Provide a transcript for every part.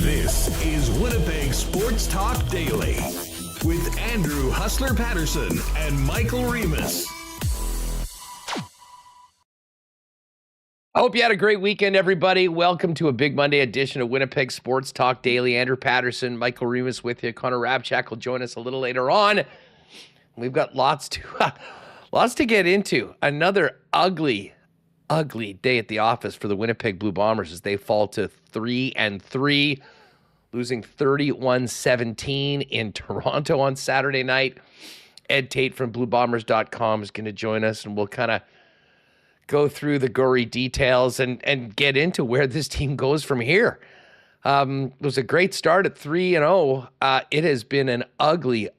This is Winnipeg Sports Talk Daily with Andrew Hustler Paterson and Michael Remis. I hope you had a great weekend, everybody. Welcome to a big Monday edition of Winnipeg Sports Talk Daily. Andrew Paterson, Michael Remis with you. Connor Hrabchak will join us a little later on. We've got lots to get into. Another ugly day at the office for the Winnipeg Blue Bombers as they fall to 3-3, losing 31-17 in Toronto on Saturday night. Ed Tait from BlueBombers.com is going to join us, and we'll kind of go through the gory details and get into where this team goes from here. It was a great start at 3-0. It has been an ugly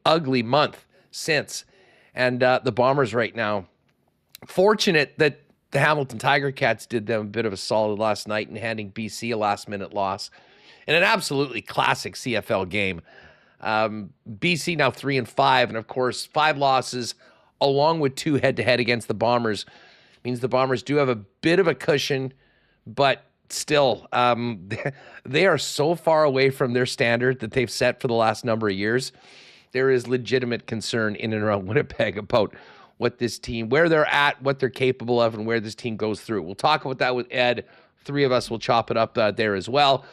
month since. And the Bombers right now, fortunate that the Hamilton Tiger Cats did them a bit of a solid last night in handing BC a last-minute loss in an absolutely classic CFL game. BC now 3-5, and of course 5 losses along with 2 head-to-head against the Bombers means the Bombers do have a bit of a cushion, but still, they are so far away from their standard that they've set for the last number of years. There is legitimate concern in and around Winnipeg about what this team, where they're at, what they're capable of, and where this team goes through. We'll talk about that with Ed. 3 of us will chop it up there as well.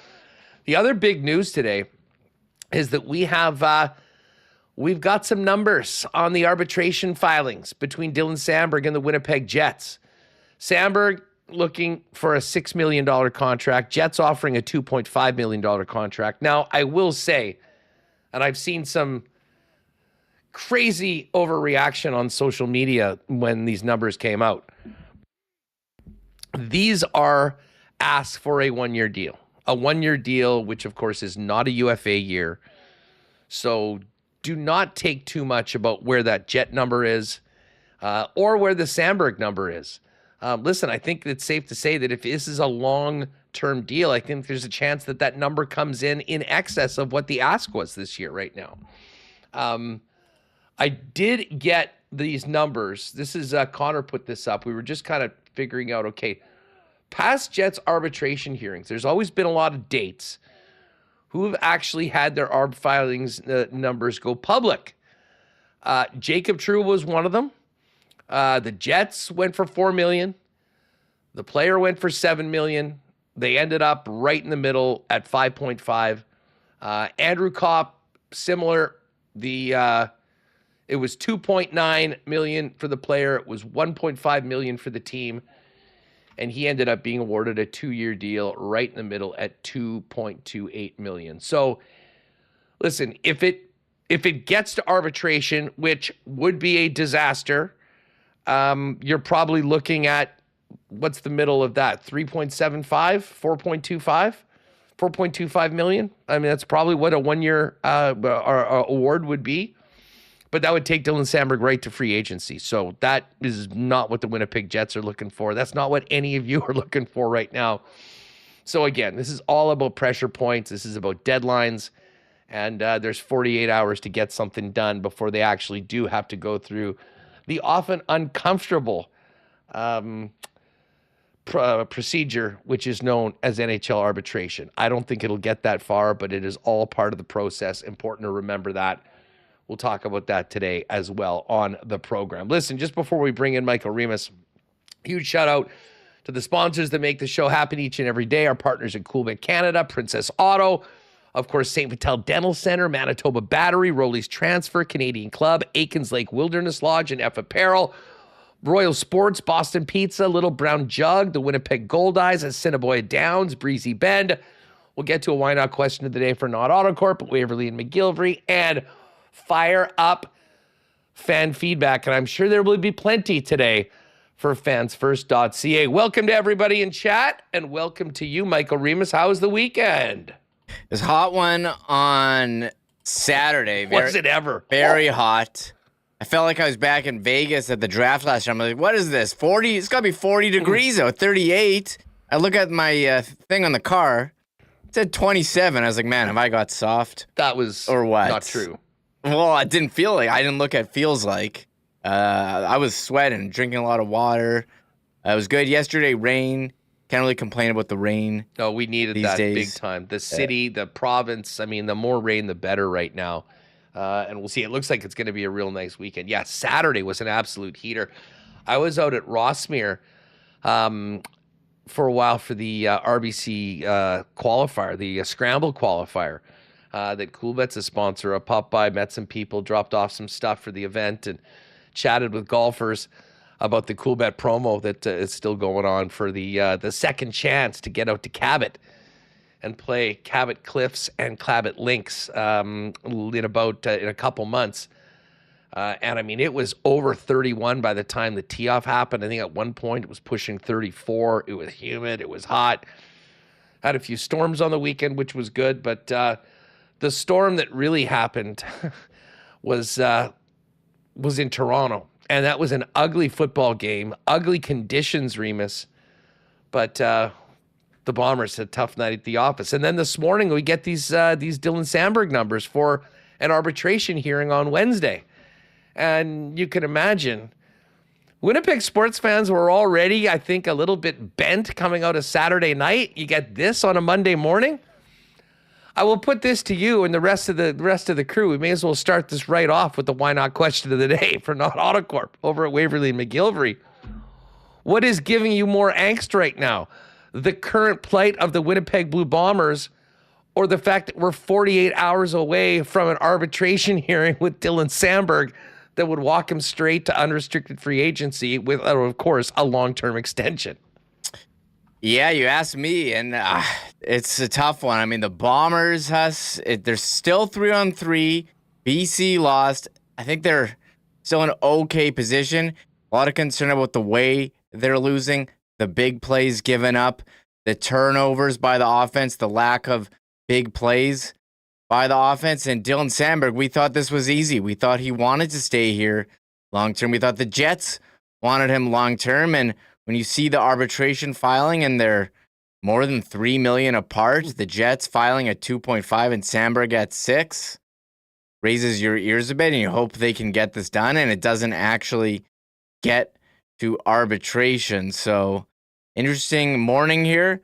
The other big news today is that we've got some numbers on the arbitration filings between Dylan Samberg and the Winnipeg Jets. Samberg looking for a $6 million contract. Jets offering a $2.5 million contract. Now, I will say, and I've seen some crazy overreaction on social media when these numbers came out. These are asked for a 1-year deal. A 1-year deal, which of course is not a UFA year. So do not take too much about where that Jet number is or where the Samberg number is. Listen, I think it's safe to say that if this is a long-term deal, I think there's a chance that that number comes in excess of what the ask was this year right now. I did get these numbers. This is Connor put this up. We were just kind of figuring out, okay, past Jets arbitration hearings, there's always been a lot of dates. Who have actually had their ARB filings numbers go public? Jacob True was one of them. The Jets went for $4 million. The player went for $7 million. They ended up right in the middle at 5.5. Andrew Kopp, similar. It was $2.9 million for the player. It was $1.5 million for the team. And he ended up being awarded a 2-year deal right in the middle at $2.28 million. So, listen, if it gets to arbitration, which would be a disaster, you're probably looking at, what's the middle of that? 3.75, 4.25, 4.25 million. I mean, that's probably what a 1-year award would be. But that would take Dylan Samberg right to free agency. So that is not what the Winnipeg Jets are looking for. That's not what any of you are looking for right now. So again, this is all about pressure points. This is about deadlines. And there's 48 hours to get something done before they actually do have to go through the often uncomfortable procedure, which is known as NHL arbitration. I don't think it'll get that far, but it is all part of the process. Important to remember that. We'll talk about that today as well on the program. Listen, just before we bring in Michael Remis, huge shout out to the sponsors that make the show happen each and every day. Our partners in Coolbet Canada, Princess Auto, of course, St. Vital Dental Center, Manitoba Battery, Rollies Transfer, Canadian Club, Aikens Lake Wilderness Lodge, and F Apparel, Royal Sports, Boston Pizza, Little Brown Jug, the Winnipeg Gold Eyes, Assiniboia Downs, Breezy Bend. We'll get to a why not question of the day for Not Auto Corp, Waverly and McGillivray, and fire up fan feedback, and I'm sure there will be plenty today for fansfirst.ca. Welcome to everybody in chat, and welcome to you, Michael Remis. How was the weekend? It was a hot one on Saturday. Was it ever? Very hot. I felt like I was back in Vegas at the draft last year. I'm like, what is this? 40? It's got to be 40 degrees out. 38. I look at my thing on the car. It said 27. I was like, man, have I got soft? That was or what? Not true. Well, I didn't feel like. I didn't look at feels like. I was sweating, drinking a lot of water. It was good. Yesterday, rain. Can't really complain about the rain. No, we needed that big time. The city, the province, I mean, the more rain, the better right now. And we'll see. It looks like it's going to be a real nice weekend. Yeah, Saturday was an absolute heater. I was out at Rossmere for a while for the RBC qualifier, the Scramble qualifier that Coolbet's a sponsor. I popped by, met some people, dropped off some stuff for the event, and chatted with golfers about the Coolbet promo that is still going on for the second chance to get out to Cabot and play Cabot Cliffs and Cabot Links in a couple months. And I mean, it was over 31 by the time the tee-off happened. I think at one point it was pushing 34. It was humid. It was hot. Had a few storms on the weekend, which was good. But the storm that really happened was in Toronto. And that was an ugly football game, ugly conditions, Remis. But the Bombers had a tough night at the office. And then this morning we get these Dylan Samberg numbers for an arbitration hearing on Wednesday. And you can imagine, Winnipeg sports fans were already, I think, a little bit bent coming out of Saturday night. You get this on a Monday morning. I will put this to you and the rest of the crew. We may as well start this right off with the why not question of the day for Not Autocorp over at Waverly and McGillivray. What is giving you more angst right now? The current plight of the Winnipeg Blue Bombers, or the fact that we're 48 hours away from an arbitration hearing with Dylan Samberg that would walk him straight to unrestricted free agency with, of course, a long-term extension? Yeah, you asked me, and it's a tough one. I mean, the Bombers, they're still 3-on-3. BC lost. I think they're still in an okay position. A lot of concern about the way they're losing, the big plays given up, the turnovers by the offense, the lack of big plays by the offense. And Dylan Samberg, we thought this was easy. We thought he wanted to stay here long-term. We thought the Jets wanted him long-term. And when you see the arbitration filing and they're more than $3 million apart, the Jets filing at 2.5 and Samberg at 6, raises your ears a bit, and you hope they can get this done and it doesn't actually get to arbitration. So interesting morning here.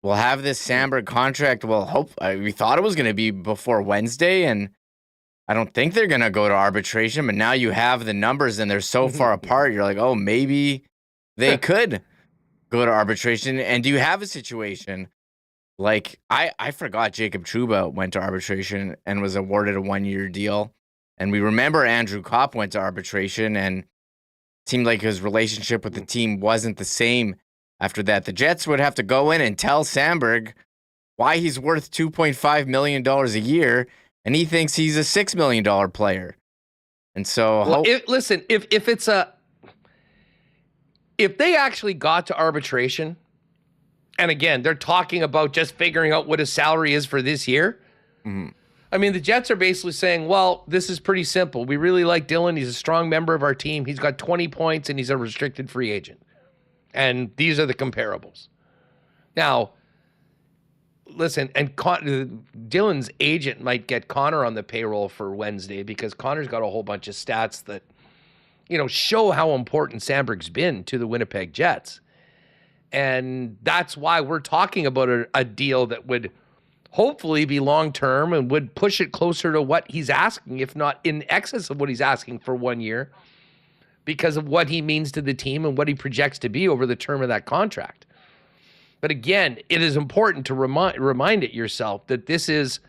We'll have this Samberg contract. We thought it was going to be before Wednesday, and I don't think they're going to go to arbitration, but now you have the numbers and they're so far apart. You're like, oh, maybe they could go to arbitration. And do you have a situation like I forgot Jacob Trouba went to arbitration and was awarded a 1-year deal. And we remember Andrew Kopp went to arbitration and seemed like his relationship with the team wasn't the same after that. The Jets would have to go in and tell Samberg why he's worth $2.5 million a year, and he thinks he's a $6 million player. And so, if they actually got to arbitration, and again, they're talking about just figuring out what his salary is for this year. Mm-hmm. I mean, the Jets are basically saying, well, this is pretty simple. We really like Dylan. He's a strong member of our team. He's got 20 points and he's a restricted free agent. And these are the comparables. Now, listen, and Dylan's agent might get Connor on the payroll for Wednesday because Connor's got a whole bunch of stats that, show how important Samberg's been to the Winnipeg Jets. And that's why we're talking about a deal that would hopefully be long-term and would push it closer to what he's asking, if not in excess of what he's asking for 1 year, because of what he means to the team and what he projects to be over the term of that contract. But again, it is important to remind it yourself that this is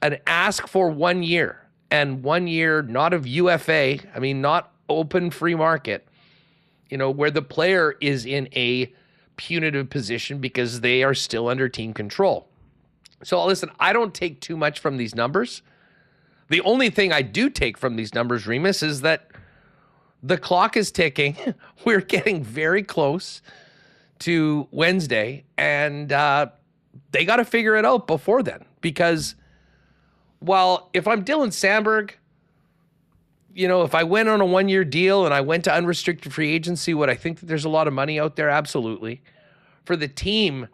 an ask for 1 year, and 1 year, not of UFA, not open free market, where the player is in a punitive position because they are still under team control. So listen, I don't take too much from these numbers. The only thing I do take from these numbers, Remis, is that The clock is ticking. We're getting very close to Wednesday, and they got to figure it out before then. Because, well, if I'm Dylan Samberg, if I went on a one-year deal and I went to unrestricted free agency, would I think that there's a lot of money out there? Absolutely. For the team,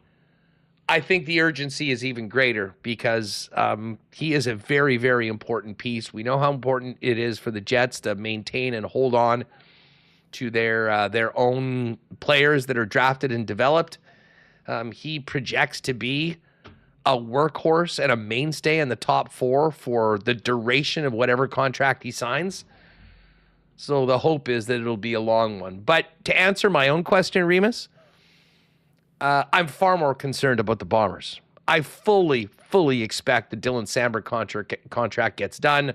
I think the urgency is even greater because he is a very, very important piece. We know how important it is for the Jets to maintain and hold on to their own players that are drafted and developed. He projects to be a workhorse and a mainstay in the top 4 for the duration of whatever contract he signs. So the hope is that it'll be a long one. But to answer my own question, Remis, I'm far more concerned about the Bombers. I fully expect the Dylan Samberg contract gets done.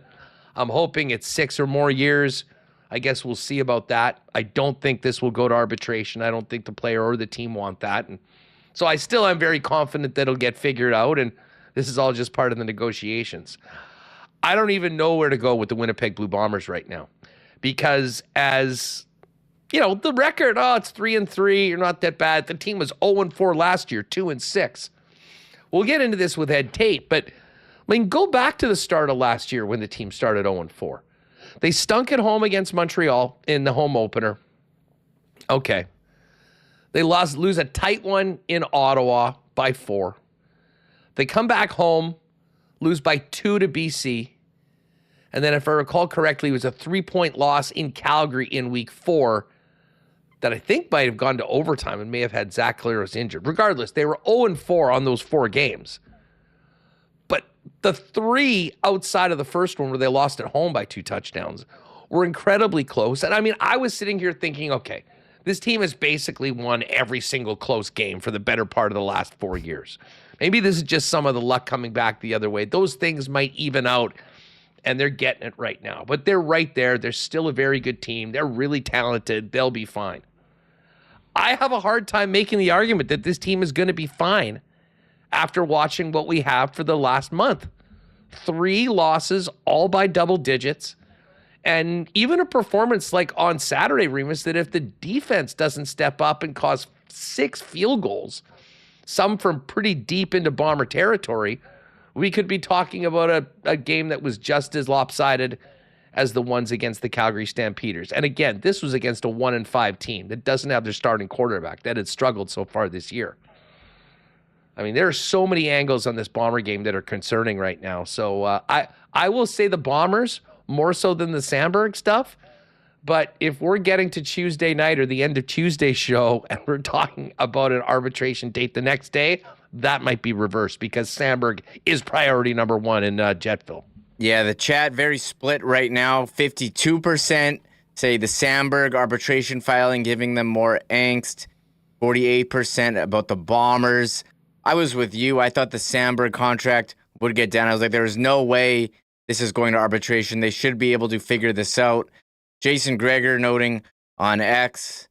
I'm hoping it's 6 or more years. I guess we'll see about that. I don't think this will go to arbitration. I don't think the player or the team want that. And so I still am very confident that it'll get figured out, and this is all just part of the negotiations. I don't even know where to go with the Winnipeg Blue Bombers right now because as the record, it's 3-3. You're not that bad. The team was 0-4 last year, 2-6. We'll get into this with Ed Tait, but go back to the start of last year when the team started 0-4. They stunk at home against Montreal in the home opener. Okay. They lose a tight one in Ottawa by 4. They come back home, lose by 2 to BC. And then if I recall correctly, it was a 3-point loss in Calgary in week 4 that I think might have gone to overtime and may have had Zach Collaros injured. Regardless, they were 0-4 on those 4 games. But the 3 outside of the first one where they lost at home by 2 touchdowns were incredibly close. And I was sitting here thinking, okay, this team has basically won every single close game for the better part of the last 4 years. Maybe this is just some of the luck coming back the other way. Those things might even out, and they're getting it right now. But they're right there. They're still a very good team. They're really talented. They'll be fine. I have a hard time making the argument that this team is going to be fine after watching what we have for the last month. 3 losses, all by double digits. And even a performance like on Saturday, Remis, that if the defense doesn't step up and cause 6 field goals, some from pretty deep into Bomber territory, we could be talking about a game that was just as lopsided as the ones against the Calgary Stampeders. And again, this was against a 1-5 team that doesn't have their starting quarterback, that had struggled so far this year. There are so many angles on this Bomber game that are concerning right now. So I will say the Bombers more so than the Samberg stuff. But if we're getting to Tuesday night or the end of Tuesday's show and we're talking about an arbitration date the next day, that might be reversed because Samberg is priority number 1 in Jetville. Yeah, the chat very split right now. 52% say the Samberg arbitration filing giving them more angst. 48% about the Bombers. I was with you. I thought the Samberg contract would get done. I was like, there's no way this is going to arbitration. They should be able to figure this out. Jason Greger noting on X,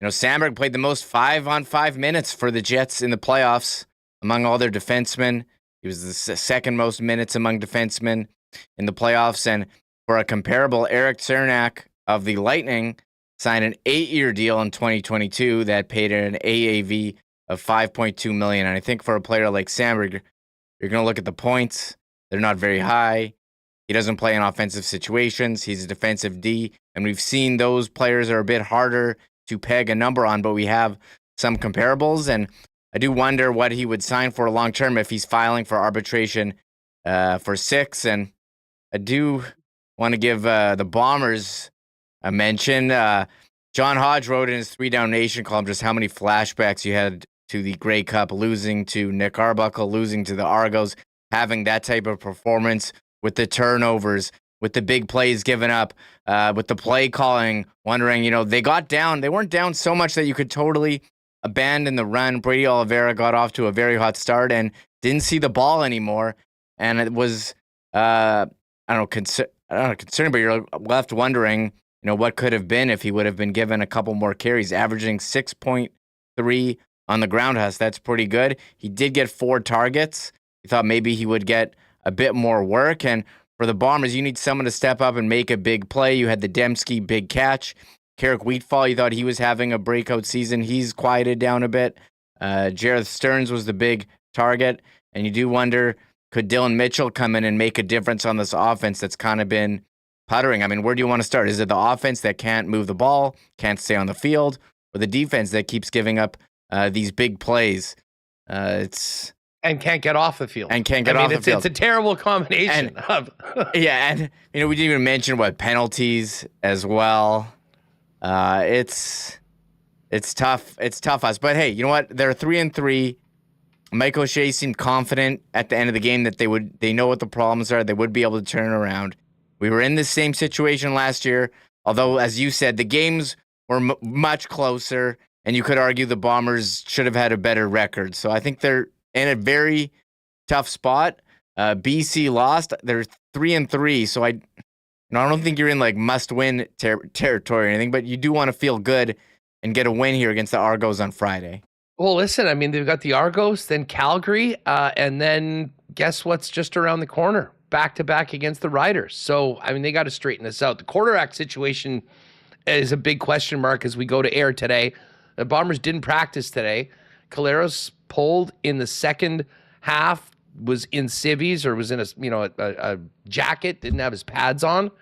Samberg played the most 5-on-5 minutes for the Jets in the playoffs among all their defensemen. He was the second most minutes among defensemen in the playoffs. And for a comparable, Eric Cernak of the Lightning signed an 8-year deal in 2022 that paid an AAV of $5.2 million. And I think for a player like Samberg, you're going to look at the points. They're not very high. He doesn't play in offensive situations. He's a defensive D. And we've seen those players are a bit harder to peg a number on, but we have some comparables. And I do wonder what he would sign for long term if he's filing for arbitration for 6. And I do want to give the Bombers a mention. John Hodge wrote in his 3 Down Nation column just how many flashbacks you had to the Grey Cup, losing to Nick Arbuckle, losing to the Argos, having that type of performance with the turnovers, with the big plays given up, with the play calling, wondering, they got down. They weren't down so much that you could totally abandon the run. Brady Oliveira got off to a very hot start and didn't see the ball anymore. And it was, concerning, but you're left wondering, what could have been if he would have been given a couple more carries, averaging 6.3 on the ground house. That's pretty good. He did get 4 targets. You thought maybe he would get a bit more work. And for the Bombers, you need someone to step up and make a big play. You had the Dembski big catch. Carrick Wheatfall, you thought he was having a breakout season. He's quieted down a bit. Jareth Stearns was the big target. And you do wonder, could Dylan Mitchell come in and make a difference on this offense that's kind of been puttering? I mean, where do you want to start? Is it the offense that can't move the ball, can't stay on the field, or the defense that keeps giving up these big plays? And can't get off the field. Field. It's a terrible combination. Yeah, and we didn't even mention penalties as well. It's tough. It's tough us. But hey, you know what? They're 3-3. Mike O'Shea seemed confident at the end of the game that they know what the problems are. They would be able to turn it around. We were in the same situation last year, although, as you said, the games were much closer, and you could argue the Bombers should have had a better record. So I think they're in a very tough spot. BC lost. They're 3-3, so I don't think you're in must-win territory or anything, but you do want to feel good and get a win here against the Argos on Friday. Well, listen, I mean, they've got the Argos, then Calgary, and then guess what's just around the corner? Back-to-back against the Riders. So, I mean, they got to straighten this out. The quarterback situation is a big question mark as we go to air today. The Bombers didn't practice today. Caleros pulled in the second half, was in civvies or was in a jacket, didn't have his pads on.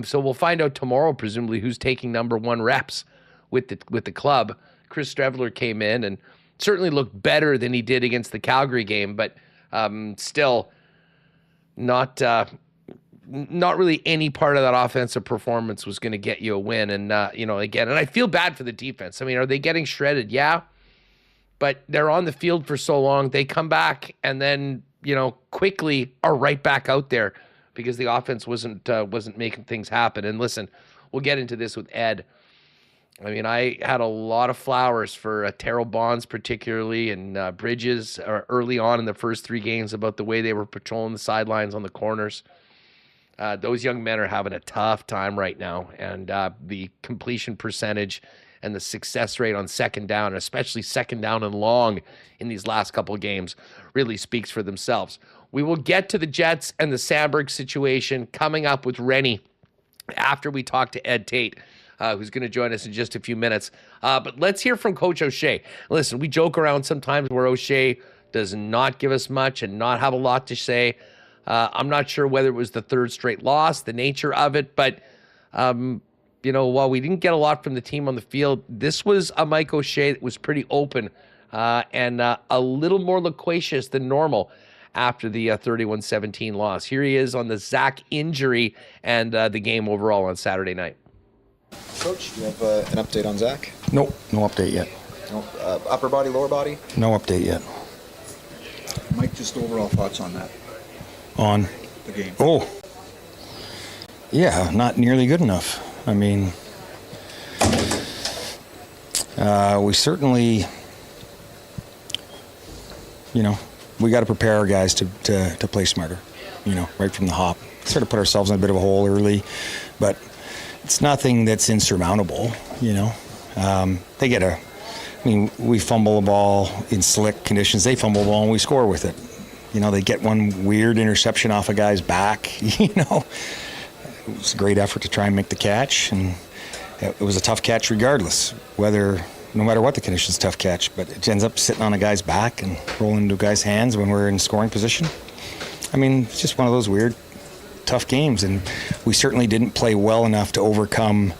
So we'll find out tomorrow, presumably, who's taking number 1 reps with the club. Chris Streveler came in and certainly looked better than he did against the Calgary game, but still not really any part of that offensive performance was going to get you a win. And, again, and I feel bad for the defense. I mean, are they getting shredded? Yeah, but they're on the field for so long. They come back and then, quickly are right back out there because the offense wasn't making things happen. And listen, we'll get into this with Ed. I mean, I had a lot of flowers for Terrell Bonds particularly and Bridges early on in the first 3 games about the way they were patrolling the sidelines on the corners. Those young men are having a tough time right now, and the completion percentage and the success rate on second down, especially second down and long in these last couple of games, really speaks for themselves. We will get to the Jets and the Samberg situation coming up with Rennie after we talk to Ed Tait, who's going to join us in just a few minutes. But let's hear from Coach O'Shea. Listen, we joke around sometimes where O'Shea does not give us much and not have a lot to say. I'm not sure whether it was the 3rd straight loss, the nature of it, but while we didn't get a lot from the team on the field, this was a Mike O'Shea that was pretty open and a little more loquacious than normal after the 31-17 loss. Here he is on the Zach injury and the game overall on Saturday night. Coach, do you have an update on Zach? Nope, no update yet. No, upper body, lower body? No update yet. Mike, just overall thoughts on that? On? The game. Oh. Yeah, not nearly good enough. I mean, we certainly, we got to prepare our guys to play smarter, right from the hop. Sort of put ourselves in a bit of a hole early, but it's nothing that's insurmountable, we fumble the ball in slick conditions. They fumble the ball and we score with it. They get one weird interception off a guy's back, It was a great effort to try and make the catch, and it was a tough catch regardless, no matter what the conditions, tough catch, but it ends up sitting on a guy's back and rolling into a guy's hands when we're in scoring position. I mean, it's just one of those weird, tough games, and we certainly didn't play well enough to overcome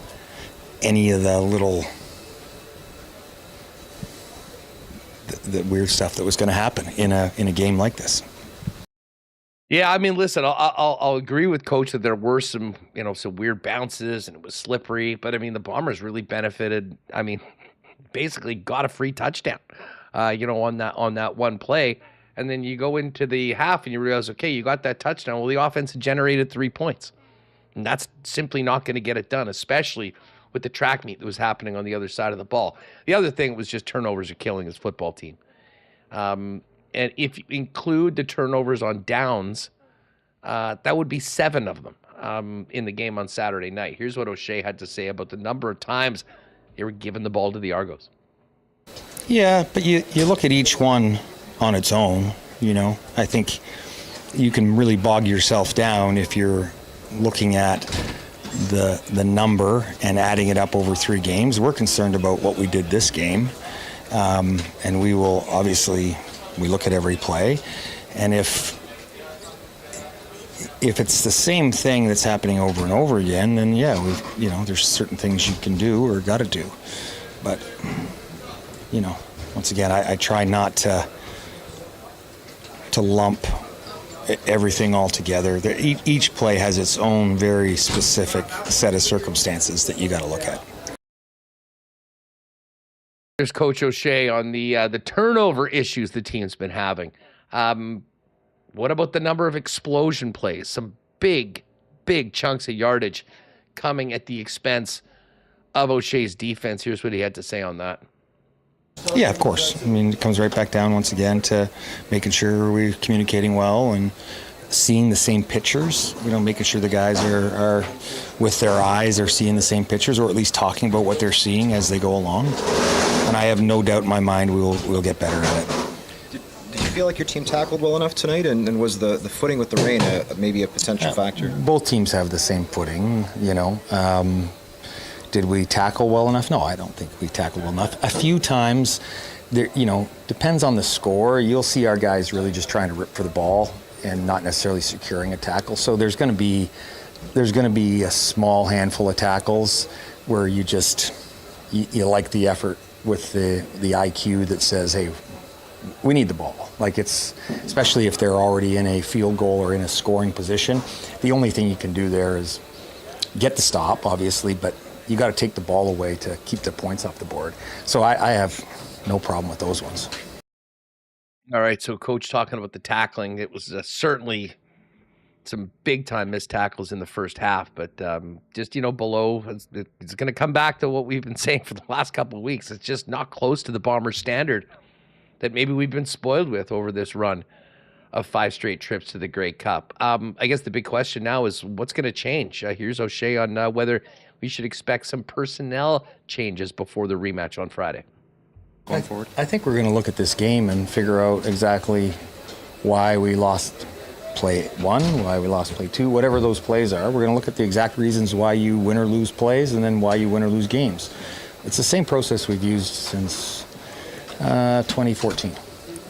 any of the little the weird stuff that was going to happen in a game like this. Yeah, I mean, listen, I'll agree with Coach that there were some weird bounces and it was slippery, but I mean, the Bombers really benefited. I mean, basically got a free touchdown, on that one play. And then you go into the half and you realize, okay, you got that touchdown. Well, the offense generated 3 points. And that's simply not going to get it done, especially with the track meet that was happening on the other side of the ball. The other thing was just turnovers are killing his football team. And if you include the turnovers on downs, that would be 7 of them in the game on Saturday night. Here's what O'Shea had to say about the number of times they were giving the ball to the Argos. Yeah, but you look at each one on its own, I think you can really bog yourself down if you're looking at the number and adding it up over 3 games. We're concerned about what we did this game, and we will obviously we look at every play, and if it's the same thing that's happening over and over again, then yeah, there's certain things you can do or got to do, but once again, I try not to lump everything all together. Each play has its own very specific set of circumstances that you got to look at. There's Coach O'Shea on the turnover issues the team's been having. What about the number of explosion plays? Some big chunks of yardage coming at the expense of O'Shea's defense. Here's what he had to say on that. Yeah, of course. I mean, it comes right back down once again to making sure we're communicating well and seeing the same pictures, making sure the guys are with their eyes are seeing the same pictures, or at least talking about what they're seeing as they go along. And I have no doubt in my mind we'll get better at it. Did you feel like your team tackled well enough tonight, and was the footing with the rain maybe a potential factor? Both teams have the same footing, Did we tackle well enough? No, I don't think we tackled well enough. A few times, depends on the score. You'll see our guys really just trying to rip for the ball and not necessarily securing a tackle. So there's going to be a small handful of tackles where you like the effort with the IQ that says, hey, we need the ball. Especially if they're already in a field goal or in a scoring position. The only thing you can do there is get the stop, obviously, but you got to take the ball away to keep the points off the board. So I have no problem with those ones. All right, so Coach talking about the tackling, it was certainly some big-time missed tackles in the first half, but just, below, it's going to come back to what we've been saying for the last couple of weeks. It's just not close to the Bombers' standard that maybe we've been spoiled with over this run of 5 straight trips to the Grey Cup. I guess the big question now is what's going to change? Here's O'Shea on whether we should expect some personnel changes before the rematch on Friday. Going forward, I think we're going to look at this game and figure out exactly why we lost play 1, why we lost play 2, whatever those plays are. We're going to look at the exact reasons why you win or lose plays and then why you win or lose games. It's the same process we've used since 2014.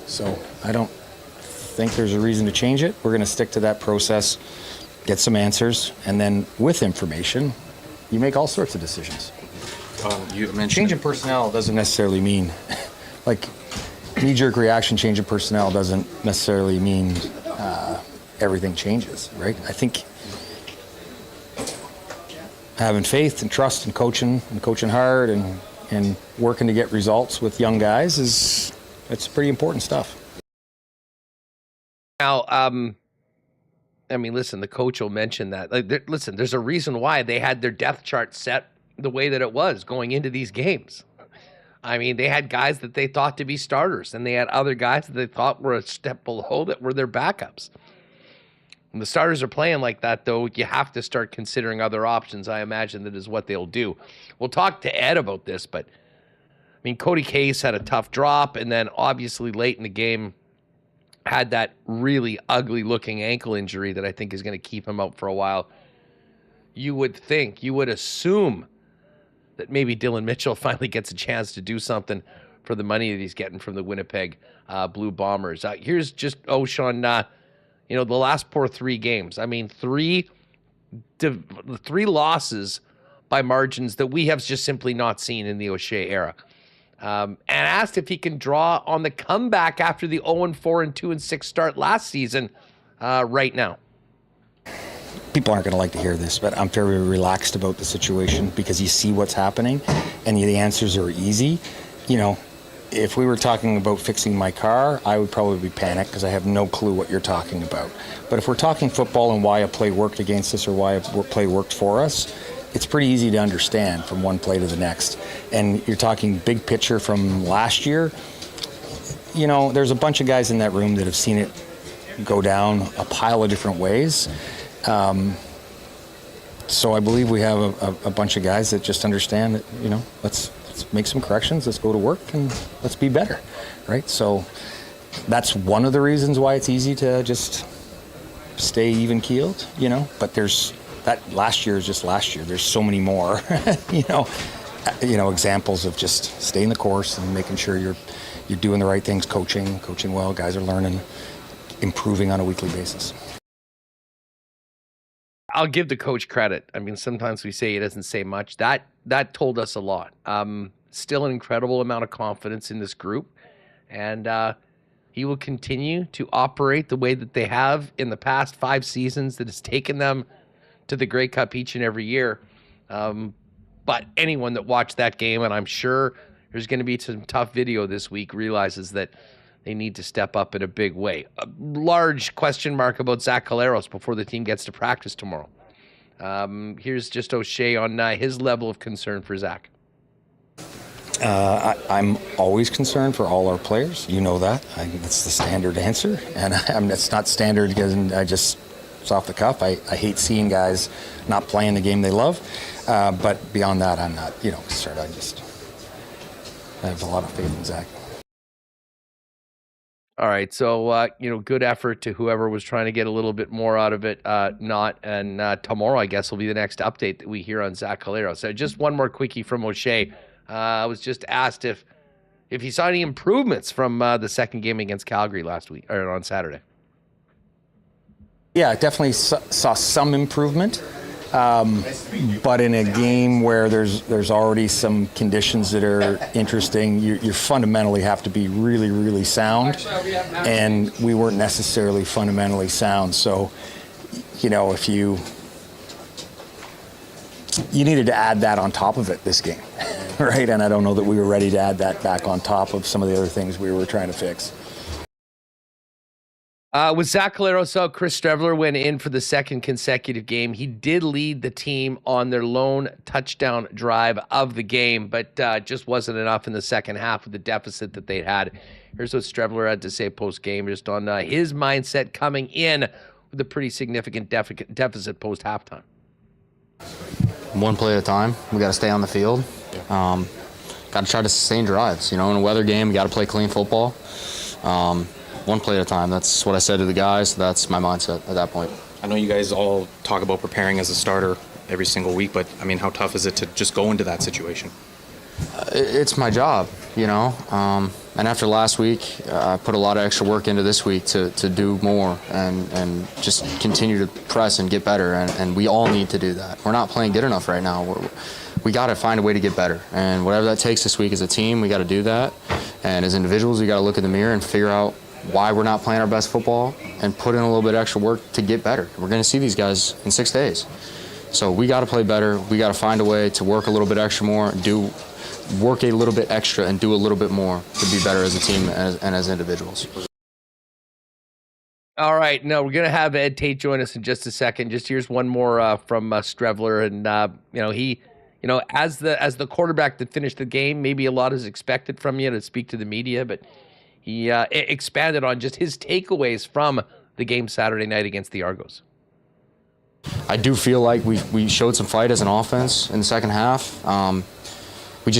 So I don't think there's a reason to change it. We're going to stick to that process, get some answers, and then with information, you make all sorts of decisions. You mentioned changing personnel doesn't necessarily mean, knee-jerk reaction change in personnel doesn't necessarily mean everything changes, right? I think having faith and trust and coaching hard and working to get results with young guys it's pretty important stuff. Now, listen, the coach will mention that. There's a reason why they had their depth chart set the way that it was going into these games. They had guys that they thought to be starters, and they had other guys that they thought were a step below that were their backups. When the starters are playing like that, though, you have to start considering other options. I imagine that is what they'll do. We'll talk to Ed about this, but, Cody Case had a tough drop, and then obviously late in the game had that really ugly-looking ankle injury that I think is going to keep him out for a while. You would assume that maybe Dylan Mitchell finally gets a chance to do something for the money that he's getting from the Winnipeg Blue Bombers. Here's just Sean, the last 3 games. 3 losses by margins that we have just simply not seen in the O'Shea era. And asked if he can draw on the comeback after the 0-4 and 2-6 start last season right now. People aren't going to like to hear this, but I'm very relaxed about the situation because you see what's happening and the answers are easy. If we were talking about fixing my car, I would probably be panicked because I have no clue what you're talking about. But if we're talking football and why a play worked against us or why a play worked for us, it's pretty easy to understand from one play to the next. And you're talking big picture from last year. There's a bunch of guys in that room that have seen it go down a pile of different ways. So I believe we have a bunch of guys that just understand that, let's make some corrections, let's go to work, and let's be better, right? So that's one of the reasons why it's easy to just stay even keeled, but there's that last year is just last year. There's so many more, examples of just staying the course and making sure you're doing the right things, coaching well. Guys are learning, improving on a weekly basis. I'll give the coach credit. I mean, sometimes we say he doesn't say much. That told us a lot. Still an incredible amount of confidence in this group. And he will continue to operate the way that they have in the past 5 seasons that has taken them to the Grey Cup each and every year. But anyone that watched that game, and I'm sure there's going to be some tough video this week, realizes that they need to step up in a big way. A large question mark about Zach Collaros before the team gets to practice tomorrow. Here's just O'Shea on his level of concern for Zach. I'm always concerned for all our players. You know that. That's the standard answer. And it's not standard because it's off the cuff. I hate seeing guys not playing the game they love. But beyond that, I'm not, concerned. I have a lot of faith in Zach. All right, so, good effort to whoever was trying to get a little bit more out of it. And tomorrow, I guess, will be the next update that we hear on Zach Collaros. So just one more quickie from O'Shea. I was just asked if he saw any improvements from the second game against Calgary last week, or on Saturday. Yeah, definitely saw some improvement. But in a game where there's already some conditions that are interesting, you fundamentally have to be really, really sound. And we weren't necessarily fundamentally sound. So, if you needed to add that on top of it this game, right? And I don't know that we were ready to add that back on top of some of the other things we were trying to fix. With Zach Collaros out, Chris Streveler went in for the second consecutive game. He did lead the team on their lone touchdown drive of the game, but just wasn't enough in the second half with the deficit that they had. Here's what Streveler had to say post-game, just on his mindset coming in with a pretty significant deficit post-halftime. One play at a time. We got to stay on the field. Got to try to sustain drives. In a weather game, we got to play clean football. One play at a time. That's what I said to the guys. That's my mindset at that point. I know you guys all talk about preparing as a starter every single week, but how tough is it to just go into that situation? It's my job, and after last week, I put a lot of extra work into this week to do more and just continue to press and get better, and we all need to do that. We're not playing good enough right now. We got to find a way to get better, and whatever that takes this week as a team, we got to do that, and as individuals, we got to look in the mirror and figure out why we're not playing our best football and put in a little bit extra work to get better. We're going to see these guys in 6 days. So we got to play better. We got to find a way to work a little bit extra more, work a little bit extra and do a little bit more to be better as a team and as individuals. All right, now we're going to have Ed Tait join us in just a second. Just here's one more from Streveler. And, he, as the quarterback that finished the game, maybe a lot is expected from you to speak to the media, but he expanded on just his takeaways from the game Saturday night against the Argos. I do feel like we showed some fight as an offense in the second half. We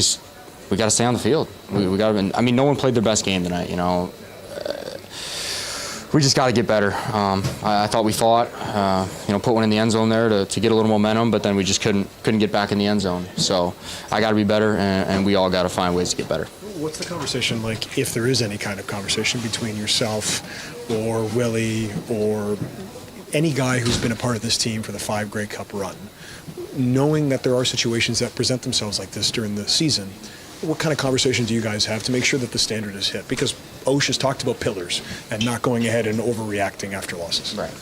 got to stay on the field. We got to. No one played their best game tonight. We just got to get better. I thought we fought. Put one in the end zone there to get a little momentum, but then we just couldn't get back in the end zone. So I got to be better, and we all got to find ways to get better. What's the conversation like, if there is any kind of conversation between yourself or Willie or any guy who's been a part of this team for the 5 Grey Cup run, knowing that there are situations that present themselves like this during the season? What kind of conversation do you guys have to make sure that the standard is hit? Because Osh has talked about pillars and not going ahead and overreacting after losses. Right.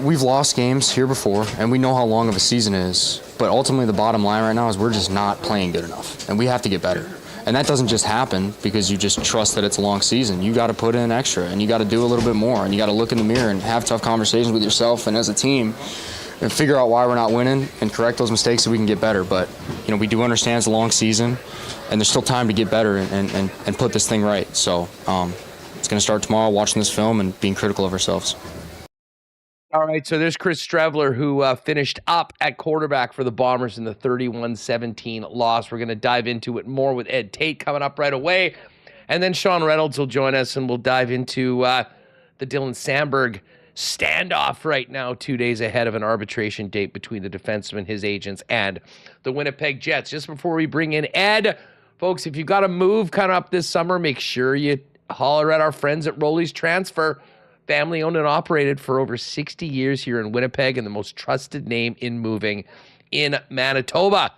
We've lost games here before, and we know how long of a season is. But ultimately, the bottom line right now is we're just not playing good enough, and we have to get better. And that doesn't just happen because you just trust that it's a long season. You got to put in extra, and you got to do a little bit more, and you got to look in the mirror and have tough conversations with yourself and as a team and figure out why we're not winning and correct those mistakes so we can get better. But, we do understand it's a long season, and there's still time to get better and put this thing right. So it's going to start tomorrow, watching this film and being critical of ourselves. All right, so there's Chris Streveler, who finished up at quarterback for the Bombers in the 31-17 loss. We're going to dive into it more with Ed Tait coming up right away. And then Sean Reynolds will join us, and we'll dive into the Dylan Samberg standoff right now, 2 days ahead of an arbitration date between the defenseman, his agents, and the Winnipeg Jets. Just before we bring in Ed, folks, if you've got a move kind of up this summer, make sure you holler at our friends at Rolly's Transfer. Family owned and operated for over 60 years here in Winnipeg and the most trusted name in moving in Manitoba.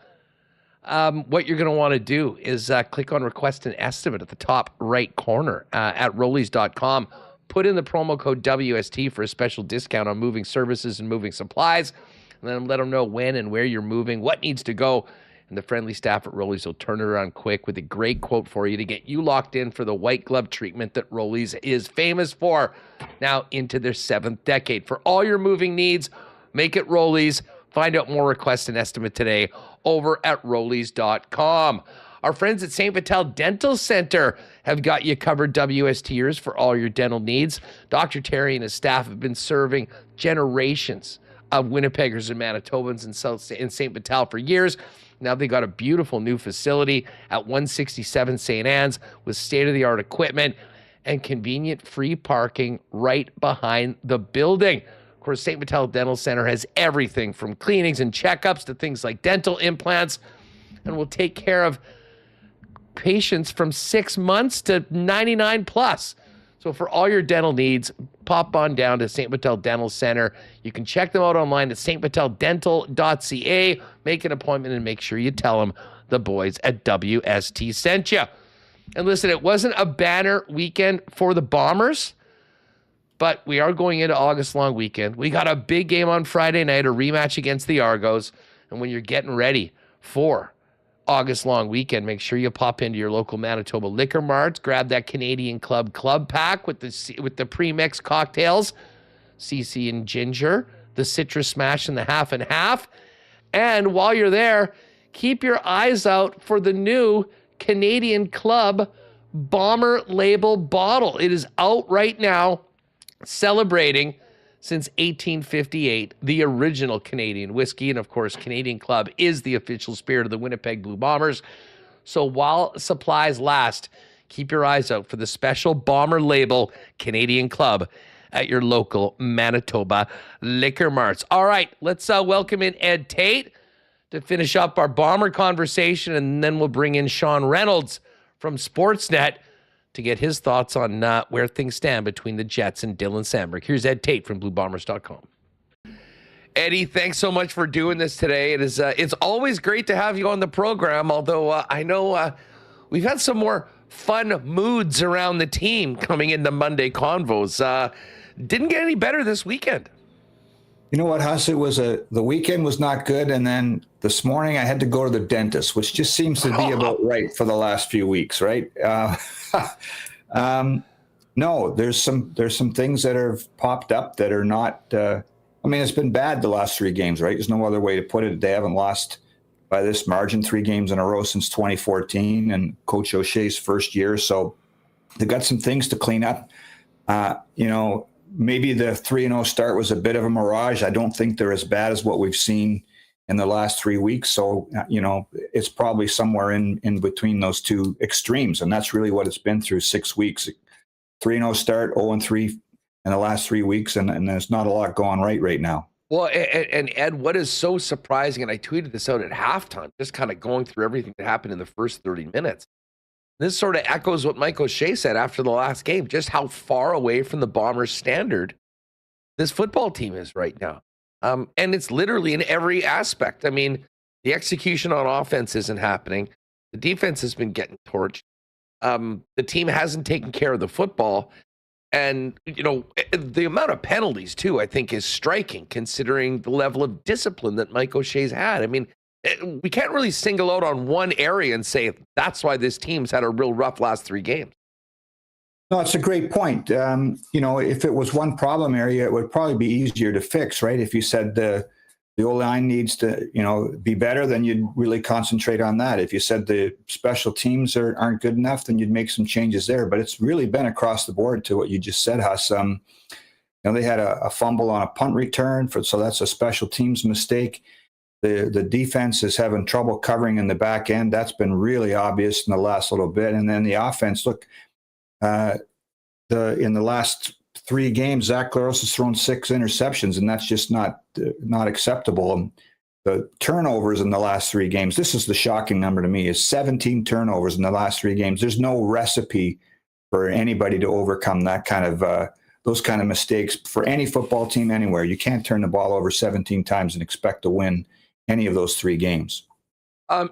What you're going to want to do is click on request an estimate at the top right corner at Rollies.com. Put in the promo code WST for a special discount on moving services and moving supplies. And then let them know when and where you're moving, what needs to go. And the friendly staff at Rollies will turn it around quick with a great quote for you to get you locked in for the white glove treatment that Rollies is famous for. Now into their 7th decade. For all your moving needs, make it Rollies. Find out more, request an estimate today over at Rollies.com. Our friends at St. Vital Dental Center have got you covered, WSTers, for all your dental needs. Dr. Terry and his staff have been serving generations of Winnipeggers and Manitobans in St. Vital for years. Now they got a beautiful new facility at 167 St. Anne's with state-of-the-art equipment and convenient free parking right behind the building. Of course, St. Vital Dental Center has everything from cleanings and checkups to things like dental implants, and will take care of patients from 6 months to 99 plus. So for all your dental needs, pop on down to St. Vital Dental Center. You can check them out online at stvitaldental.ca. Make an appointment and make sure you tell them the boys at WST sent you. And listen, it wasn't a banner weekend for the Bombers, but we are going into August long weekend. We got a big game on Friday night, a rematch against the Argos. And when you're getting ready for August long weekend, make sure you pop into your local Manitoba liquor marts, grab that Canadian Club pack with the pre-mixed cocktails, CC and ginger, the citrus smash and the half and half. And while you're there, keep your eyes out for the new Canadian Club Bomber label bottle. It is out right now, celebrating since 1858, the original Canadian whiskey. And of course, Canadian Club is the official spirit of the Winnipeg Blue Bombers. So while supplies last, keep your eyes out for the special Bomber label Canadian Club at your local Manitoba liquor marts. All right, let's welcome in Ed Tait to finish up our Bomber conversation, and then we'll bring in Sean Reynolds from Sportsnet to get his thoughts on where things stand between the Jets and Dylan Samberg. Here's Ed Tait from BlueBombers.com. Eddie, thanks so much for doing this today. It's always great to have you on the program, although I know we've had some more fun moods around the team coming into Monday convos. Didn't get any better this weekend. You know what, Huss? It was the weekend was not good, and then this morning I had to go to the dentist, which just seems to be about right for the last few weeks, right? No, there's some things that have popped up that are not. I mean, it's been bad the last 3 games, right? There's no other way to put it. They haven't lost by this margin 3 games in a row since 2014, and Coach O'Shea's first year, so they got some things to clean up. Maybe the 3-0 start was a bit of a mirage. I don't think they're as bad as what we've seen in the last 3 weeks. So, it's probably somewhere in between those two extremes. And that's really what it's been through 6 weeks. 3-0 start, 0-3 in the last 3 weeks. And there's not a lot going right now. Well, and Ed, what is so surprising, and I tweeted this out at halftime, just kind of going through everything that happened in the first 30 minutes. This sort of echoes what Michael Shea said after the last game, just how far away from the Bombers' standard this football team is right now. And it's literally in every aspect. I mean, the execution on offense isn't happening. The defense has been getting torched. The team hasn't taken care of the football. And, the amount of penalties, too, I think is striking, considering the level of discipline that Mike O'Shea's had. I mean, we can't really single out on one area and say that's why this team's had a real rough last 3 games. No, it's a great point. If it was one problem area, it would probably be easier to fix, right? If you said the O-line needs to, be better, then you'd really concentrate on that. If you said the special teams aren't good enough, then you'd make some changes there. But it's really been across the board to what you just said, Huss. They had a fumble on a punt return, so that's a special teams mistake. The defense is having trouble covering in the back end. That's been really obvious in the last little bit. And then the offense, look, in the last 3 games, Zach Collaros has thrown 6 interceptions, and that's just not acceptable. And the turnovers in the last 3 games, this is the shocking number to me, is 17 turnovers in the last 3 games. There's no recipe for anybody to overcome that kind of those kind of mistakes for any football team anywhere. You can't turn the ball over 17 times and expect to win any of those 3 games.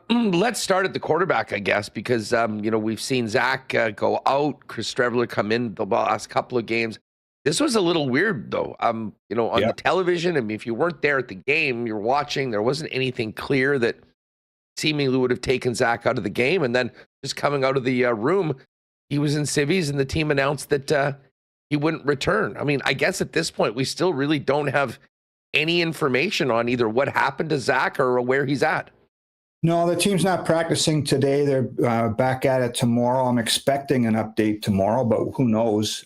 Let's start at the quarterback, I guess, because we've seen Zach go out, Chris Streveler come in the last couple of games. This was a little weird, though. On the television, I mean, if you weren't there at the game, you're watching, there wasn't anything clear that seemingly would have taken Zach out of the game. And then just coming out of the room, he was in civvies, and the team announced that he wouldn't return. I mean, I guess at this point, we still really don't have any information on either what happened to Zach or where he's at. No, the team's not practicing today. They're back at it tomorrow. I'm expecting an update tomorrow, but who knows?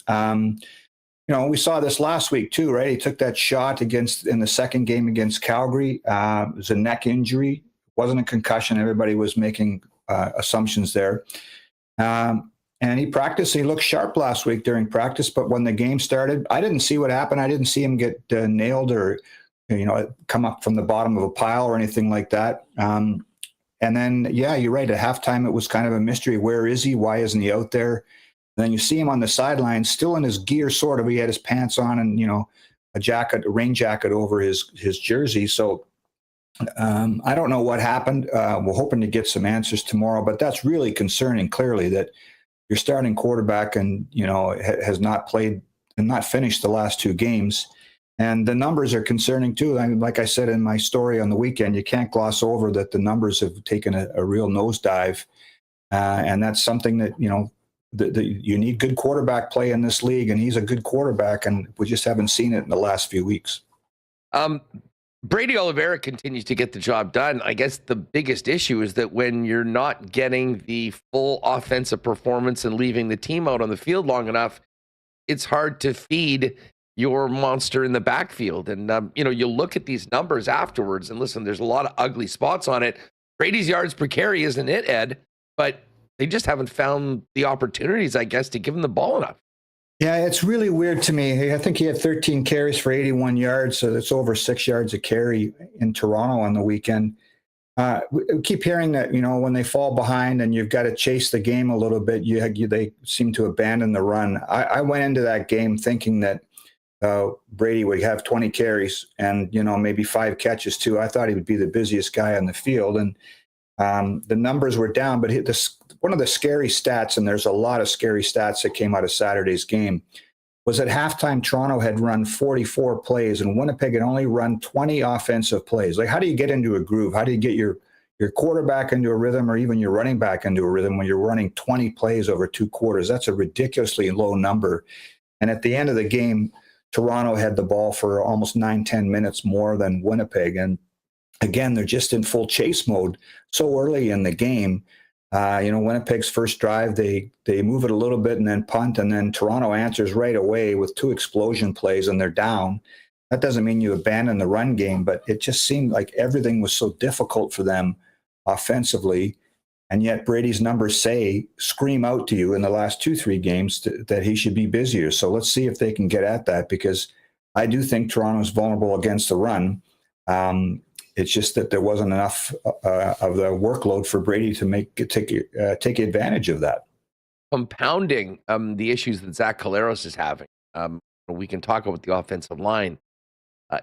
We saw this last week too, right? He took that shot in the second game against Calgary. It was a neck injury. It wasn't a concussion. Everybody was making assumptions there. And he practiced. He looked sharp last week during practice, but when the game started, I didn't see what happened. I didn't see him get nailed or, come up from the bottom of a pile or anything like that. And then, yeah, you're right. At halftime, it was kind of a mystery. Where is he? Why isn't he out there? And then you see him on the sideline, still in his gear, sort of. He had his pants on and, a rain jacket over his jersey. So I don't know what happened. We're hoping to get some answers tomorrow, but that's really concerning, clearly, that your starting quarterback has not played and not finished the last 2 games. And the numbers are concerning too. I mean, like I said in my story on the weekend, you can't gloss over that the numbers have taken a real nosedive. And that's something that, you need good quarterback play in this league, and he's a good quarterback, and we just haven't seen it in the last few weeks. Brady Oliveira continues to get the job done. I guess the biggest issue is that when you're not getting the full offensive performance and leaving the team out on the field long enough, it's hard to feed your monster in the backfield. And, you look at these numbers afterwards, and listen, there's a lot of ugly spots on it. Brady's yards per carry isn't it, Ed? But they just haven't found the opportunities, I guess, to give him the ball enough. Yeah, it's really weird to me. I think he had 13 carries for 81 yards, so that's over 6 yards a carry in Toronto on the weekend. We keep hearing that, when they fall behind and you've got to chase the game a little bit, they seem to abandon the run. I went into that game thinking that Brady would have 20 carries and, maybe 5 catches too. I thought he would be the busiest guy on the field, and the numbers were down. But one of the scary stats, and there's a lot of scary stats that came out of Saturday's game, was at halftime Toronto had run 44 plays and Winnipeg had only run 20 offensive plays. Like, how do you get into a groove? How do you get your quarterback into a rhythm, or even your running back into a rhythm when you're running 20 plays over 2 quarters? That's a ridiculously low number. And at the end of the game, Toronto had the ball for almost 9-10 minutes more than Winnipeg. And again, they're just in full chase mode so early in the game. Winnipeg's first drive, they move it a little bit and then punt, and then Toronto answers right away with 2 explosion plays, and they're down. That doesn't mean you abandon the run game, but it just seemed like everything was so difficult for them offensively. And yet Brady's numbers scream out to you in the last 2-3 games that he should be busier. So let's see if they can get at that, because I do think Toronto's vulnerable against the run. It's just that there wasn't enough of the workload for Brady to take advantage of that. Compounding the issues that Zach Collaros is having, we can talk about the offensive line.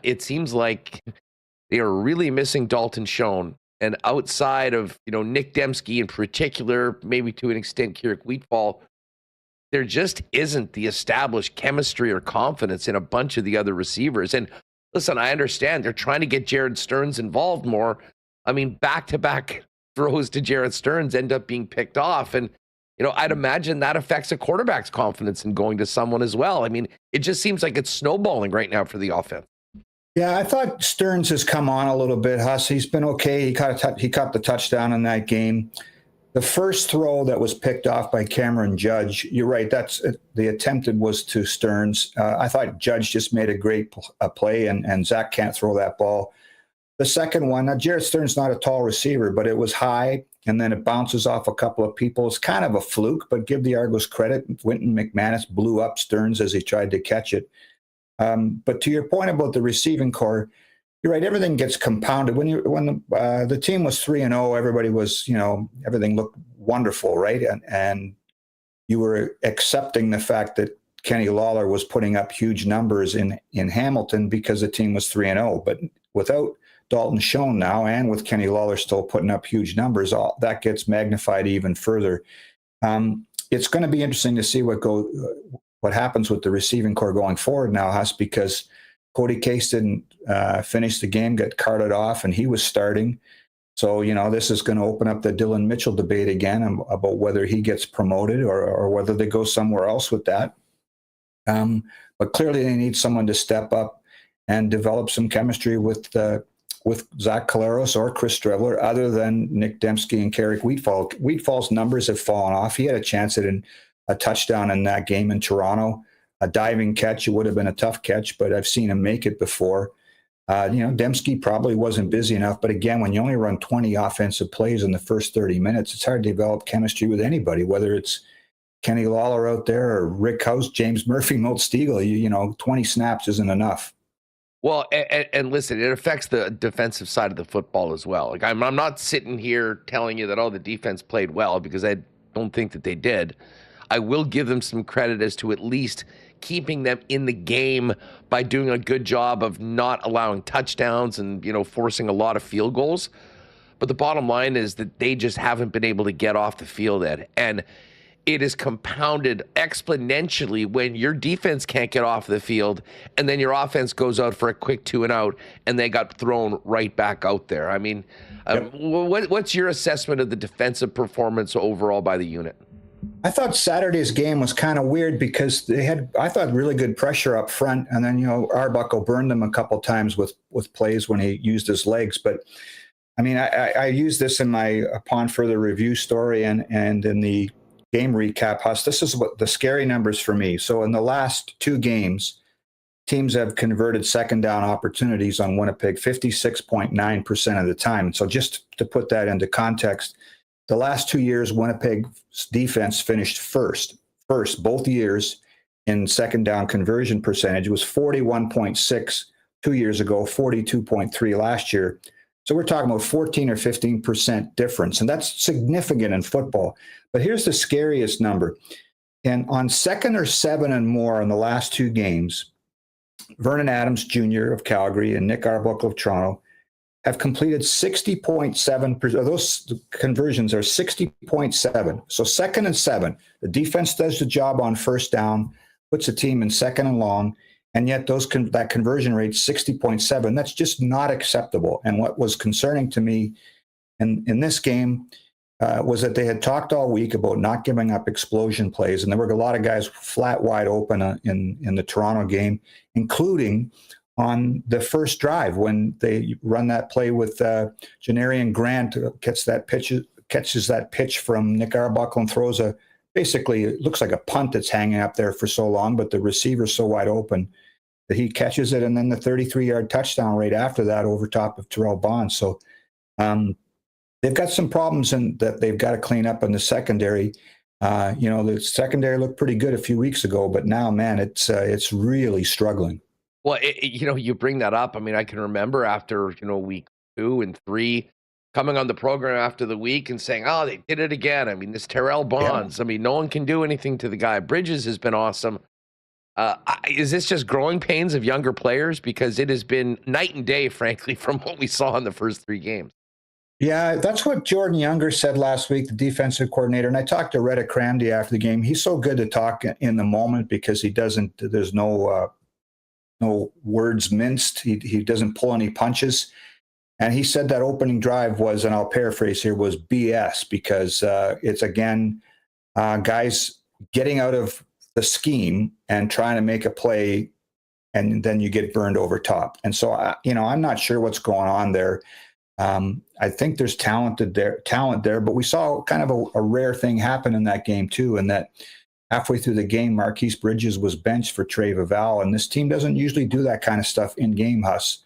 It seems like they are really missing Dalton Schoen. And outside of, Nick Dembski in particular, maybe to an extent Keurig Wheatfall, there just isn't the established chemistry or confidence in a bunch of the other receivers. And listen, I understand they're trying to get Jared Stearns involved more. I mean, back-to-back throws to Jared Stearns end up being picked off. And, I'd imagine that affects a quarterback's confidence in going to someone as well. I mean, it just seems like it's snowballing right now for the offense. Yeah, I thought Stearns has come on a little bit, Huss. He's been okay. He caught the touchdown in that game. The first throw that was picked off by Cameron Judge, you're right, that's the attempted was to Stearns. I thought Judge just made a great play, and Zach can't throw that ball. The second one, now Jared Stearns not a tall receiver, but it was high. and then it bounces off a couple of people. It's kind of a fluke, but give the Argos credit. Wynton McManus blew up Stearns as he tried to catch it. But to your point about the receiving core, you're right. Everything gets compounded. When the team was 3-0, everybody was, everything looked wonderful, right? And you were accepting the fact that Kenny Lawler was putting up huge numbers in Hamilton because the team was 3-0. But without Dalton Schoen now, and with Kenny Lawler still putting up huge numbers, all that gets magnified even further. It's going to be interesting to see what happens with the receiving core going forward now, Huss, because Cody Case didn't finish the game, got carted off, and he was starting. So, this is going to open up the Dylan Mitchell debate again about whether he gets promoted or whether they go somewhere else with that. But clearly they need someone to step up and develop some chemistry with Zach Collaros or Chris Streveler, other than Nick Dembski and Carrick Wheatfall. Wheatfall's numbers have fallen off. He had a chance at a touchdown in that game in Toronto, a diving catch. It would have been a tough catch, but I've seen him make it before. Dembski probably wasn't busy enough. But again, when you only run 20 offensive plays in the first 30 minutes, it's hard to develop chemistry with anybody, whether it's Kenny Lawler out there or Rick House, James Murphy, Milt Stiegel. 20 snaps isn't enough. Well, and listen, it affects the defensive side of the football as well. Like I'm not sitting here telling you that, the defense played well, because I don't think that they did. I will give them some credit as to at least keeping them in the game by doing a good job of not allowing touchdowns and, forcing a lot of field goals. But the bottom line is that they just haven't been able to get off the field, Ed. And it is compounded exponentially when your defense can't get off the field and then your offense goes out for a quick 2-and-out and they got thrown right back out there. I mean, what's your assessment of the defensive performance overall by the unit? I thought Saturday's game was kind of weird because they had, I thought, really good pressure up front. And then, Arbuckle burned them a couple times with plays when he used his legs. But I mean, I used this in my upon further review story and in the game recap, Huss. This is what the scary numbers for me. So in the last two games, teams have converted second down opportunities on Winnipeg 56.9% of the time. So just to put that into context, the last 2 years, Winnipeg's defense finished first both years in second down conversion percentage. It was 41.6 2 years ago, 42.3 last year. So we're talking about 14 or 15% difference, and that's significant in football. But here's the scariest number. And on 2nd or 7 and more in the last two games, Vernon Adams Jr. of Calgary and Nick Arbuckle of Toronto have completed 60.7%. Those conversions are 60.7. So 2nd and 7, the defense does the job on first down, puts the team in 2nd and long, and yet that conversion rate, 60.7, that's just not acceptable. And what was concerning to me in this game was that they had talked all week about not giving up explosion plays, and there were a lot of guys flat wide open in the Toronto game, including on the first drive when they run that play with Janarian Grant, catches that pitch from Nick Arbuckle and throws basically it looks like a punt that's hanging up there for so long, but the receiver's so wide open that he catches it, and then the 33-yard touchdown right after that over top of Terrell Bond. So they've got some problems that they've got to clean up in the secondary. The secondary looked pretty good a few weeks ago, but now, man, it's really struggling. Well, you bring that up. I mean, I can remember after, week 2 and 3 coming on the program after the week and saying, they did it again. I mean, this Terrell Bonds, I mean, no one can do anything to the guy. Bridges has been awesome. Is this just growing pains of younger players? Because it has been night and day, frankly, from what we saw in the first 3 games. Yeah, that's what Jordan Younger said last week, the defensive coordinator. And I talked to Reddick Cramdy after the game. He's so good to talk in the moment because there's no words minced. He doesn't pull any punches. And he said that opening drive was, and I'll paraphrase here, was BS because it's, again, guys getting out of the scheme and trying to make a play, and then you get burned over top. And so, I'm not sure what's going on there. I think there's talent there, but we saw kind of a rare thing happen in that game too, and that halfway through the game, Marquise Bridges was benched for Trey Vival, and this team doesn't usually do that kind of stuff in game, Huss.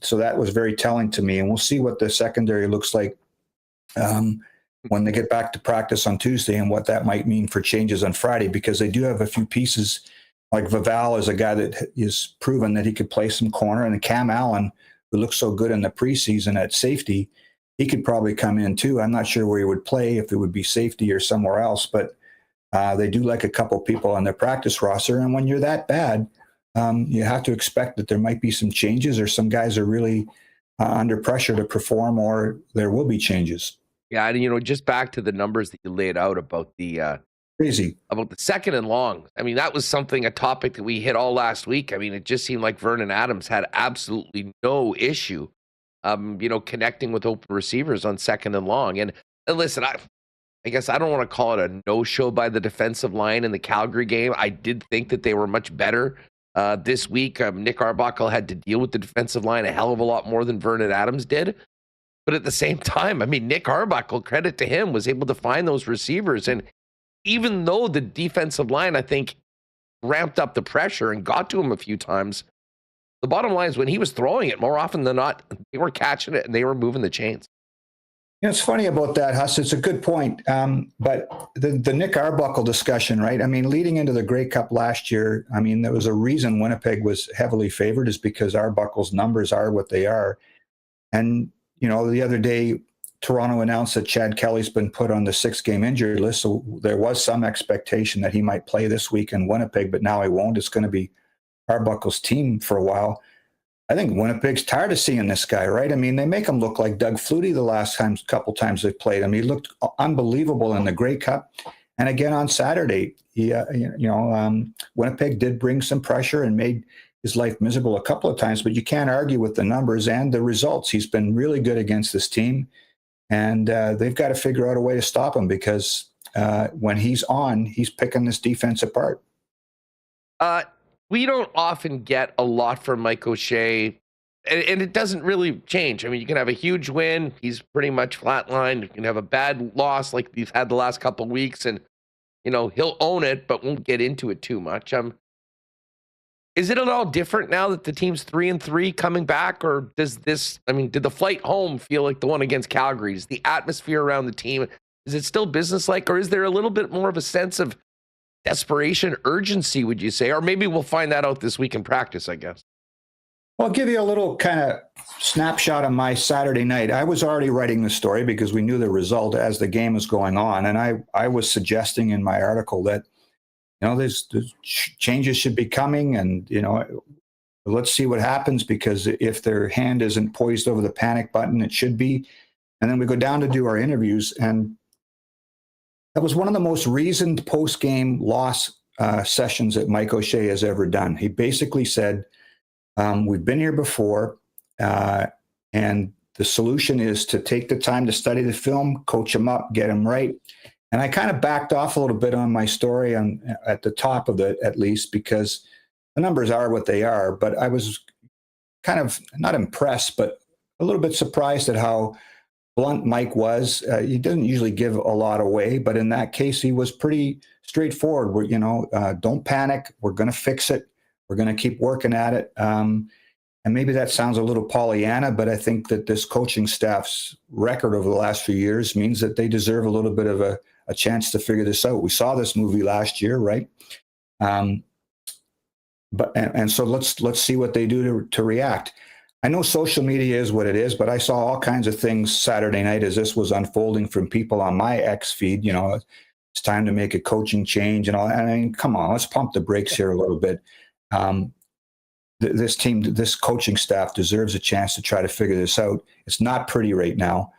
So that was very telling to me, and we'll see what the secondary looks like when they get back to practice on Tuesday and what that might mean for changes on Friday, because they do have a few pieces. Like Vival is a guy that is proven that he could play some corner, and Cam Allen, who looked so good in the preseason at safety, he could probably come in too. I'm not sure where he would play, if it would be safety or somewhere else, but they do like a couple people on their practice roster. And when you're that bad, you have to expect that there might be some changes, or some guys are really under pressure to perform, or there will be changes. Yeah, and just back to the numbers that you laid out about the crazy about the second and long. I mean, that was a topic that we hit all last week. I mean, it just seemed like Vernon Adams had absolutely no issue, connecting with open receivers on second and long. And listen, I guess I don't want to call it a no-show by the defensive line in the Calgary game. I did think that they were much better this week. Nick Arbuckle had to deal with the defensive line a hell of a lot more than Vernon Adams did. But at the same time, I mean, Nick Arbuckle, credit to him, was able to find those receivers. And even though the defensive line, I think, ramped up the pressure and got to him a few times, the bottom line is when he was throwing it, more often than not, they were catching it and they were moving the chains. It's funny about that, Huss. It's a good point. But the Nick Arbuckle discussion, right? I mean, leading into the Grey Cup last year, I mean, there was a reason Winnipeg was heavily favored, is because Arbuckle's numbers are what they are. And, the other day, Toronto announced that Chad Kelly's been put on the 6-game injury list. So there was some expectation that he might play this week in Winnipeg, but now he won't. It's going to be Arbuckle's team for a while. I think Winnipeg's tired of seeing this guy, right? I mean, they make him look like Doug Flutie the last couple times they played him. He looked unbelievable in the Grey Cup. And again on Saturday, Winnipeg did bring some pressure and made his life miserable a couple of times, but you can't argue with the numbers and the results. He's been really good against this team, and they've got to figure out a way to stop him, because when he's on, he's picking this defense apart. We don't often get a lot from Mike O'Shea, and it doesn't really change. I mean, you can have a huge win. He's pretty much flatlined. You can have a bad loss like we've had the last couple of weeks, and, he'll own it, but won't get into it too much. Is it at all different now that the team's 3-3 coming back, or did the flight home feel like the one against Calgary? Is the atmosphere around the team, is it still businesslike, or is there a little bit more of a sense of desperation, urgency, would you say? Or maybe we'll find that out this week in practice, I guess. Well, I'll give you a little kind of snapshot of my Saturday night. I was already writing the story because we knew the result as the game was going on. And I was suggesting in my article that, there's changes should be coming, and, let's see what happens, because if their hand isn't poised over the panic button, it should be. And then we go down to do our interviews, and that was one of the most reasoned post-game loss sessions that Mike O'Shea has ever done. He basically said, we've been here before, and the solution is to take the time to study the film, coach them up, get them right. And I kind of backed off a little bit on my story at the top of it, at least, because the numbers are what they are. But I was kind of not impressed, but a little bit surprised at how blunt Mike was. He didn't usually give a lot away, but in that case, he was pretty straightforward. Don't panic. We're going to fix it. We're going to keep working at it. And maybe that sounds a little Pollyanna, but I think that this coaching staff's record over the last few years means that they deserve a little bit of a chance to figure this out. We saw this movie last year, right? So let's see what they do to react. I know social media is what it is, but I saw all kinds of things Saturday night as this was unfolding from people on my X feed. It's time to make a coaching change and all. I mean, come on, let's pump the brakes here a little bit. This team, this coaching staff deserves a chance to try to figure this out. It's not pretty right now.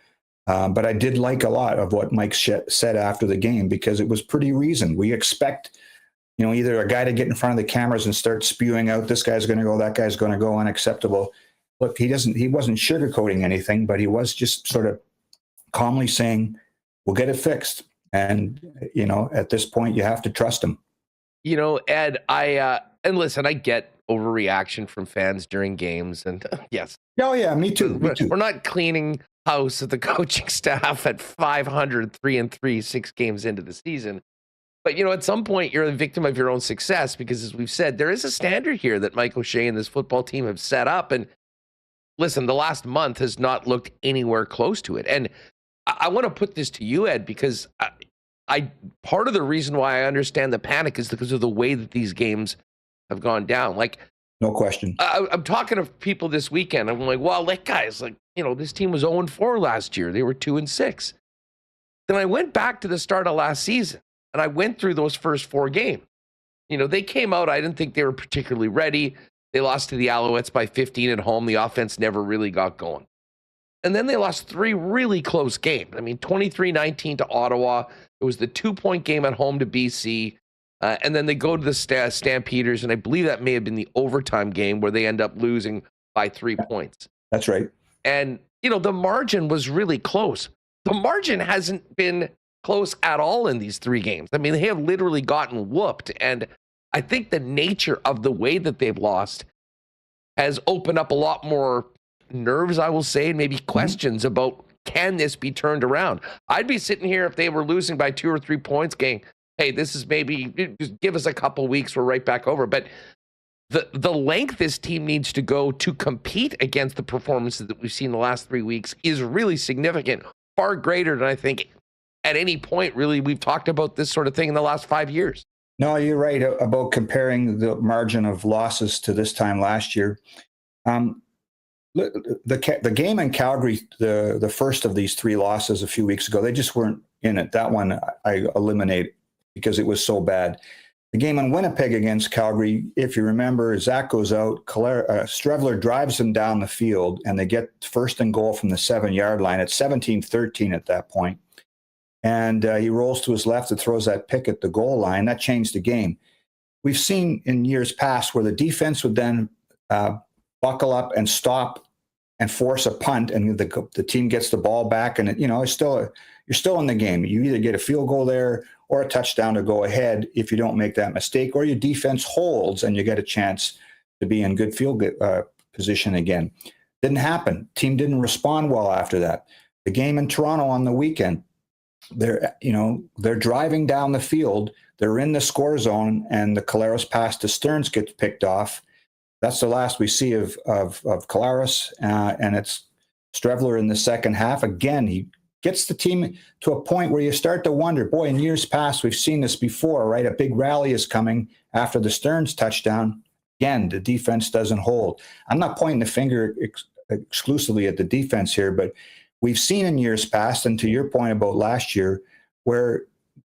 But I did like a lot of what Mike said after the game, because it was pretty reasoned. We expect, either a guy to get in front of the cameras and start spewing out, this guy's going to go, that guy's going to go, unacceptable. Look, he wasn't sugarcoating anything, but he was just sort of calmly saying, we'll get it fixed. And, at this point, you have to trust him. Ed, and listen, I get overreaction from fans during games, and yes. Oh yeah, me too. We're not cleaning house at the coaching staff at 500, 3-3, 6 games into the season. But, at some point, you're a victim of your own success, because, as we've said, there is a standard here that Mike O'Shea and this football team have set up. And listen, the last month has not looked anywhere close to it. And I want to put this to you, Ed, because I part of the reason why I understand the panic is because of the way that these games have gone down. Like, no question. I'm talking to people this weekend. I'm like, well, guys, this team was 0-4 last year. They were 2-6. Then I went back to the start of last season, and I went through those first 4 games. They came out. I didn't think they were particularly ready. They lost to the Alouettes by 15 at home. The offense never really got going. And then they lost 3 really close games. 23-19 to Ottawa. It was the 2-point game at home to BC. And then they go to the Stampeders, and I believe that may have been the overtime game where they end up losing by 3 points. That's right. And, the margin was really close. The margin hasn't been close at all in these 3 games. They have literally gotten whooped. And I think the nature of the way that they've lost has opened up a lot more nerves, I will say, and maybe questions about, can this be turned around? I'd be sitting here if they were losing by 2 or 3 points, going, hey, this is maybe, just give us a couple weeks, we're right back over. But the length this team needs to go to compete against the performances that we've seen the last 3 weeks is really significant, far greater than I think at any point, really, we've talked about this sort of thing in the last 5 years. No, you're right about comparing the margin of losses to this time last year. The game in Calgary, the first of these 3 losses a few weeks ago, they just weren't in it. That one I eliminate because it was so bad. The game in Winnipeg against Calgary, if you remember, Zach goes out, Streveler drives him down the field, and they get first and goal from the 7-yard line. It's 17-13 at that point. And he rolls to his left and throws that pick at the goal line. That changed the game. We've seen in years past where the defense would then buckle up and stop and force a punt, and the team gets the ball back, and you're still in the game. You either get a field goal there or a touchdown to go ahead if you don't make that mistake, or your defense holds and you get a chance to be in good field position again. Didn't happen. Team didn't respond well after that. The game in Toronto on the weekend, they're driving down the field, they're in the score zone, and the Collaros pass to Stearns gets picked off. That's the last we see of Collaros, and it's Streveler in the second half. Again, he gets the team to a point where you start to wonder, boy, in years past, we've seen this before, right? A big rally is coming after the Stearns touchdown. Again, the defense doesn't hold. I'm not pointing the finger exclusively at the defense here, but we've seen in years past, and to your point about last year, where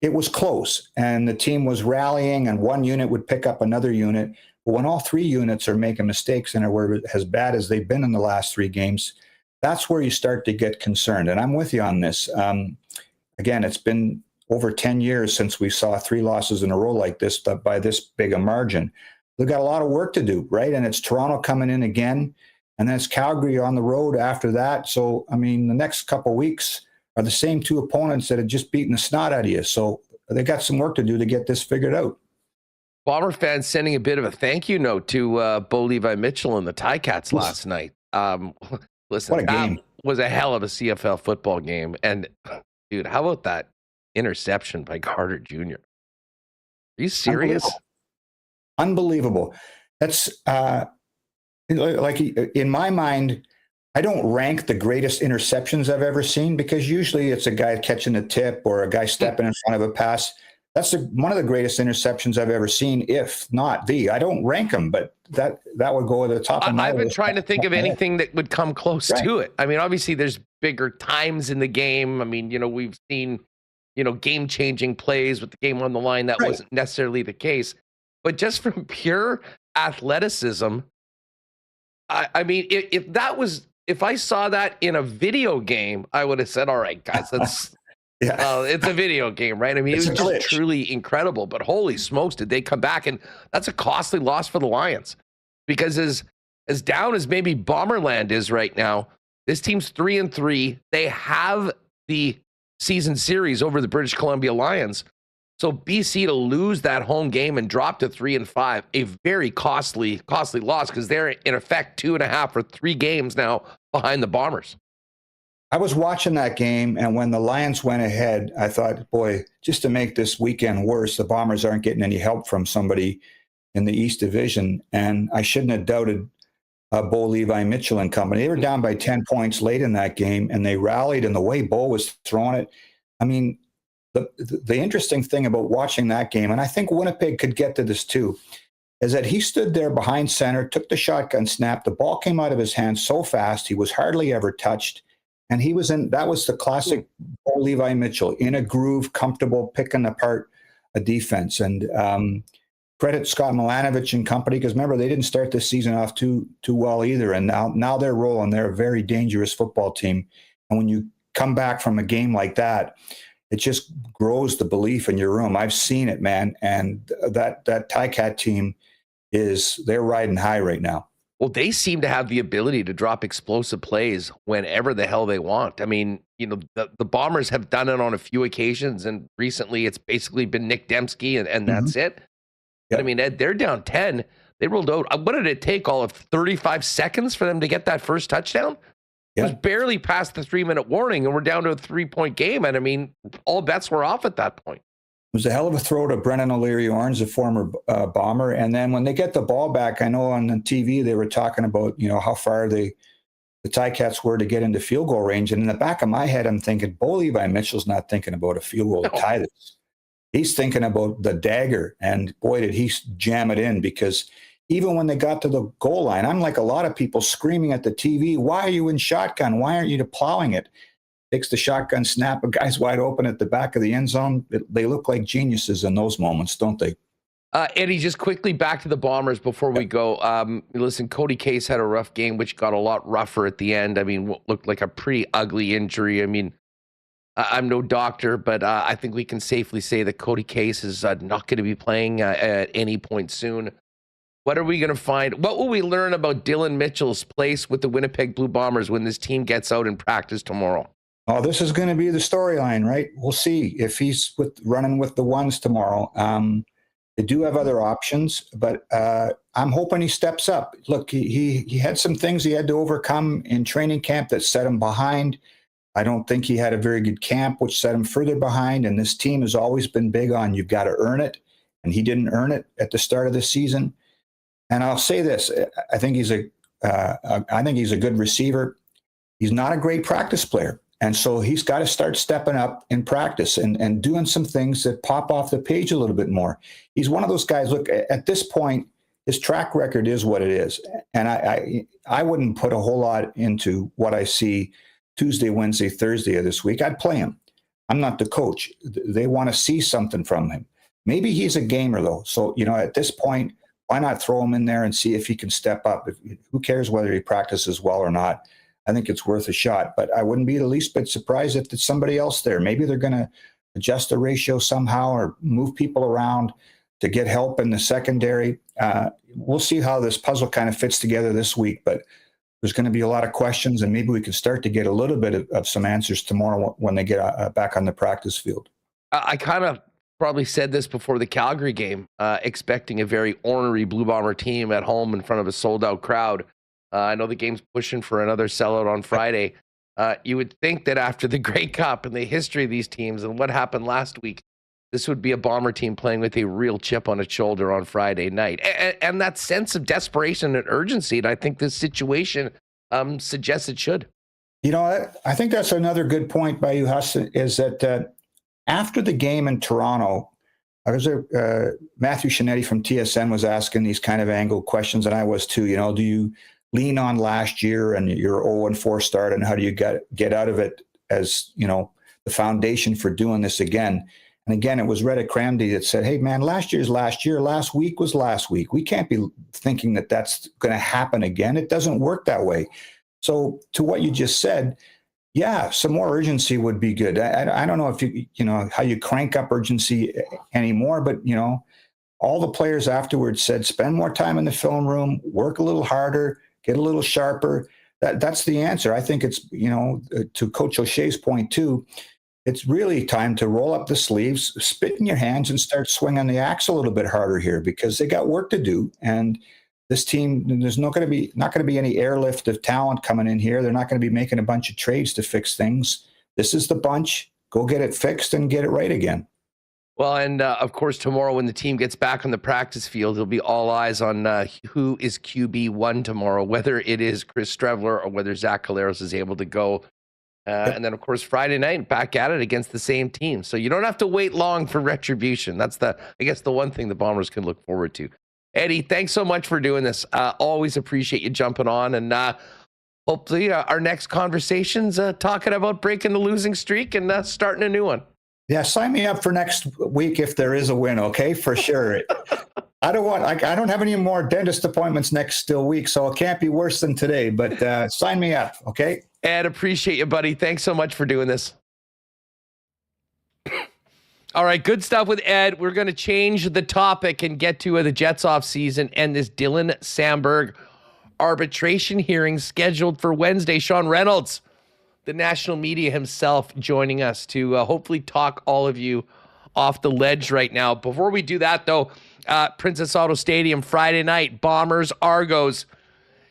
it was close and the team was rallying and one unit would pick up another unit. But when all 3 units are making mistakes and are as bad as they've been in the last 3 games, that's where you start to get concerned. And I'm with you on this. Again, it's been over 10 years since we saw 3 losses in a row like this by this big a margin. They've got a lot of work to do, right? And it's Toronto coming in again, and then it's Calgary on the road after that. So, the next couple of weeks are the same 2 opponents that had just beaten the snot out of you. So they got some work to do to get this figured out. Bomber fans sending a bit of a thank you note to Bo Levi Mitchell and the Ticats last night. Listen, what a game. That was a hell of a CFL football game. And, dude, how about that interception by Carter Jr.? Are you serious? Unbelievable. That's like, in my mind, I don't rank the greatest interceptions I've ever seen, because usually it's a guy catching a tip or a guy stepping in front of a pass. That's one of the greatest interceptions I've ever seen, if not the. I don't rank them, but that would go to the top of my list. I've been trying to think of anything that would come close to it. Obviously, there's bigger times in the game. We've seen, game-changing plays with the game on the line. That wasn't necessarily the case. But just from pure athleticism, if I saw that in a video game, I would have said, all right, guys, that's... Yeah. It's a video game, right? It was just truly incredible, but holy smokes, did they come back? And that's a costly loss for the Lions, because as down as maybe Bomberland is right now, this team's 3-3. They have the season series over the British Columbia Lions. So BC to lose that home game and drop to 3-5, a very costly loss, because they're in effect 2.5 or 3 games now behind the Bombers. I was watching that game, and when the Lions went ahead, I thought, boy, just to make this weekend worse, the Bombers aren't getting any help from somebody in the East Division. And I shouldn't have doubted Bo Levi Mitchell and company. They were down by 10 points late in that game, and they rallied, and the way Bo was throwing it. I mean, the interesting thing about watching that game, and I think Winnipeg could get to this too, is that he stood there behind center, took the shotgun snap, the ball came out of his hands so fast, he was hardly ever touched, and that was the classic Bo Levi Mitchell, in a groove, comfortable, picking apart a defense. And credit Scott Milanovich and company, because remember, they didn't start this season off too well either, and now they're rolling. They're a very dangerous football team, and when you come back from a game like that, it just grows the belief in your room. I've seen it, man, and that Tait team they're riding high right now. Well, they seem to have the ability to drop explosive plays whenever the hell they want. I mean, the Bombers have done it on a few occasions, and recently it's basically been Nick Dembski, and that's it. But I mean, Ed, they're down 10. They rolled out. What did it take? All of 35 seconds for them to get that first touchdown? It was barely past the 3-minute warning, and we're down to a 3-point game. And I mean, all bets were off at that point. It was a hell of a throw to Brennan O'Leary-Orns, a former Bomber. And then when they get the ball back, I know on the TV they were talking about, how far the Ticats were to get into field goal range. And in the back of my head, I'm thinking, Bo Levi Mitchell's not thinking about a field goal to tie this. He's thinking about the dagger. And boy, did he jam it in, because even when they got to the goal line, I'm like a lot of people screaming at the TV, why are you in shotgun? Why aren't you plowing it? Takes the shotgun snap, a guy's wide open at the back of the end zone. They look like geniuses in those moments, don't they? Eddie, just quickly back to the Bombers before we go. Listen, Cody Case had a rough game, which got a lot rougher at the end. I mean, what looked like a pretty ugly injury. I mean, I'm no doctor, but I think we can safely say that Cody Case is not going to be playing at any point soon. What are we going to find? What will we learn about Dylan Mitchell's place with the Winnipeg Blue Bombers when this team gets out in practice tomorrow? Oh, this is going to be the storyline, right? We'll see if he's running with the ones tomorrow. They do have other options, but I'm hoping he steps up. Look, he had some things he had to overcome in training camp that set him behind. I don't think he had a very good camp, which set him further behind. And this team has always been big on you've got to earn it, and he didn't earn it at the start of the season. And I'll say this: I think he's a good receiver. He's not a great practice player. And so he's got to start stepping up in practice and doing some things that pop off the page a little bit more. He's one of those guys, look, at this point, his track record is what it is. And I wouldn't put a whole lot into what I see Tuesday, Wednesday, Thursday of this week. I'd play him. I'm not the coach. They want to see something from him. Maybe he's a gamer, though. So, at this point, why not throw him in there and see if he can step up? Who cares whether he practices well or not? I think it's worth a shot, but I wouldn't be the least bit surprised if there's somebody else there. Maybe they're going to adjust the ratio somehow or move people around to get help in the secondary. We'll see how this puzzle kind of fits together this week, but there's going to be a lot of questions, and maybe we can start to get a little bit of some answers tomorrow when they get back on the practice field. I kind of probably said this before the Calgary game, expecting a very ornery Blue Bomber team at home in front of a sold-out crowd. I know the game's pushing for another sellout on Friday. You would think that after the Grey Cup and the history of these teams and what happened last week, this would be a Bomber team playing with a real chip on its shoulder on Friday night. And that sense of desperation and urgency, and I think this situation suggests it should. I think that's another good point by you, Huss, is that after the game in Toronto, Matthew Shinetti from TSN was asking these kind of angled questions, and I was too. Do you lean on last year and your 0-4 start, and how do you get out of it as, the foundation for doing this again? And again, it was Reddick Cramdy that said, hey, man, last year's last year. Last week was last week. We can't be thinking that that's going to happen again. It doesn't work that way. So to what you just said, yeah, some more urgency would be good. I don't know if how you crank up urgency anymore, but, all the players afterwards said, spend more time in the film room, work a little harder, get a little sharper. That's the answer. I think it's, to Coach O'Shea's point too, it's really time to roll up the sleeves, spit in your hands, and start swinging the axe a little bit harder here, because they got work to do. And this team, there's not going to be any airlift of talent coming in here. They're not going to be making a bunch of trades to fix things. This is the bunch. Go get it fixed and get it right again. Well, and of course, tomorrow when the team gets back on the practice field, it'll be all eyes on who is QB1 tomorrow, whether it is Chris Streveler or whether Zach Collaros is able to go. And then, of course, Friday night, back at it against the same team. So you don't have to wait long for retribution. That's I guess, the one thing the Bombers can look forward to. Eddie, thanks so much for doing this. Always appreciate you jumping on. And hopefully our next conversation's talking about breaking the losing streak and starting a new one. Yeah, sign me up for next week if there is a win, okay? For sure. I don't have any more dentist appointments next week, so it can't be worse than today, but sign me up, okay? Ed, appreciate you, buddy. Thanks so much for doing this. All right, good stuff with Ed. We're going to change the topic and get to the Jets off season and this Dylan Samberg arbitration hearing scheduled for Wednesday. Sean Reynolds, the national media himself, joining us to hopefully talk all of you off the ledge right now. Before we do that, though, Princess Auto Stadium, Friday night, Bombers, Argos.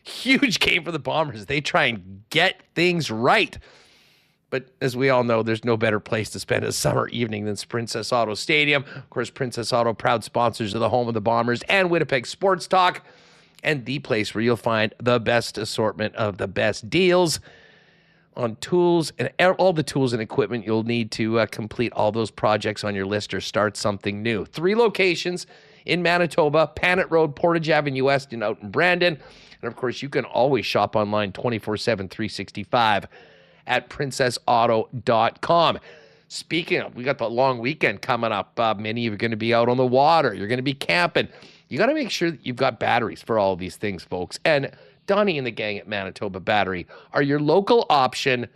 Huge game for the Bombers. They try and get things right. But as we all know, there's no better place to spend a summer evening than Princess Auto Stadium. Of course, Princess Auto, proud sponsors of the home of the Bombers and Winnipeg Sports Talk, and the place where you'll find the best assortment of the best deals on tools and all the tools and equipment you'll need to complete all those projects on your list or start something new. 3 locations in Manitoba, Panet Road, Portage Avenue West, and out in Brandon. And of course, you can always shop online 24/7, 365 at princessauto.com. Speaking of, we got the long weekend coming up. Many of you are going to be out on the water. You're going to be camping. You got to make sure that you've got batteries for all of these things, folks. And Donnie and the gang at Manitoba Battery are your local option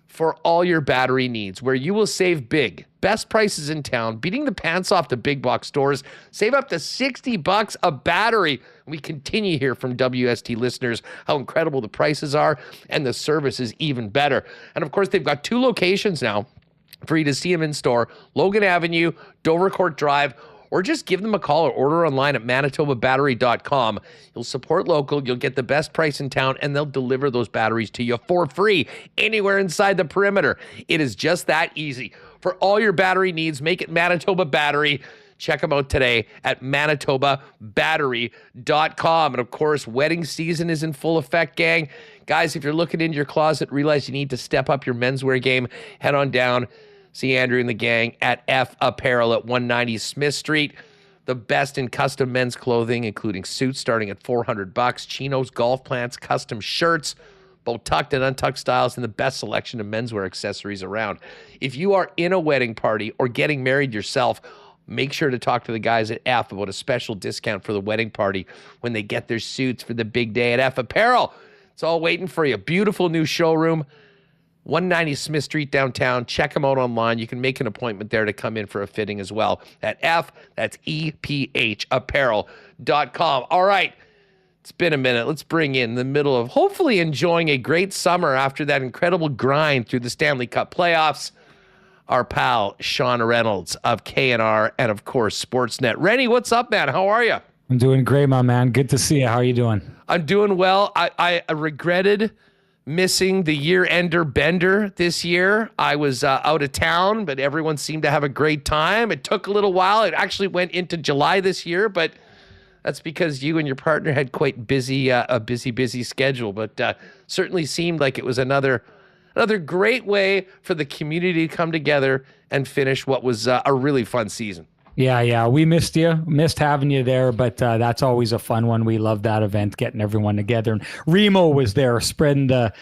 for all your battery needs, where you will save big. Best prices in town, beating the pants off the big box stores. Save up to $60 a battery. We continue to hear from WST listeners how incredible the prices are, and the service is even better. And of course, they've got 2 locations now for you to see them in store: Logan Avenue, Dovercourt Drive, or just give them a call or order online at manitobabattery.com. You'll support local, you'll get the best price in town, and they'll deliver those batteries to you for free anywhere inside the perimeter. It is just that easy. For all your battery needs, make it Manitoba Battery. Check them out today at manitobabattery.com. And of course, wedding season is in full effect, gang. Guys, if you're looking into your closet, realize you need to step up your menswear game, head on down. See Andrew and the gang at F Apparel at 190 Smith Street. The best in custom men's clothing, including suits starting at $400, chinos, golf plants, custom shirts, both tucked and untucked styles, and the best selection of menswear accessories around. If you are in a wedding party or getting married yourself, make sure to talk to the guys at F about a special discount for the wedding party when they get their suits for the big day at F Apparel. It's all waiting for you. Beautiful new showroom. 190 Smith Street downtown. Check them out online. You can make an appointment there to come in for a fitting as well. At F, that's EPH apparel.com. All right. It's been a minute. Let's bring in the middle of hopefully enjoying a great summer after that incredible grind through the Stanley Cup playoffs, our pal Sean Reynolds of KNR and, of course, Sportsnet. Rennie, what's up, man? How are you? I'm doing great, my man. Good to see you. How are you doing? I'm doing well. I regretted missing the year-ender bender this year. I was out of town, but everyone seemed to have a great time. It took a little while. It actually went into July this year, but that's because you and your partner had quite a busy schedule. But certainly seemed like it was another great way for the community to come together and finish what was a really fun season. Yeah. We missed you. Missed having you there, but that's always a fun one. We love that event, getting everyone together. And Remo was there, spreading the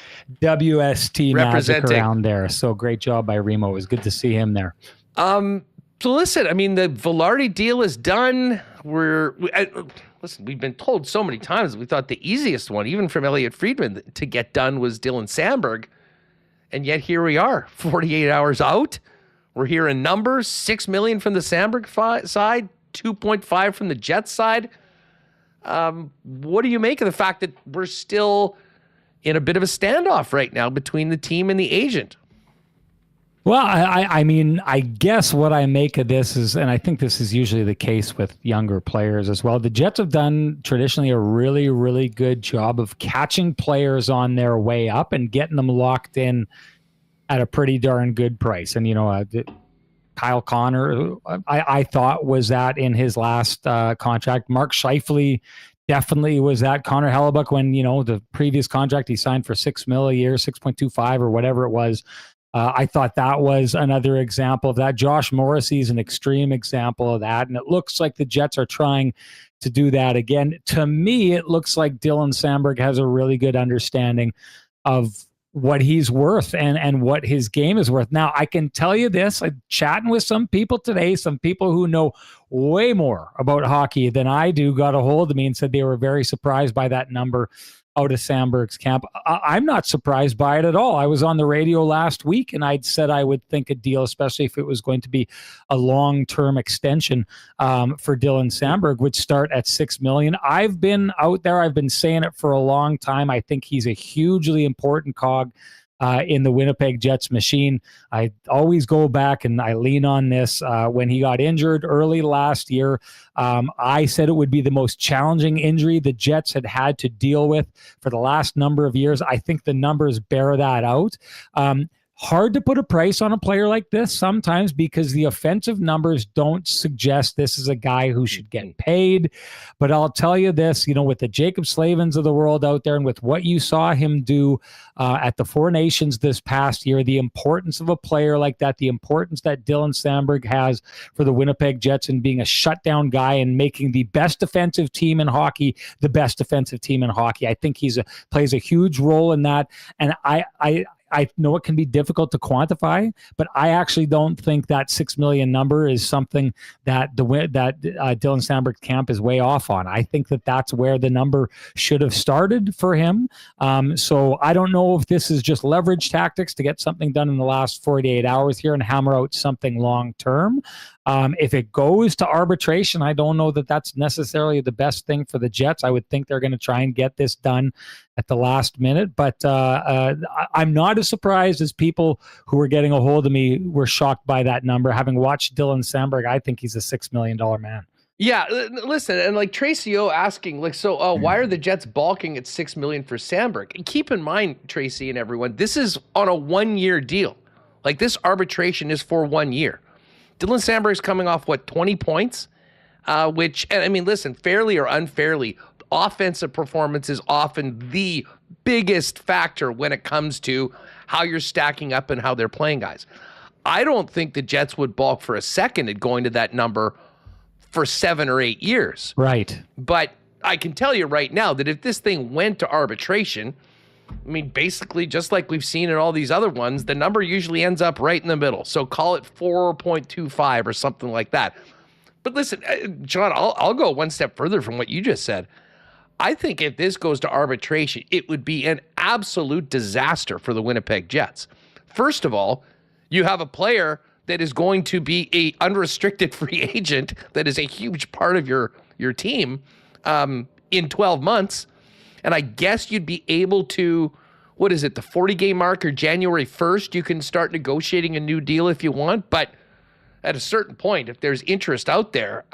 WST magic around there. So great job by Remo. It was good to see him there. So listen, I mean, the Velarde deal is done. Listen, we've been told so many times, we thought the easiest one, even from Elliot Friedman, to get done was Dylan Samberg. And yet here we are, 48 hours out. We're hearing numbers, $6 million from the Samberg side, 2.5 from the Jets side. What do you make of the fact that we're still in a bit of a standoff right now between the team and the agent? Well, I mean, I guess what I make of this is, and I think this is usually the case with younger players as well, the Jets have done traditionally a really, really good job of catching players on their way up and getting them locked in at a pretty darn good price. And, Kyle Connor, I thought was that in his last contract. Mark Scheifele definitely was that. Connor Hellebuck, when, the previous contract he signed for $6 million a year, 6.25 or whatever it was. I thought that was another example of that. Josh Morrissey is an extreme example of that. And it looks like the Jets are trying to do that again. To me, it looks like Dylan Samberg has a really good understanding of what he's worth and what his game is worth. Now, I can tell you this, I'm chatting with some people today, some people who know way more about hockey than I do, got a hold of me and said they were very surprised by that number out of Samberg's camp. I'm not surprised by it at all. I was on the radio last week and I'd said I would think a deal, especially if it was going to be a long-term extension for Dylan Samberg, would start at $6 million. I've been out there. I've been saying it for a long time. I think he's a hugely important cog in the Winnipeg Jets machine. I always go back and I lean on this. When he got injured early last year, I said it would be the most challenging injury the Jets had to deal with for the last number of years. I think the numbers bear that out. Hard to put a price on a player like this sometimes because the offensive numbers don't suggest this is a guy who should get paid. But I'll tell you this, with the Jacob Slavins of the world out there and with what you saw him do at the Four Nations this past year, the importance of a player like that, the importance that Dylan Samberg has for the Winnipeg Jets and being a shutdown guy and making the best defensive team in hockey, the best defensive team in hockey. I think plays a huge role in that. And I know it can be difficult to quantify, but I actually don't think that $6 million number is something that Dylan Samberg's camp is way off on. I think that's where the number should have started for him. So I don't know if this is just leverage tactics to get something done in the last 48 hours here and hammer out something long term. If it goes to arbitration, I don't know that that's necessarily the best thing for the Jets. I would think they're going to try and get this done at the last minute, but I'm not as surprised as people who were getting a hold of me were shocked by that number. Having watched Dylan Samberg, I think he's a $6 million man. Yeah, listen, and like Tracy O asking, why are the Jets balking at $6 million for Samberg? And keep in mind, Tracy and everyone, this is on a 1-year deal. Like, this arbitration is for 1 year. Dylan Samberg's coming off, 20 points? Which, and I mean, listen, fairly or unfairly, offensive performance is often the biggest factor when it comes to how you're stacking up and how they're playing guys. I don't think the Jets would balk for a second at going to that number for 7 or 8 years. Right. But I can tell you right now that if this thing went to arbitration, I mean, basically, just like we've seen in all these other ones, the number usually ends up right in the middle. So call it 4.25 or something like that. But listen, John, I'll go one step further from what you just said. I think if this goes to arbitration, it would be an absolute disaster for the Winnipeg Jets. First of all, you have a player that is going to be a unrestricted free agent that is a huge part of your team in 12 months. And I guess you'd be able to, the 40-game mark or January 1st, you can start negotiating a new deal if you want. But at a certain point, if there's interest out there,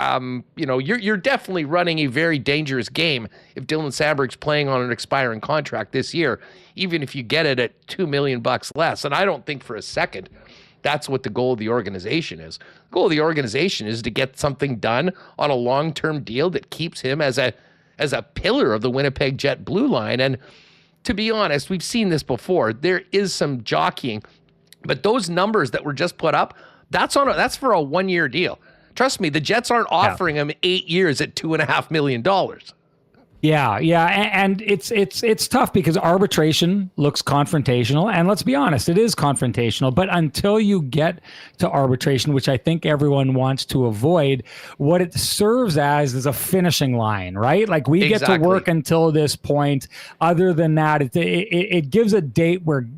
you're definitely running a very dangerous game if Dylan Samberg's playing on an expiring contract this year, even if you get it at $2 million less. And I don't think for a second that's what the goal of the organization is. The goal of the organization is to get something done on a long-term deal that keeps him as a pillar of the Winnipeg Jet blue line. And to be honest, we've seen this before. There is some jockeying, but those numbers that were just put up, that's for a 1-year deal. Trust me, the Jets aren't offering him 8 years at $2.5 million. Yeah, and it's tough because arbitration looks confrontational, and let's be honest, it is confrontational. But until you get to arbitration, which I think everyone wants to avoid, what it serves as is a finishing line, right? Like we get to work until this point. Other than that, it gives a date where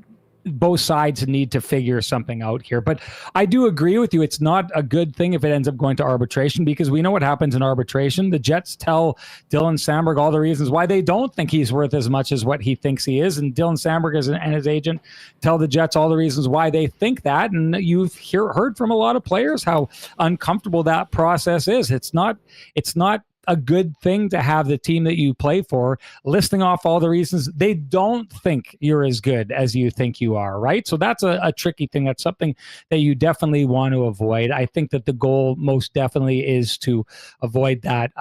both sides need to figure something out here. But I do agree with you. It's not a good thing if it ends up going to arbitration because we know what happens in arbitration. The Jets tell Dylan Samberg all the reasons why they don't think he's worth as much as what he thinks he is. And Dylan Samberg and his agent tell the Jets all the reasons why they think that. And you've heard from a lot of players how uncomfortable that process is. It's not a good thing to have the team that you play for listing off all the reasons they don't think you're as good as you think you are, right? So that's a tricky thing. That's something that you definitely want to avoid. I think that the goal most definitely is to avoid that.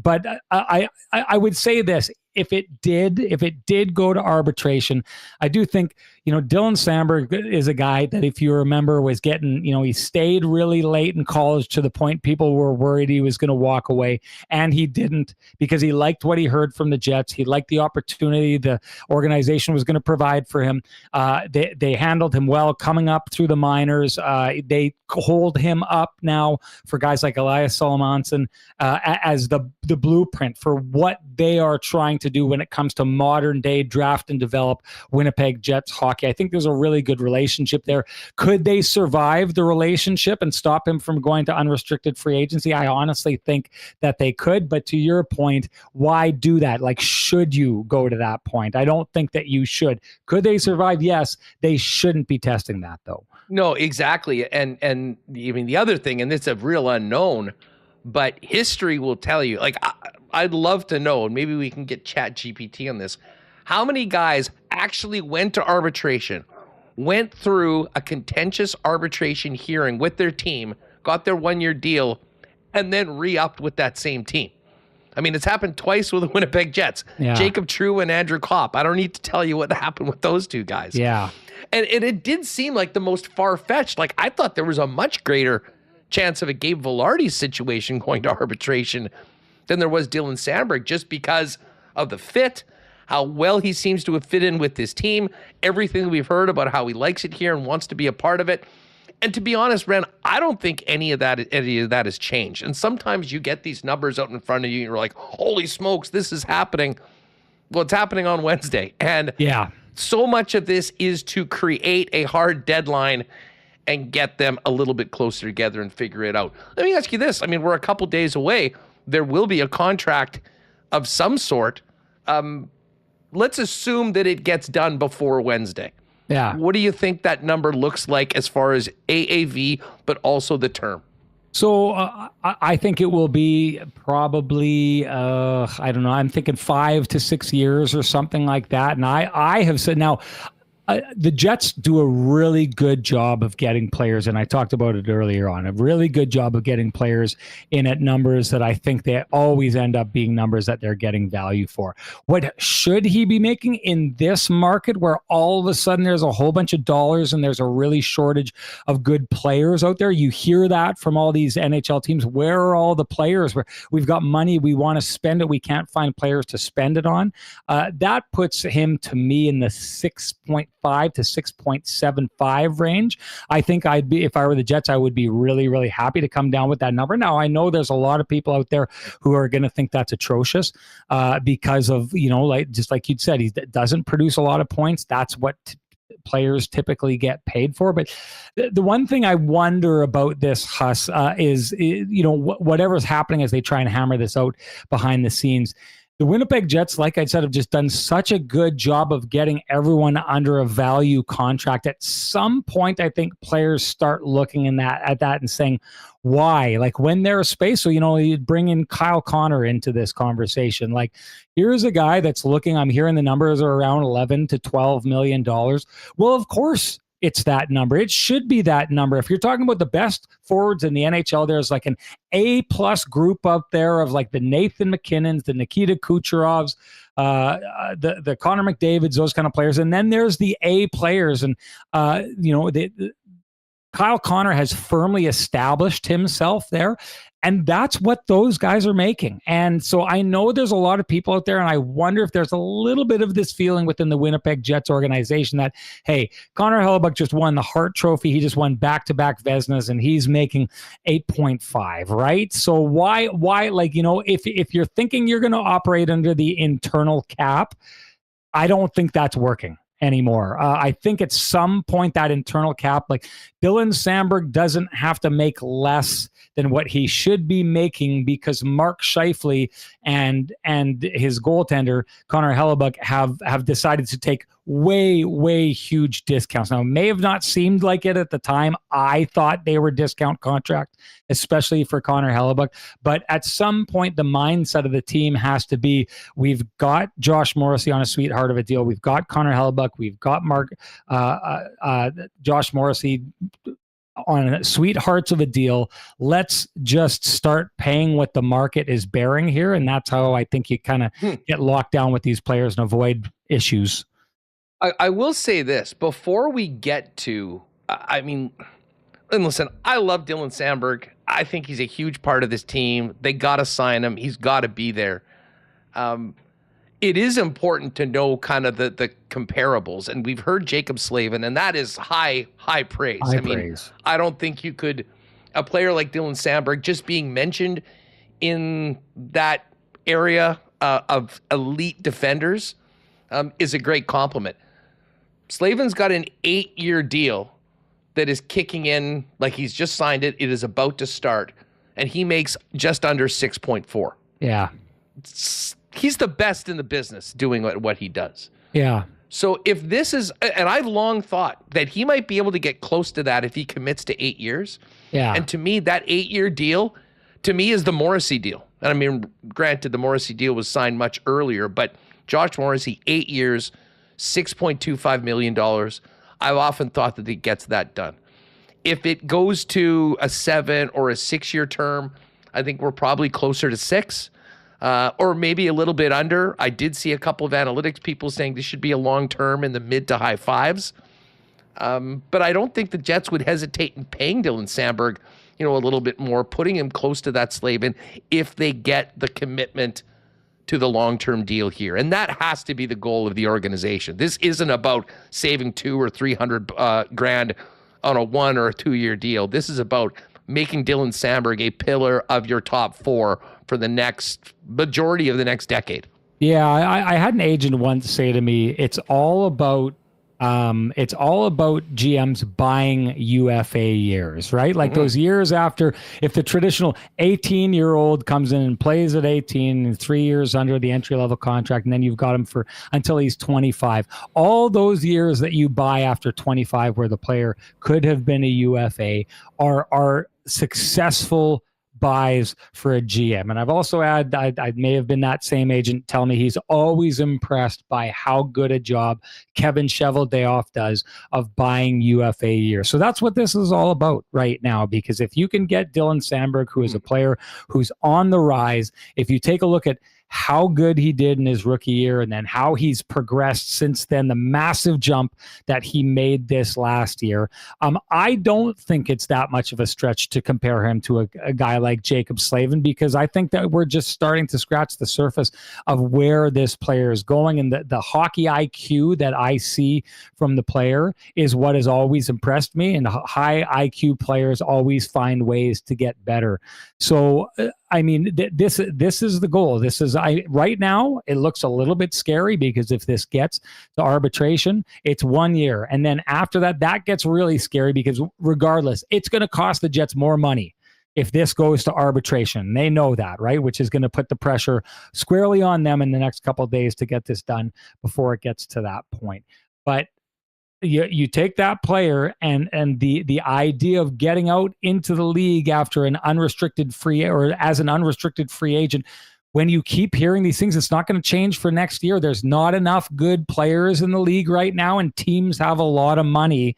But I would say this. If it did go to arbitration, I do think, Dylan Samberg is a guy that, if you remember, was getting, he stayed really late in college to the point people were worried he was going to walk away, and he didn't, because he liked what he heard from the Jets. He liked the opportunity the organization was going to provide for him. They handled him well coming up through the minors. They hold him up now for guys like Elias Solomonson as the blueprint for what they are trying to do when it comes to modern day draft and develop Winnipeg Jets hockey. I think there's a really good relationship there. Could they survive the relationship and stop him from going to unrestricted free agency? I honestly think that they could, but to your point, why do that? Like, should you go to that point? I don't think that you should. Could they survive? Yes. They shouldn't be testing that, though. No, exactly. And I mean, the other thing, and it's a real unknown, but history will tell you, like, I'd love to know, and maybe we can get ChatGPT on this, how many guys actually went to arbitration, went through a contentious arbitration hearing with their team, got their 1-year deal, and then re-upped with that same team. I mean, it's happened twice with the Winnipeg Jets. Yeah. Jacob True and Andrew Kopp. I don't need to tell you what happened with those two guys. Yeah. And it did seem like the most far-fetched. Like, I thought there was a much greater chance of a Gabe Vilardi situation going to arbitration than there was Dylan Samberg, just because of the fit, how well he seems to have fit in with this team, everything we've heard about how he likes it here and wants to be a part of it. And to be honest, Ren, I don't think any of that has changed. And sometimes you get these numbers out in front of you and you're like, holy smokes, this is happening. Well, it's happening on Wednesday. And yeah, so much of this is to create a hard deadline and get them a little bit closer together and figure it out. Let me ask you this. I mean, we're a couple days away. There will be a contract of some sort. Let's assume that it gets done before Wednesday. Yeah. What do you think that number looks like as far as AAV, but also the term? So I think it will be probably, I don't know, I'm thinking 5 to 6 years or something like that. And I have said now, the Jets do a really good job of getting players, and I talked about it earlier on, a really good job of getting players in at numbers that I think they always end up being numbers that they're getting value for. What should he be making in this market where all of a sudden there's a whole bunch of dollars and there's a really shortage of good players out there? You hear that from all these NHL teams. Where are all the players? We've got money, we want to spend it, we can't find players to spend it on. That puts him, to me, in the 6.5 to 6.75 range. I think I'd be, if I were the Jets, I would be really, really happy to come down with that number. Now, I know there's a lot of people out there who are going to think that's atrocious because of, like, just like you'd said, he doesn't produce a lot of points. That's what players typically get paid for. But the one thing I wonder about this, Huss, is whatever's happening as they try and hammer this out behind the scenes. The Winnipeg Jets, like I said, have just done such a good job of getting everyone under a value contract. At some point, I think players start looking at that and saying, why? Like, when there's space, so, you bring in Kyle Connor into this conversation. Like, here's a guy that's looking, I'm hearing the numbers are around $11 to $12 million. Well, of course, it's that number. It should be that number. If you're talking about the best forwards in the NHL, there's like an A+ group up there of like the Nathan McKinnons, the Nikita Kucherovs, the Connor McDavids, those kind of players. And then there's the A players. And, Kyle Connor has firmly established himself there. And that's what those guys are making. And so I know there's a lot of people out there, and I wonder if there's a little bit of this feeling within the Winnipeg Jets organization that, hey, Connor Hellebuyck just won the Hart Trophy. He just won back-to-back Vezinas, and he's making 8.5, right? So why, like, if you're thinking you're going to operate under the internal cap, I don't think that's working anymore. I think at some point that internal cap, like Dylan Samberg doesn't have to make less than what he should be making because Mark Scheifele and his goaltender, Connor Hellebuyck, have decided to take way huge discounts. Now, it may have not seemed like it at the time. I thought they were discount contract, especially for Connor Hellebuyck. But at some point, the mindset of the team has to be, we've got Josh Morrissey on a sweetheart of a deal. We've got Connor Hellebuyck. We've got Josh Morrissey on sweethearts of a deal. Let's just start paying what the market is bearing here. And that's how I think you kind of get locked down with these players and avoid issues. I will say this before we get to, and listen, I love Dylan Samberg. I think he's a huge part of this team. They got to sign him. He's got to be there. It is important to know kind of the comparables, and we've heard Jacob Slavin, and that is high praise. Praise. I don't think you could, a player like Dylan Samberg just being mentioned in that area of elite defenders is a great compliment. Slavin's got an 8-year deal that is kicking in, like he's just signed it. It is about to start, and he makes just under 6.4. Yeah. He's the best in the business doing what he does. Yeah. So if this is, and I've long thought that he might be able to get close to that if he commits to 8 years. Yeah. And to me, that 8-year deal, to me, is the Morrissey deal. And I mean, granted, the Morrissey deal was signed much earlier, but Josh Morrissey, 8 years, $6.25 million. I've often thought that he gets that done. If it goes to a 7 or a 6-year term, I think we're probably closer to 6. Or maybe a little bit under. I did see a couple of analytics people saying this should be a long term in the mid to high 5s. But I don't think the Jets would hesitate in paying Dylan Samberg, a little bit more, putting him close to that Slavin if they get the commitment to the long-term deal here. And that has to be the goal of the organization. This isn't about saving $200,000 or $300,000 on a 1 or a 2-year deal. This is about making Dylan Samberg a pillar of your top 4 for the next majority of the next decade. Yeah, I had an agent once say to me, it's all about GMs buying UFA years, right? Like those years after, if the traditional 18-year-old comes in and plays at 18 and 3 years under the entry-level contract, and then you've got him for until he's 25. All those years that you buy after 25 where the player could have been a UFA are successful buys for a GM. And I've also had, I may have been that same agent tell me he's always impressed by how good a job Kevin Cheveldayoff does of buying UFA years. So that's what this is all about right now, because if you can get Dylan Samberg, who is a player who's on the rise, if you take a look at how good he did in his rookie year and then how he's progressed since then, the massive jump that he made this last year, I don't think it's that much of a stretch to compare him to a guy like Jacob Slavin, because I think that we're just starting to scratch the surface of where this player is going. And the hockey IQ that I see from the player is what has always impressed me. And high IQ players always find ways to get better. So, I mean, this is the goal. Right now, it looks a little bit scary because if this gets to arbitration, it's 1 year. And then after that gets really scary because regardless, it's going to cost the Jets more money if this goes to arbitration. They know that, right? Which is going to put the pressure squarely on them in the next couple of days to get this done before it gets to that point. But you take that player and the idea of getting out into the league after an unrestricted free or as an unrestricted free agent, when you keep hearing these things, it's not going to change for next year. There's not enough good players in the league right now, and teams have a lot of money.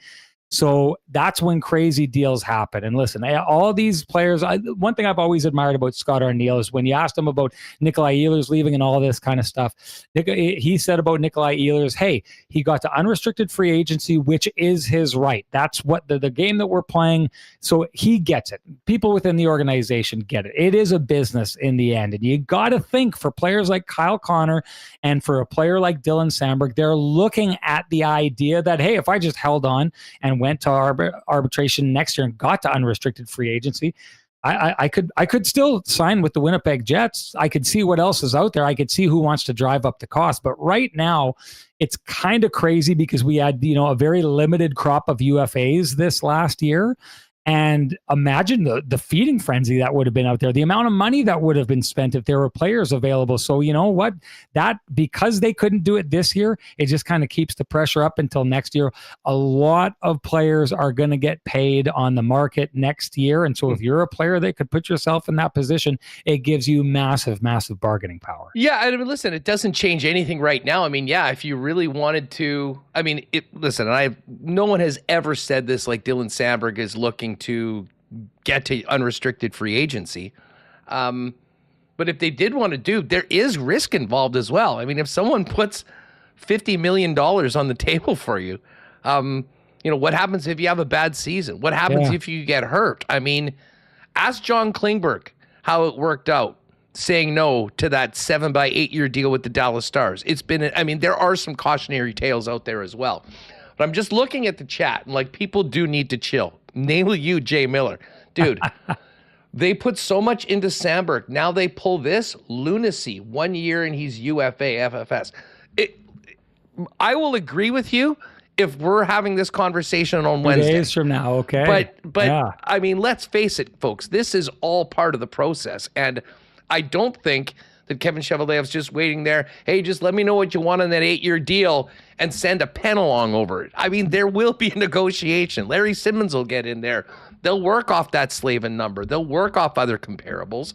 So that's when crazy deals happen. And listen, all these players, one thing I've always admired about Scott Arniel is when you asked him about Nikolai Ehlers leaving and all this kind of stuff, he said about Nikolai Ehlers, hey, he got to unrestricted free agency, which is his right. That's what the game that we're playing. So he gets it. People within the organization get it. It is a business in the end. And you got to think for players like Kyle Connor and for a player like Dylan Samberg, they're looking at the idea that, hey, if I just held on and went to arbitration next year and got to unrestricted free agency, I could still sign with the Winnipeg Jets. I could see what else is out there. I could see who wants to drive up the cost. But right now, it's kind of crazy because we had, a very limited crop of UFAs this last year. And imagine the feeding frenzy that would have been out there, the amount of money that would have been spent if there were players available. So you know what, that because they couldn't do it this year, it just kind of keeps the pressure up until next year. A lot of players are going to get paid on the market next year. And so if you're a player that could put yourself in that position, it gives you massive, massive bargaining power. Yeah. I mean, listen, it doesn't change anything right now. I mean, yeah, if you really wanted to, I mean, listen, no one has ever said this like Dylan Samberg is looking to get to unrestricted free agency. But if they did want to do, there is risk involved as well. I mean, if someone puts $50 million on the table for you, what happens if you have a bad season? What happens if you get hurt? I mean, ask John Klingberg how it worked out, saying no to that 7 by 8 year deal with the Dallas Stars. There are some cautionary tales out there as well. But I'm just looking at the chat, and like, people do need to chill. Namely you, Jay Miller. Dude, they put so much into Samberg. Now they pull this lunacy. 1 year and he's UFA, FFS. I will agree with you if we're having this conversation on Wednesday. 2 days from now, okay. But yeah. I mean, let's face it, folks. This is all part of the process. And I don't think that Kevin Cheveldaev's just waiting there. Hey, just let me know what you want on that 8-year deal and send a pen along over it. I mean, there will be a negotiation. Larry Simmons will get in there. They'll work off that Slavin number. They'll work off other comparables.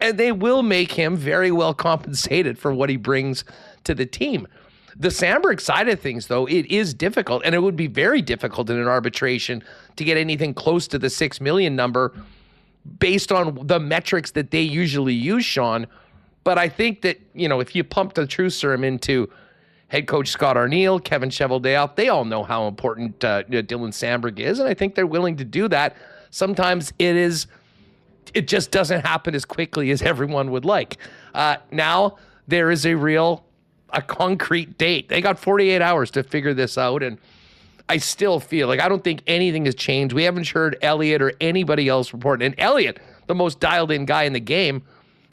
And they will make him very well compensated for what he brings to the team. The Samberg side of things, though, it is difficult. And it would be very difficult in an arbitration to get anything close to the $6 million number based on the metrics that they usually use, Sean. But I think that, if you pump the truth serum into head coach Scott Arniel, Kevin Cheveldaev, they all know how important Dylan Samberg is, and I think they're willing to do that. Sometimes it just doesn't happen as quickly as everyone would like. Now there is a concrete date. They got 48 hours to figure this out, and I still feel like I don't think anything has changed. We haven't heard Elliott or anybody else report. And Elliott, the most dialed-in guy in the game,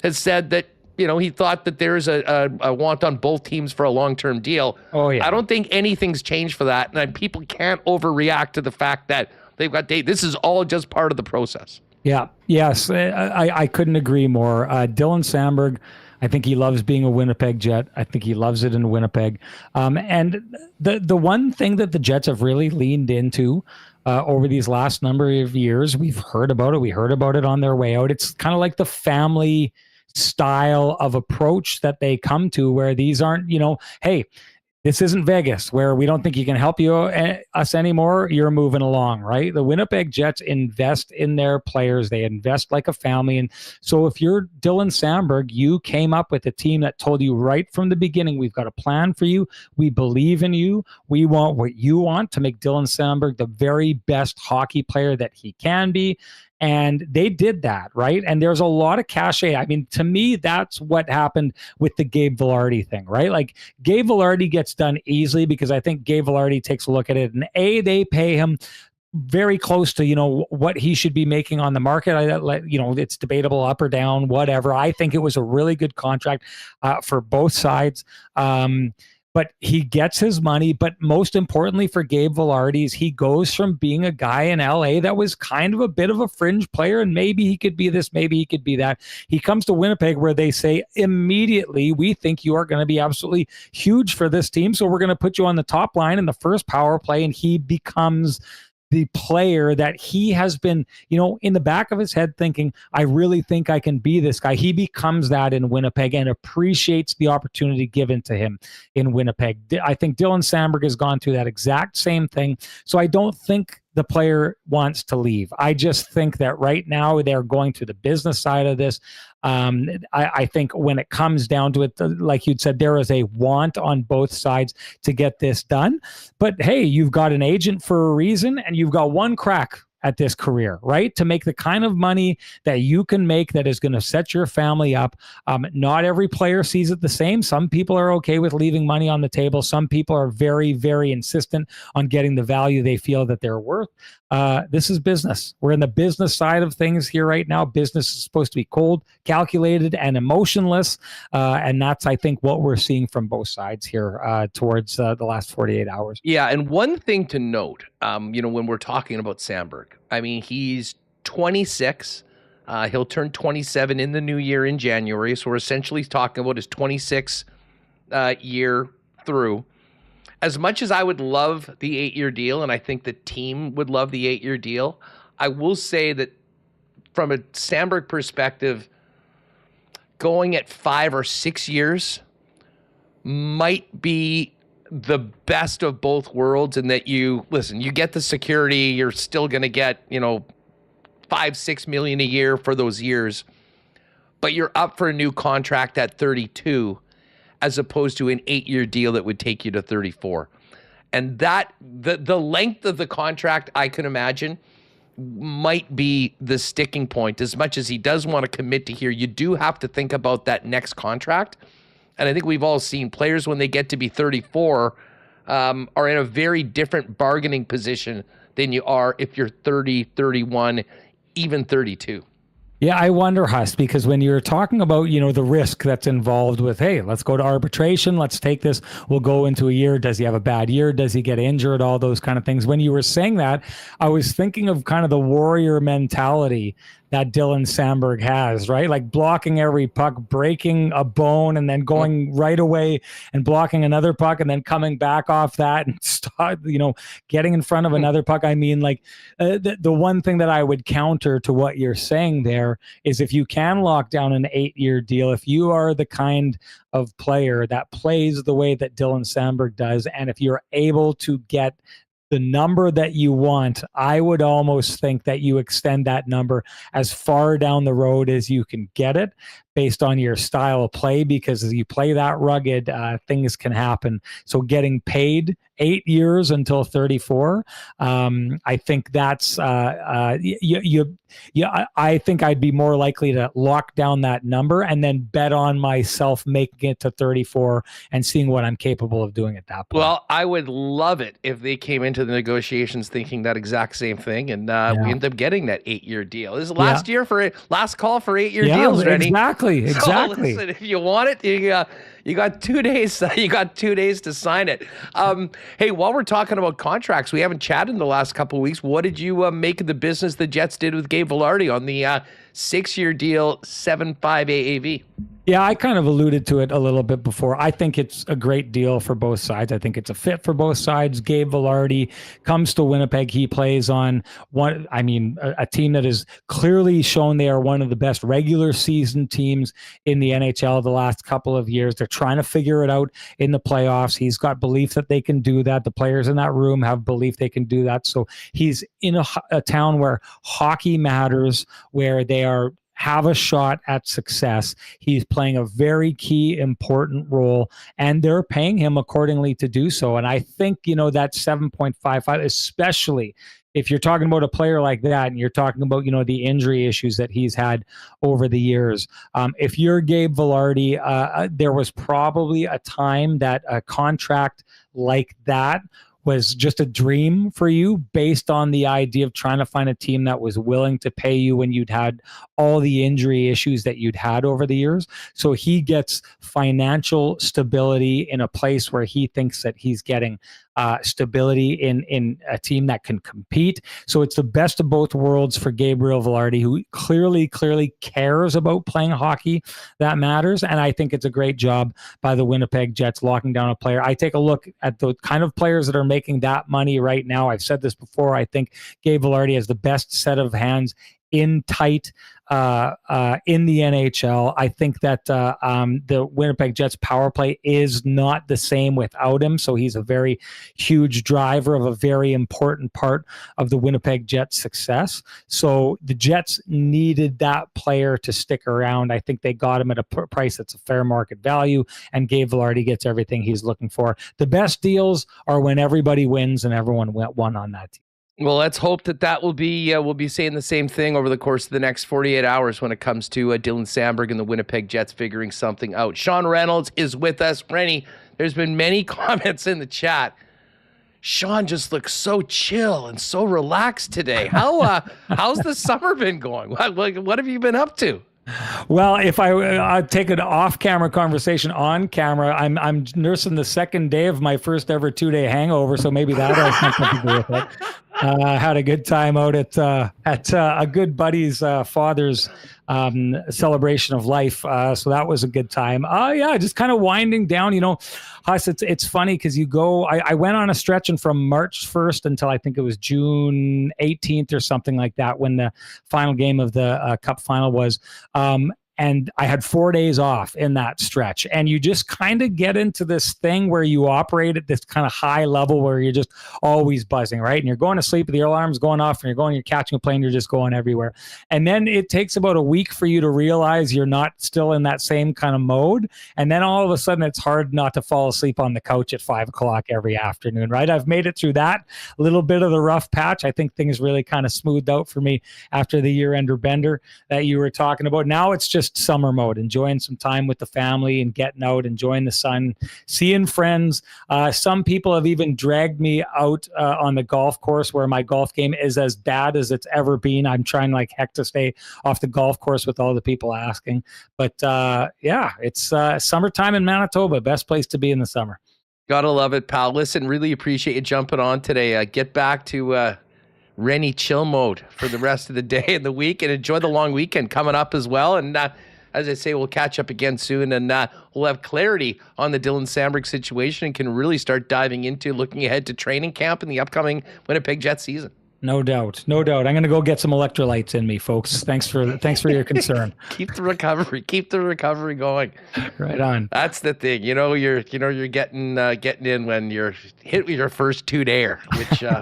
has said that he thought that there's a want on both teams for a long-term deal. Oh, yeah. I don't think anything's changed for that. And people can't overreact to the fact that they've got date. This is all just part of the process. Yeah. Yes. I couldn't agree more. Dylan Samberg, I think he loves being a Winnipeg Jet. I think he loves it in Winnipeg. And the one thing that the Jets have really leaned into over these last number of years, we've heard about it. We heard about it on their way out. It's kind of like the family style of approach that they come to, where these aren't, hey, this isn't Vegas where we don't think you can help us anymore. You're moving along, right? The Winnipeg Jets invest in their players. They invest like a family. And so if you're Dylan Samberg, you came up with a team that told you right from the beginning, we've got a plan for you. We believe in you. We want what you want to make Dylan Samberg the very best hockey player that he can be. And they did that, right? And there's a lot of cachet. I mean, to me, that's what happened with the Gabe Vilardi thing, right? Like, Gabe Vilardi gets done easily because I think Gabe Vilardi takes a look at it, and they pay him very close to, what he should be making on the market. It's debatable up or down, whatever. I think it was a really good contract for both sides. But he gets his money. But most importantly for Gabe Vilardi is he goes from being a guy in LA that was kind of a bit of a fringe player, and maybe he could be this, maybe he could be that. He comes to Winnipeg where they say immediately, we think you are going to be absolutely huge for this team, so we're going to put you on the top line in the first power play, and he becomes the player that he has been, in the back of his head thinking, I really think I can be this guy. He becomes that in Winnipeg and appreciates the opportunity given to him in Winnipeg. I think Dylan Samberg has gone through that exact same thing. So I don't think the player wants to leave. I just think that right now they're going to the business side of this. I think when it comes down to it, like you'd said, there is a want on both sides to get this done. But hey, you've got an agent for a reason, and you've got one crack at this career, right? To make the kind of money that you can make that is going to set your family up. Not every player sees it the same. Some people are okay with leaving money on the table. Some people are very, very insistent on getting the value they feel that they're worth. This is business. We're in the business side of things here right now. Business is supposed to be cold, calculated, and emotionless. And that's, I think, what we're seeing from both sides here towards the last 48 hours. Yeah, and one thing to note, when we're talking about Samberg, I mean, he's 26. He'll turn 27 in the new year in January. So we're essentially talking about his 26th year through. As much as I would love the 8-year deal, and I think the team would love the 8-year deal, I will say that from a Samberg perspective, going at 5 or 6 years might be the best of both worlds, in that you get the security, you're still going to get, $5-6 million a year for those years, but you're up for a new contract at 32, as opposed to an 8-year deal that would take you to 34. And that the length of the contract, I can imagine, might be the sticking point. As much as he does want to commit to here, you do have to think about that next contract. And I think we've all seen players, when they get to be 34, are in a very different bargaining position than you are if you're 30, 31, even 32. Yeah, I wonder, Huss, because when you're talking about, the risk that's involved with, hey, let's go to arbitration, let's take this, we'll go into a year. Does he have a bad year? Does he get injured? All those kind of things. When you were saying that, I was thinking of kind of the warrior mentality that Dylan Samberg has, right? Like blocking every puck, breaking a bone, and then going right away and blocking another puck, and then coming back off that and start, getting in front of another puck. I mean, like the one thing that I would counter to what you're saying there is, if you can lock down an 8-year deal, if you are the kind of player that plays the way that Dylan Samberg does, and if you're able to get the number that you want, I would almost think that you extend that number as far down the road as you can get it, based on your style of play, because as you play that rugged, things can happen. So getting paid 8 years until 34, I think that's I think I'd be more likely to lock down that number and then bet on myself making it to 34 and seeing what I'm capable of doing at that point. Well, I would love it if they came into the negotiations thinking that exact same thing, and we end up getting that 8-year deal. This is last call for 8-year deals, Rennie. Exactly. So listen, if you want it, you got 2 days. You got 2 days to sign it. Hey, while we're talking about contracts, we haven't chatted in the last couple of weeks. What did you make of the business the Jets did with Gabe Vilardi on the 6-year deal, 7.5 AAV? Yeah, I kind of alluded to it a little bit before. I think it's a great deal for both sides. I think it's a fit for both sides. Gabe Vilardi comes to Winnipeg. He plays on a team that has clearly shown they are one of the best regular season teams in the NHL the last couple of years. They're trying to figure it out in the playoffs. He's got belief that they can do that. The players in that room have belief they can do that. So he's in a town where hockey matters, where they have a shot at success. He's playing a very key, important role, and they're paying him accordingly to do so. And I think, that 7.55, especially if you're talking about a player like that, and you're talking about, the injury issues that he's had over the years. If you're Gabe Vilardi, there was probably a time that a contract like that was just a dream for you, based on the idea of trying to find a team that was willing to pay you when you'd had all the injury issues that you'd had over the years. So he gets financial stability in a place where he thinks that he's getting stability in a team that can compete. So it's the best of both worlds for Gabriel Vilardi, who clearly cares about playing hockey that matters. And I think it's a great job by the Winnipeg Jets locking down a player. I take a look at the kind of players that are making that money right now. I've said this before. I think Gabe Vilardi has the best set of hands in Tait in the NHL. I think that the Winnipeg Jets power play is not the same without him. So he's a very huge driver of a very important part of the Winnipeg Jets success. So the Jets needed that player to stick around. I think they got him at a price that's a fair market value, and Gabe Vilardi gets everything he's looking for. The best deals are when everybody wins and everyone won on that team. Well, let's hope that will be we'll be saying the same thing over the course of the next 48 hours when it comes to Dylan Samberg and the Winnipeg Jets figuring something out. Sean Reynolds is with us. Rennie, there's been many comments in the chat. Sean just looks so chill and so relaxed today. How's the summer been going? What have you been up to? Well, if I take an off-camera conversation on camera, I'm nursing the second day of my first ever 2-day hangover, so maybe that has something to do with it. Had a good time out at a good buddy's father's celebration of life. So that was a good time. Yeah, just kind of winding down. You know, Huss, it's funny because you go. I went on a stretch, and from March 1st until I think it was June 18th or something like that, when the final game of the Cup final was. And I had 4 days off in that stretch. And you just kind of get into this thing where you operate at this kind of high level where you're just always buzzing, right? And you're going to sleep, the alarm's going off, and you're catching a plane, you're just going everywhere. And then it takes about a week for you to realize you're not still in that same kind of mode. And then all of a sudden it's hard not to fall asleep on the couch at 5 o'clock every afternoon, right? I've made it through that little bit of the rough patch. I think things really kind of smoothed out for me after the year-ender bender that you were talking about. Now it's just summer mode, enjoying some time with the family and getting out, enjoying the sun, seeing friends. Some people have even dragged me out on the golf course where my golf game is as bad as it's ever been. I'm trying like heck to stay off the golf course with all the people asking. But yeah, it's summertime in Manitoba. Best place to be in the summer. Gotta love it, pal. Listen, really appreciate you jumping on today. Get back to Rennie chill mode for the rest of the day and the week, and enjoy the long weekend coming up as well. And as I say, we'll catch up again soon, and we'll have clarity on the Dylan Samberg situation and can really start diving into looking ahead to training camp in the upcoming Winnipeg Jets season. No doubt. I'm going to go get some electrolytes in me, folks. Thanks for your concern. Keep the recovery going. Right on. That's the thing. You're getting in when you're hit with your first 2 dayer,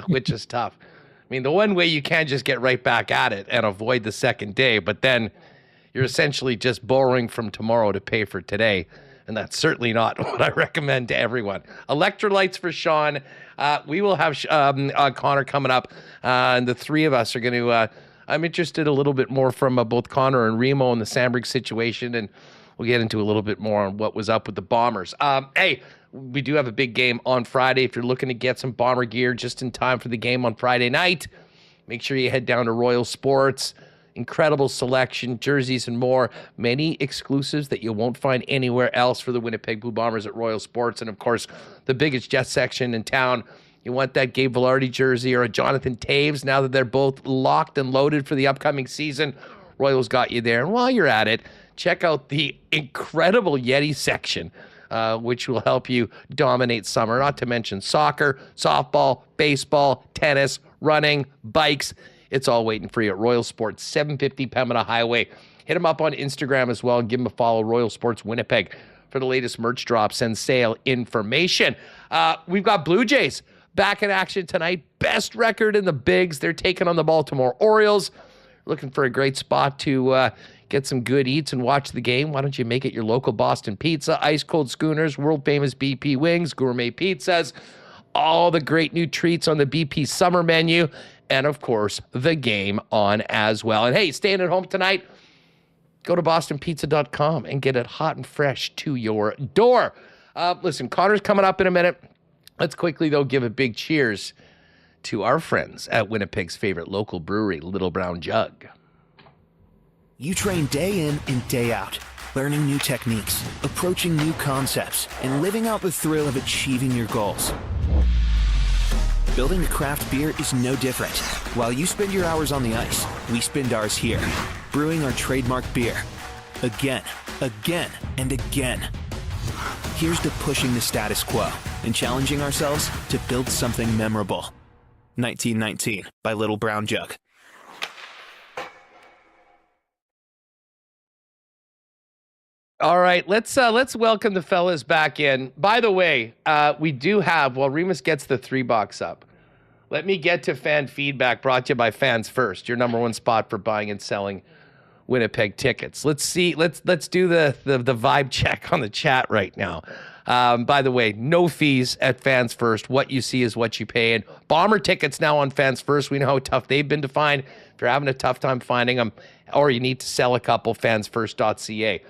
which is tough. I mean, the one way you can just get right back at it and avoid the second day, but then you're essentially just borrowing from tomorrow to pay for today. And that's certainly not what I recommend to everyone. Electrolytes for Sean. We will have Connor coming up. And the three of us are going to, I'm interested a little bit more from both Connor and Remo in the Samberg situation. And we'll get into a little bit more on what was up with the Bombers. Hey, we do have a big game on Friday. If you're looking to get some Bomber gear just in time for the game on Friday night, make sure you head down to Royal Sports. Incredible selection, jerseys and more. Many exclusives that you won't find anywhere else for the Winnipeg Blue Bombers at Royal Sports. And, of course, the biggest Jet section in town. You want that Gabe Velarde jersey or a Jonathan Taves now that they're both locked and loaded for the upcoming season. Royals got you there. And while you're at it, check out the incredible Yeti section, which will help you dominate summer, not to mention soccer, softball, baseball, tennis, running, bikes. It's all waiting for you at Royal Sports, 750 Pembina Highway. Hit them up on Instagram as well and give them a follow, Royal Sports Winnipeg, for the latest merch drops and sale information. We've got Blue Jays back in action tonight. Best record in the Bigs. They're taking on the Baltimore Orioles. Looking for a great spot to get some good eats and watch the game. Why don't you make it your local Boston Pizza, ice cold schooners, world famous BP wings, gourmet pizzas, all the great new treats on the BP summer menu, and, of course, the game on as well. And, hey, staying at home tonight, go to bostonpizza.com and get it hot and fresh to your door. Listen, Connor's coming up in a minute. Let's quickly, though, give a big cheers to our friends at Winnipeg's favorite local brewery, Little Brown Jug. You train day in and day out, learning new techniques, approaching new concepts, and living out the thrill of achieving your goals. Building a craft beer is no different. While you spend your hours on the ice, we spend ours here, brewing our trademark beer. Again, and again. Here's to pushing the status quo and challenging ourselves to build something memorable. 1919 by Little Brown Jug. All right, let's welcome the fellas back in. By the way, we do have, while Remis gets the $3 up, let me get to fan feedback brought to you by Fans First, your number one spot for buying and selling Winnipeg tickets. Let's do the vibe check on the chat right now. By the way, no fees at Fans First. What you see is what you pay. And Bomber tickets now on Fans First. We know how tough they've been to find. If you're having a tough time finding them, or you need to sell a couple, fansfirst.ca.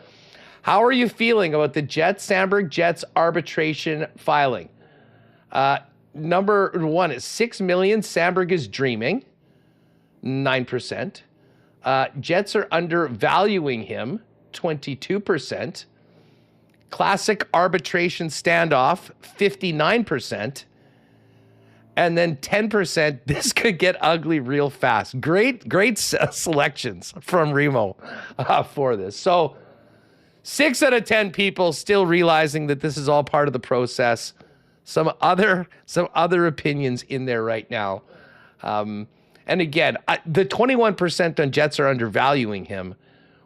How are you feeling about the Samberg Jets arbitration filing? Number one is $6 million. Samberg is dreaming, 9%. Jets are undervaluing him, 22%. Classic arbitration standoff, 59%. And then 10%, this could get ugly real fast. Great selections from Remo for this. So 6 out of 10 people still realizing that this is all part of the process. Some other opinions in there right now. And again, the 21% on Jets are undervaluing him.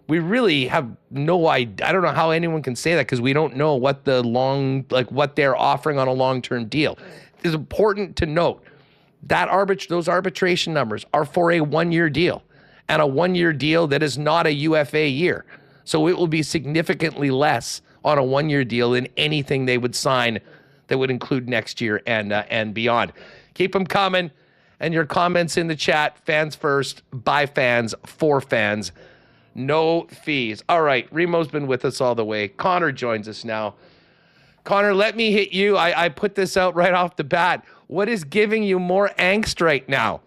We really have no idea. I don't know how anyone can say that because we don't know what what they're offering on a long-term deal. It's important to note that those arbitration numbers are for a 1-year deal, and a 1-year deal that is not a UFA year. So it will be significantly less on a 1-year deal than anything they would sign that would include next year and beyond. Keep them coming, and your comments in the chat. Fans first, by fans, for fans. No fees. All right, Remo's been with us all the way. Connor joins us now. Connor, let me hit you. I put this out right off the bat. What is giving you more angst right now?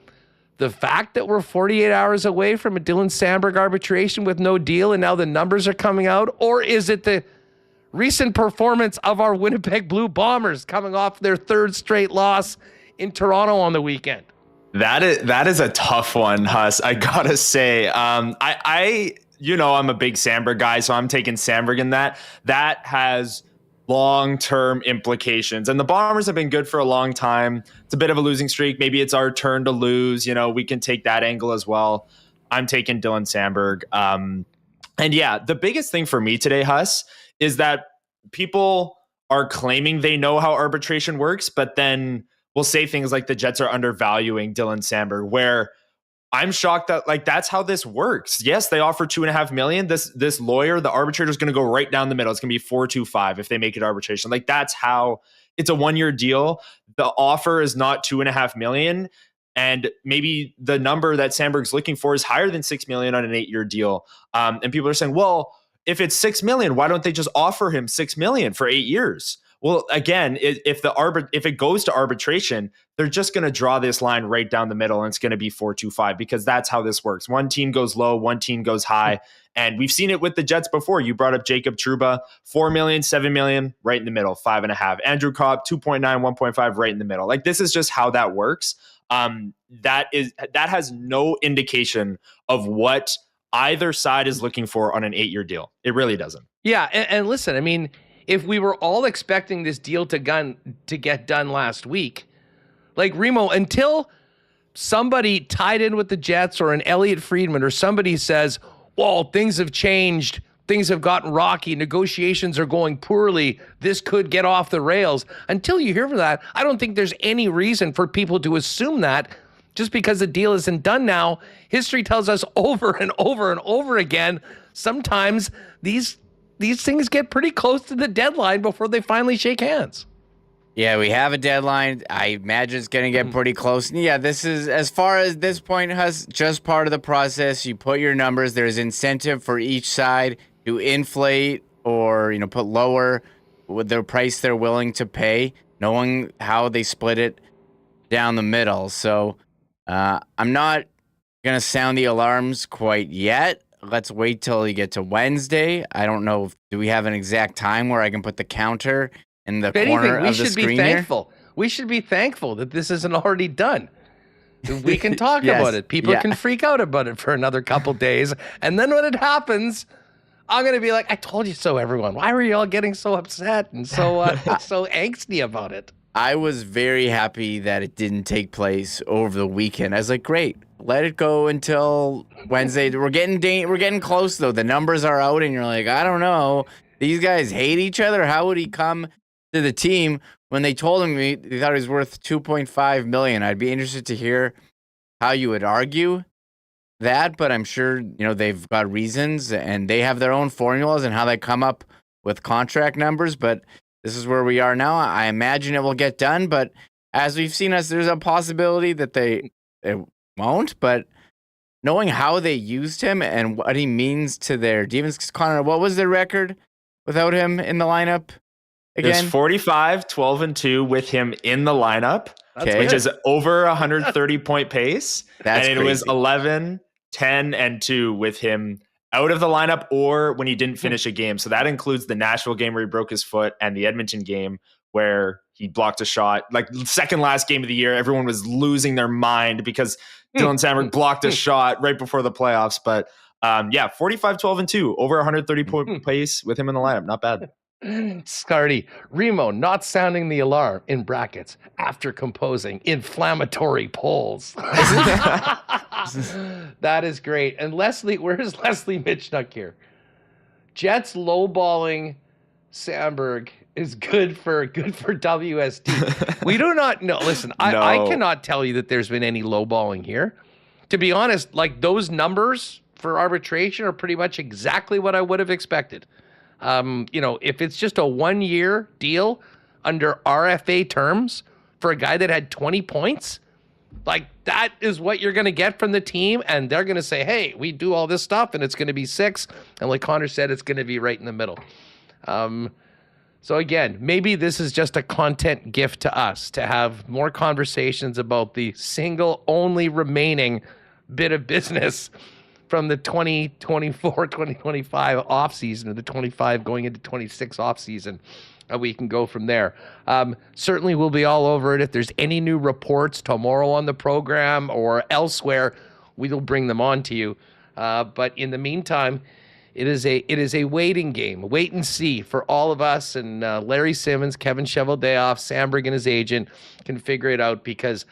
The fact that we're 48 hours away from a Dylan Samberg arbitration with no deal and now the numbers are coming out? Or is it the recent performance of our Winnipeg Blue Bombers coming off their 3rd straight loss in Toronto on the weekend? That is a tough one, Huss. I gotta say, I'm a big Samberg guy, so I'm taking Samberg in that. That has long-term implications, and the Bombers have been good for a long time. It's a bit of a losing streak. Maybe it's our turn to lose. We can take that angle as well. I'm taking Dylan Samberg. And yeah, the biggest thing for me today, Huss, is that people are claiming they know how arbitration works, but then will say things like the Jets are undervaluing Dylan Samberg, where I'm shocked that that's how this works. Yes, they offer $2.5 million. This lawyer, the arbitrator, is going to go right down the middle. It's going to be 4.25 if they make it arbitration. That's how it's a 1-year deal. The offer is not $2.5 million. And maybe the number that Samberg's looking for is higher than $6 million on an 8-year deal. And people are saying, well, if it's $6 million, why don't they just offer him $6 million for 8 years? Well, again, if it goes to arbitration, they're just going to draw this line right down the middle, and it's going to be 4.25 because that's how this works. One team goes low, one team goes high, and we've seen it with the Jets before. You brought up Jacob Trouba, $4 million, $7 million, right in the middle, 5.5. Andrew Copp, 2.9, 1.5, right in the middle. This is just how that works. That has no indication of what either side is looking for on an 8-year deal. It really doesn't. Yeah, and listen, I mean, if we were all expecting this deal to get done last week, Remo, until somebody tied in with the Jets or an Elliot Friedman or somebody says, well, things have changed, things have gotten rocky, negotiations are going poorly, this could get off the rails. Until you hear from that, I don't think there's any reason for people to assume that just because the deal isn't done now. History tells us over and over and over again, sometimes these things get pretty close to the deadline before they finally shake hands. Yeah, we have a deadline. I imagine it's going to get pretty close. Yeah, this is, as far as this point, Huss, just part of the process. You put your numbers. There's incentive for each side to inflate or, put lower with the price they're willing to pay, knowing how they split it down the middle. So I'm not going to sound the alarms quite yet. Let's wait till you get to Wednesday. I don't know. Do we have an exact time where I can put the counter in the corner of the screen here? We should be thankful that this isn't already done. We can talk Yes. about it. People can freak out about it for another couple days. And then when it happens, I'm going to be like, I told you so, everyone. Why were you all getting so upset and so so angsty about it? I was very happy that it didn't take place over the weekend. I was like, great. Let it go until Wednesday. We're getting close, though. The numbers are out, and you're like, I don't know. These guys hate each other. How would he come to the team when they told him they thought he was worth $2.5 million? I'd be interested to hear how you would argue that, but I'm sure they've got reasons, and they have their own formulas and how they come up with contract numbers. But this is where we are now. I imagine it will get done, but as we've seen, there's a possibility that they won't, but knowing how they used him and what he means to their defense, Connor, what was their record without him in the lineup again? It's 45, 12-2 with him in the lineup, which is over 130-point pace. That's and it crazy. was 11, 10, and 2 with him out of the lineup or when he didn't finish a game. So that includes the Nashville game where he broke his foot and the Edmonton game where he blocked a shot. Like second last game of the year, everyone was losing their mind because Dylan Samberg blocked a shot right before the playoffs. But 45-12-2, over 130 point pace with him in the lineup. Not bad. Scardy, Remo not sounding the alarm in brackets after composing inflammatory polls. That is great. And Leslie, where's Leslie Mitchnuck here? Jets lowballing Samberg is good for WST. We do not know. Listen, No. I cannot tell you that there's been any lowballing here. To be honest, like those numbers for arbitration are pretty much exactly what I would have expected. If it's just a 1-year deal under RFA terms for a guy that had 20 points, like that is what you're going to get from the team. And they're going to say, hey, we do all this stuff and it's going to be 6. And like Connor said, it's going to be right in the middle. So again, maybe this is just a content gift to us to have more conversations about the single only remaining bit of business from the 2024-2025 offseason, or the 25 going into 26 offseason. We can go from there. Certainly we'll be all over it. If there's any new reports tomorrow on the program or elsewhere, we will bring them on to you. But in the meantime, it is a waiting game, wait and see for all of us. And Larry Simmons, Kevin Cheveldayoff, Samberg and his agent can figure it out, because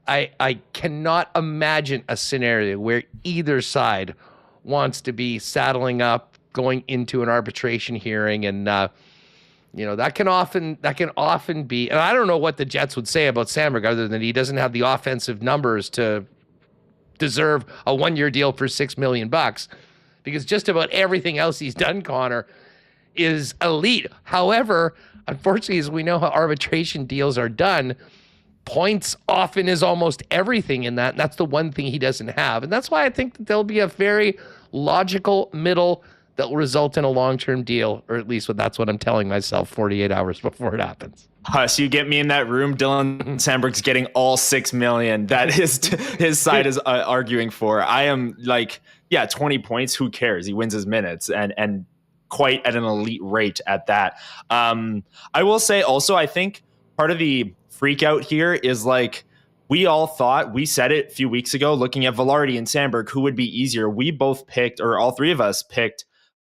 I cannot imagine a scenario where either side wants to be saddling up, going into an arbitration hearing, and that can often be. And I don't know what the Jets would say about Samberg other than he doesn't have the offensive numbers to deserve a 1-year deal for $6 million, because just about everything else he's done, Connor, is elite. However, unfortunately, as we know how arbitration deals are done, points often is almost everything in that. And that's the one thing he doesn't have. And that's why I think that there'll be a very logical middle that will result in a long-term deal, or at least that's what I'm telling myself 48 hours before it happens. Huss, you get me in that room. Dylan Samberg's getting all $6 million that his side is arguing for. I am like, 20 points. Who cares? He wins his minutes and quite at an elite rate at that. I will say also, I think part of the freak out here is like, we all thought, we said it a few weeks ago, looking at Velarde and Samberg, who would be easier. We both picked, or all three of us picked,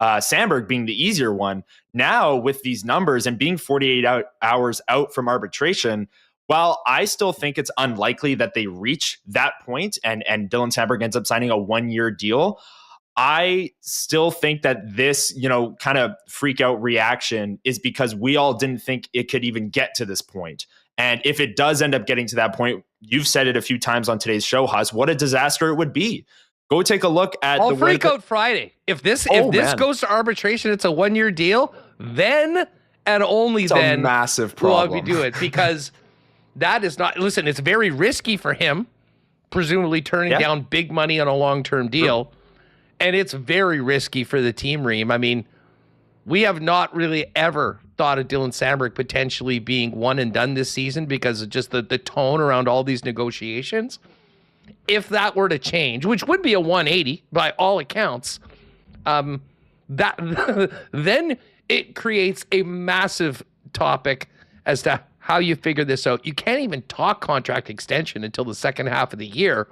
Samberg being the easier one. Now with these numbers and being 48 hours out from arbitration, while I still think it's unlikely that they reach that point and Dylan Samberg ends up signing a 1-year deal, I still think that this, kind of freak out reaction is because we all didn't think it could even get to this point. And if it does end up getting to that point, you've said it a few times on today's show, Huss, what a disaster it would be. Go take a look at the freak out Friday. If this goes to arbitration, it's a 1-year deal, then and only it's then a massive problem. Will we do it, because that is not, listen, it's very risky for him, presumably turning down big money on a long-term deal. And it's very risky for the team, Reem. I mean, we have not really ever thought of Dylan Samberg potentially being one and done this season because of just the tone around all these negotiations. If that were to change, which would be a 180 by all accounts, that then it creates a massive topic as to how you figure this out. You can't even talk contract extension until the second half of the year.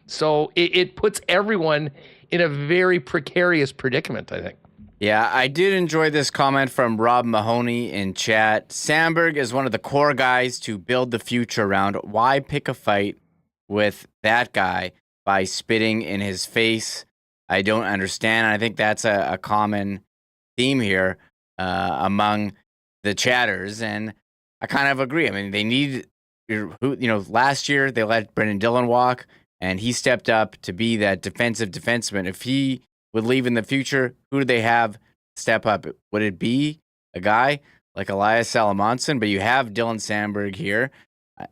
So it puts everyone in a very precarious predicament, I think. Yeah, I did enjoy this comment from Rob Mahoney in chat. Samberg is one of the core guys to build the future around. Why pick a fight with that guy by spitting in his face? I don't understand. I think that's a common theme here among the chatters, and I kind of agree. I mean, they need, last year they let Brendan Dillon walk, and he stepped up to be that defensive defenseman. If he would leave in the future, who do they have step up? Would it be a guy like Elias Salamonson? But you have Dylan Samberg here.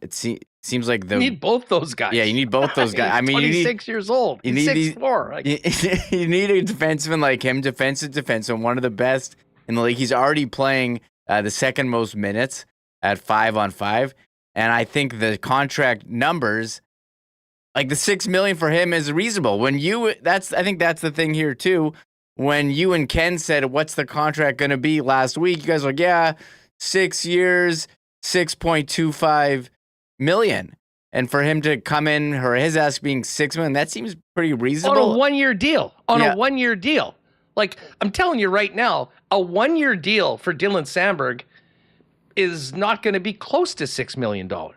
It seems like you need both those guys. Yeah, you need both those guys. I mean, 26 years old. He's 6'4". You need a defenseman like him, defensive defenseman, one of the best in the league. He's already playing the second most minutes at 5-on-5, and I think the contract numbers, like the $6 million for him, is reasonable. I think that's the thing here too. When you and Ken said, "What's the contract going to be?" last week, you guys were like, "Yeah, 6 years, $6.25 million. And for him to come in, or his ask being $6 million, that seems pretty reasonable. On a 1 year deal. A 1 year deal. Like, I'm telling you right now, a 1 year deal for Dylan Samberg is not going to be close to $6 million. Well,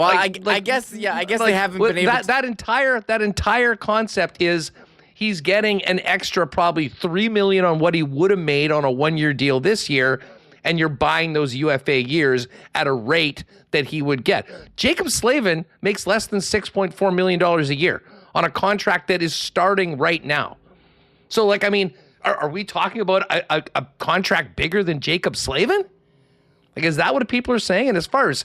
I guess they haven't been able to. That entire concept is he's getting an extra probably $3 million on what he would have made on a 1 year deal this year, and you're buying those UFA years at a rate that he would get. Jacob Slavin makes less than $6.4 million a year on a contract that is starting right now. So, like, I mean, are we talking about a contract bigger than Jacob Slavin? Like, is that what people are saying? And as far as,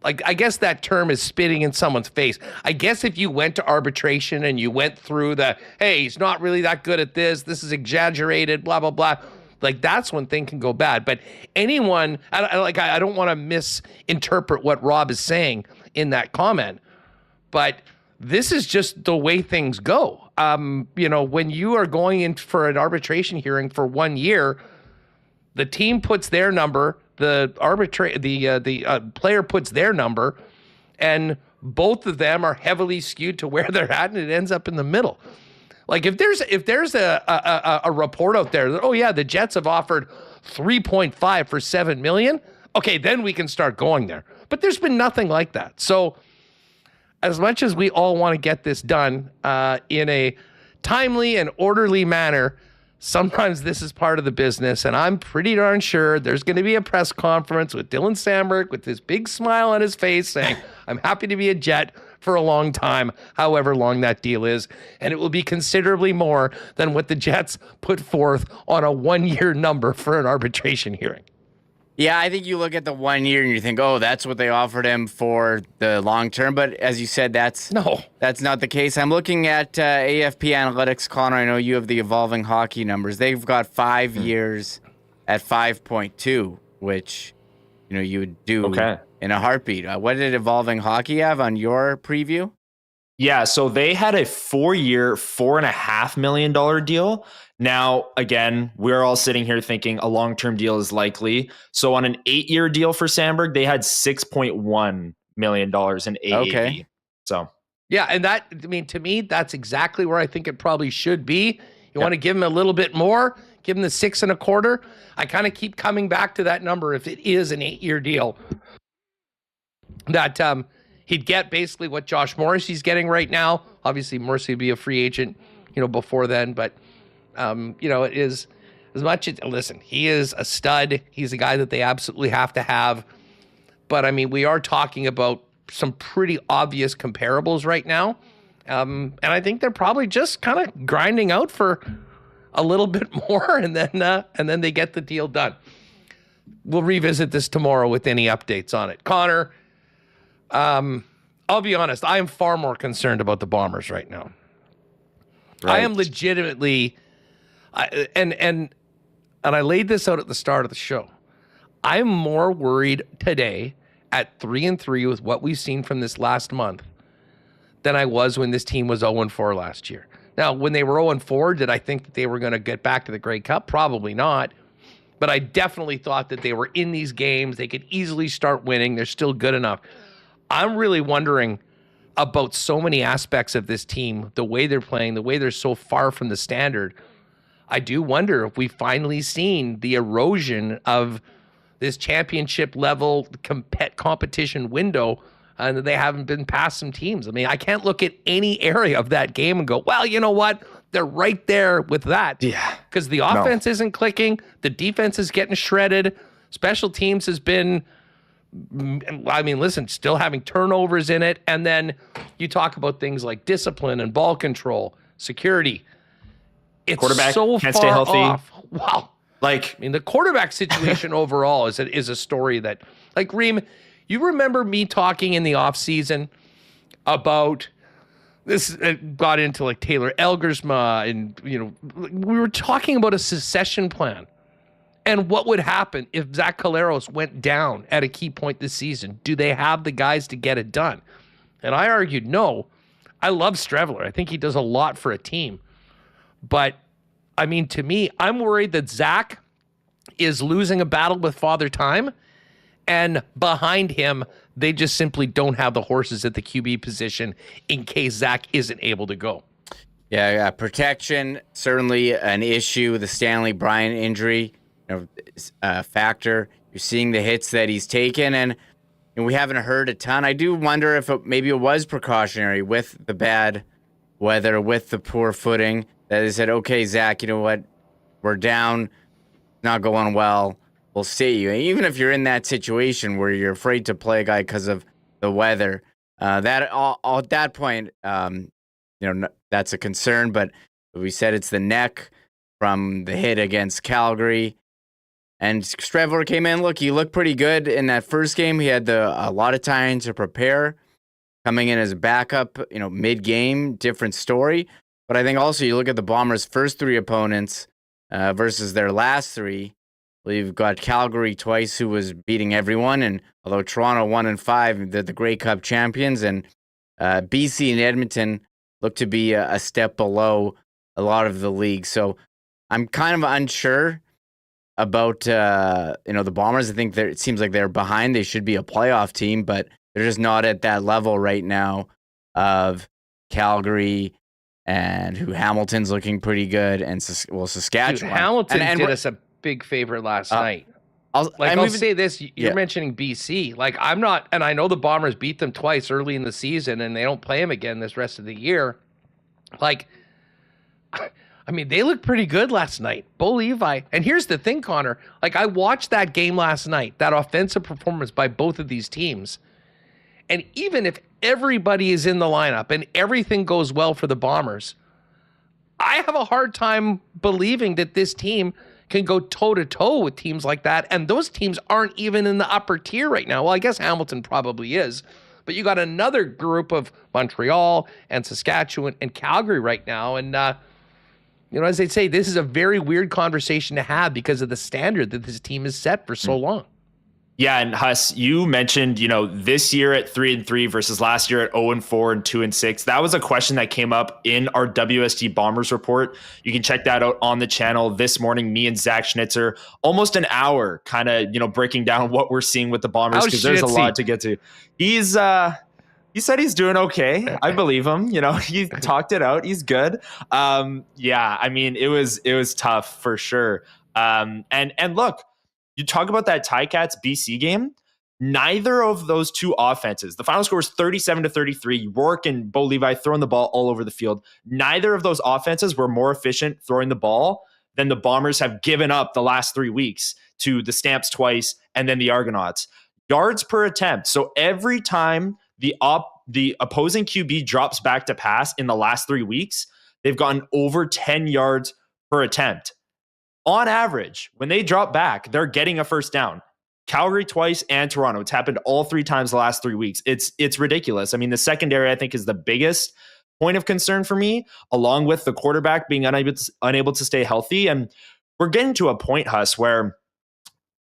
like, I guess that term is spitting in someone's face. I guess if you went to arbitration and you went through hey, he's not really that good at this is exaggerated, blah, blah, blah. Like, that's when things can go bad. But anyone, I don't want to misinterpret what Rob is saying in that comment, but this is just the way things go. When you are going in for an arbitration hearing for 1 year, the team puts their number, the player puts their number, and both of them are heavily skewed to where they're at, and it ends up in the middle. Like, if there's a report out there that, oh yeah, the Jets have offered 3.5 for $7 million, okay, then we can start going there. But there's been nothing like that. So as much as we all want to get this done in a timely and orderly manner, sometimes this is part of the business, and I'm pretty darn sure there's going to be a press conference with Dylan Samberg with this big smile on his face saying, I'm happy to be a Jet for a long time, however long that deal is, and it will be considerably more than what the Jets put forth on a 1 year number for an arbitration hearing. Yeah, I think you look at the 1 year and you think, oh, that's what they offered him for the long term. But as you said, that's not the case. I'm looking at AFP Analytics, Connor. I know you have the Evolving Hockey numbers. They've got 5 years at 5.2, which you would do in a heartbeat. What did Evolving Hockey have on your preview? Yeah, so they had a 4 year, $4.5 million deal. Now, again, we're all sitting here thinking a long-term deal is likely. So on an 8-year deal for Samberg, they had $6.1 million in AAV. Okay. So yeah, and that, I mean, to me, that's exactly where I think it probably should be. You want to give him a little bit more, give him the 6.25. I kind of keep coming back to that number if it is an 8-year deal. That he'd get basically what Josh Morrissey's getting right now. Obviously, Morrissey would be a free agent, before then, but it is as much as, listen, he is a stud. He's a guy that they absolutely have to have. But I mean, we are talking about some pretty obvious comparables right now. And I think they're probably just kind of grinding out for a little bit more, and then they get the deal done. We'll revisit this tomorrow with any updates on it. Connor, I'll be honest, I am far more concerned about the Bombers right now. Right. I am legitimately, and I laid this out at the start of the show. I'm more worried today at 3-3 with what we've seen from this last month than I was when this team was 0-4 last year. Now, when they were 0-4, did I think that they were going to get back to the Grey Cup? Probably not. But I definitely thought that they were in these games. They could easily start winning. They're still good enough. I'm really wondering about so many aspects of this team, the way they're playing, the way they're so far from the standard. I do wonder if we've finally seen the erosion of this championship level competition window, and they haven't been past some teams. I mean, I can't look at any area of that game and go, well, you know what? They're right there with that. Yeah. Because the offense isn't clicking. The defense is getting shredded. Special teams has been, I mean, listen, still having turnovers in it. And then you talk about things like discipline and ball control, security. It's quarterback so can't far stay healthy. off. Wow. Like, I mean, the quarterback situation overall is a story that, like, Reem, you remember me talking in the offseason about this, got into like Taylor Elgersma, and, we were talking about a succession plan and what would happen if Zach Collaros went down at a key point this season. Do they have the guys to get it done? And I argued, no. I love Streveler. I think he does a lot for a team. But, I mean, to me, I'm worried that Zach is losing a battle with Father Time, and behind him, they just simply don't have the horses at the QB position in case Zach isn't able to go. Yeah, protection, certainly an issue. The Stanley Bryant injury, factor. You're seeing the hits that he's taken, and we haven't heard a ton. I do wonder if maybe it was precautionary with the bad weather, with the poor footing, that they said, okay, Zach, you know what? We're down, not going well. We'll see you. And even if you're in that situation where you're afraid to play a guy because of the weather, at that point, that's a concern. But we said it's the neck from the hit against Calgary. And Streveler came in. Look, he looked pretty good in that first game. He had a lot of time to prepare. Coming in as a backup, mid-game, different story. But I think also you look at the Bombers' first three opponents versus their last three. We've got Calgary twice, who was beating everyone, and although Toronto 1-5, they're the Grey Cup champions, and BC and Edmonton look to be a step below a lot of the league. So I'm kind of unsure about the Bombers. I think it seems like they're behind. They should be a playoff team, but they're just not at that level right now of Calgary, and Hamilton's looking pretty good, and Saskatchewan. Dude, Hamilton did us a big favor last night. I'll say this. You're mentioning BC. Like, I'm not, and I know the Bombers beat them twice early in the season, and they don't play them again this rest of the year. Like, I mean, they looked pretty good last night. Bo Levi. And here's the thing, Connor. Like, I watched that game last night, that offensive performance by both of these teams. And even if everybody is in the lineup and everything goes well for the Bombers, I have a hard time believing that this team can go toe-to-toe with teams like that. And those teams aren't even in the upper tier right now. Well, I guess Hamilton probably is. But you got another group of Montreal and Saskatchewan and Calgary right now. And, as they say, this is a very weird conversation to have because of the standard that this team has set for so long. Yeah, and Huss, you mentioned, this year at 3-3 versus last year at 0-4 and 2-6. That was a question that came up in our WST Bombers report. You can check that out on the channel this morning. Me and Zach Schnitzer, almost an hour, kind of, breaking down what we're seeing with the Bombers, because there's a lot to get to. He said he's doing okay. I believe him. He talked it out. He's good. It was tough for sure. And look, you talk about that Ticats BC game. Neither of those two offenses, the final score was 37-33. Rourke and Bo Levi throwing the ball all over the field. Neither of those offenses were more efficient throwing the ball than the Bombers have given up the last 3 weeks to the Stamps twice and then the Argonauts. Yards per attempt. So every time the opposing QB drops back to pass in the last 3 weeks, they've gotten over 10 yards per attempt. On average, when they drop back, they're getting a first down. Calgary twice and Toronto. It's happened all 3 times the last 3 weeks. It's ridiculous. I mean, the secondary, I think, is the biggest point of concern for me, along with the quarterback being unable to stay healthy. And we're getting to a point, Huss, where,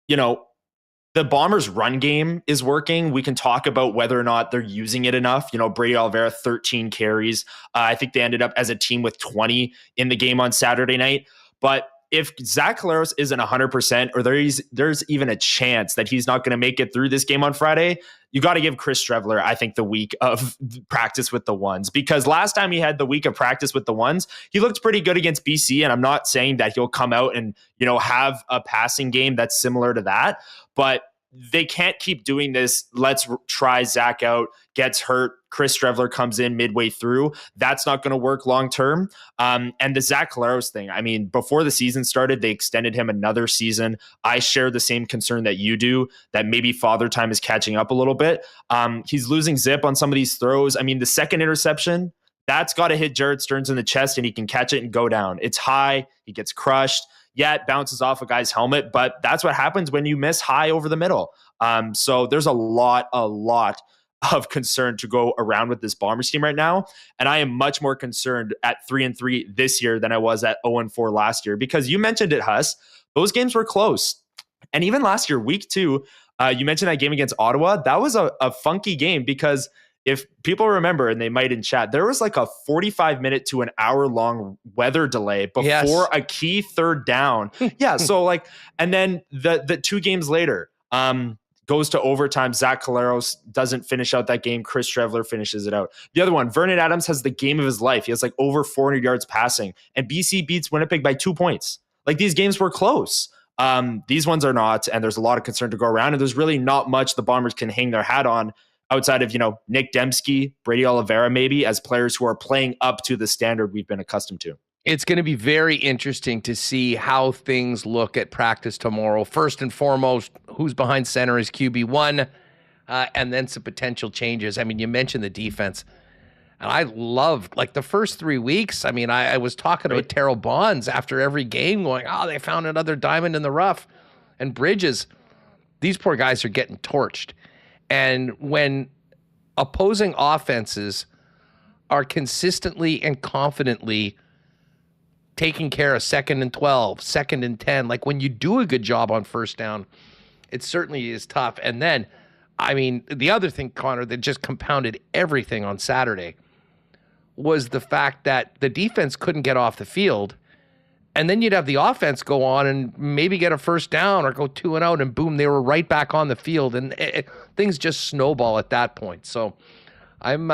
the Bombers' run game is working. We can talk about whether or not they're using it enough. Brady Oliveira, 13 carries. I think they ended up as a team with 20 in the game on Saturday night. But if Zach Collaros isn't 100%, or there's even a chance that he's not going to make it through this game on Friday, you got to give Chris Streveler, I think, the week of practice with the ones. Because last time he had the week of practice with the ones, he looked pretty good against BC. And I'm not saying that he'll come out and, have a passing game that's similar to that. But they can't keep doing this. Let's try Zach out, gets hurt, Chris Streveler comes in midway through. That's not going to work long term. And the Zach Collaros thing, I mean, before the season started, they extended him another season. I share the same concern that you do, that maybe Father Time is catching up a little bit. He's losing zip on some of these throws. I mean, the second interception, that's got to hit Jared Stearns in the chest, and he can catch it and go down. It's high. He gets crushed. Yeah, it bounces off a guy's helmet, but that's what happens when you miss high over the middle. So there's a lot of concern to go around with this Bombers team right now. And I am much more concerned at 3-3 this year than I was at 0-4 last year, because you mentioned it, Huss. Those games were close. And even last year, week 2, you mentioned that game against Ottawa. That was a funky game because if people remember, and they might in chat, there was like a 45-minute to an hour-long weather delay before a key third down. Yeah, so like, and then the 2 games later, goes to overtime. Zach Collaros doesn't finish out that game. Chris Streveler finishes it out. The other one, Vernon Adams has the game of his life. He has like over 400 yards passing, and BC beats Winnipeg by 2 points. Like, these games were close. These ones are not, and there's a lot of concern to go around, and there's really not much the Bombers can hang their hat on outside of, Nick Dembski, Brady Oliveira, maybe, as players who are playing up to the standard we've been accustomed to. It's going to be very interesting to see how things look at practice tomorrow. First and foremost, who's behind center is QB1, and then some potential changes. I mean, you mentioned the defense, and I loved, like, the first 3 weeks. I mean, I was talking about Terrell Bonds after every game going, they found another diamond in the rough. And Bridges, these poor guys are getting torched. And when opposing offenses are consistently and confidently taking care of 2nd and 12, 2nd and 10, like when you do a good job on first down, it certainly is tough. And then, I mean, the other thing, Connor, that just compounded everything on Saturday was the fact that the defense couldn't get off the field. And then you'd have the offense go on and maybe get a first down or go 2 and out, and boom, they were right back on the field. And things just snowball at that point. So I'm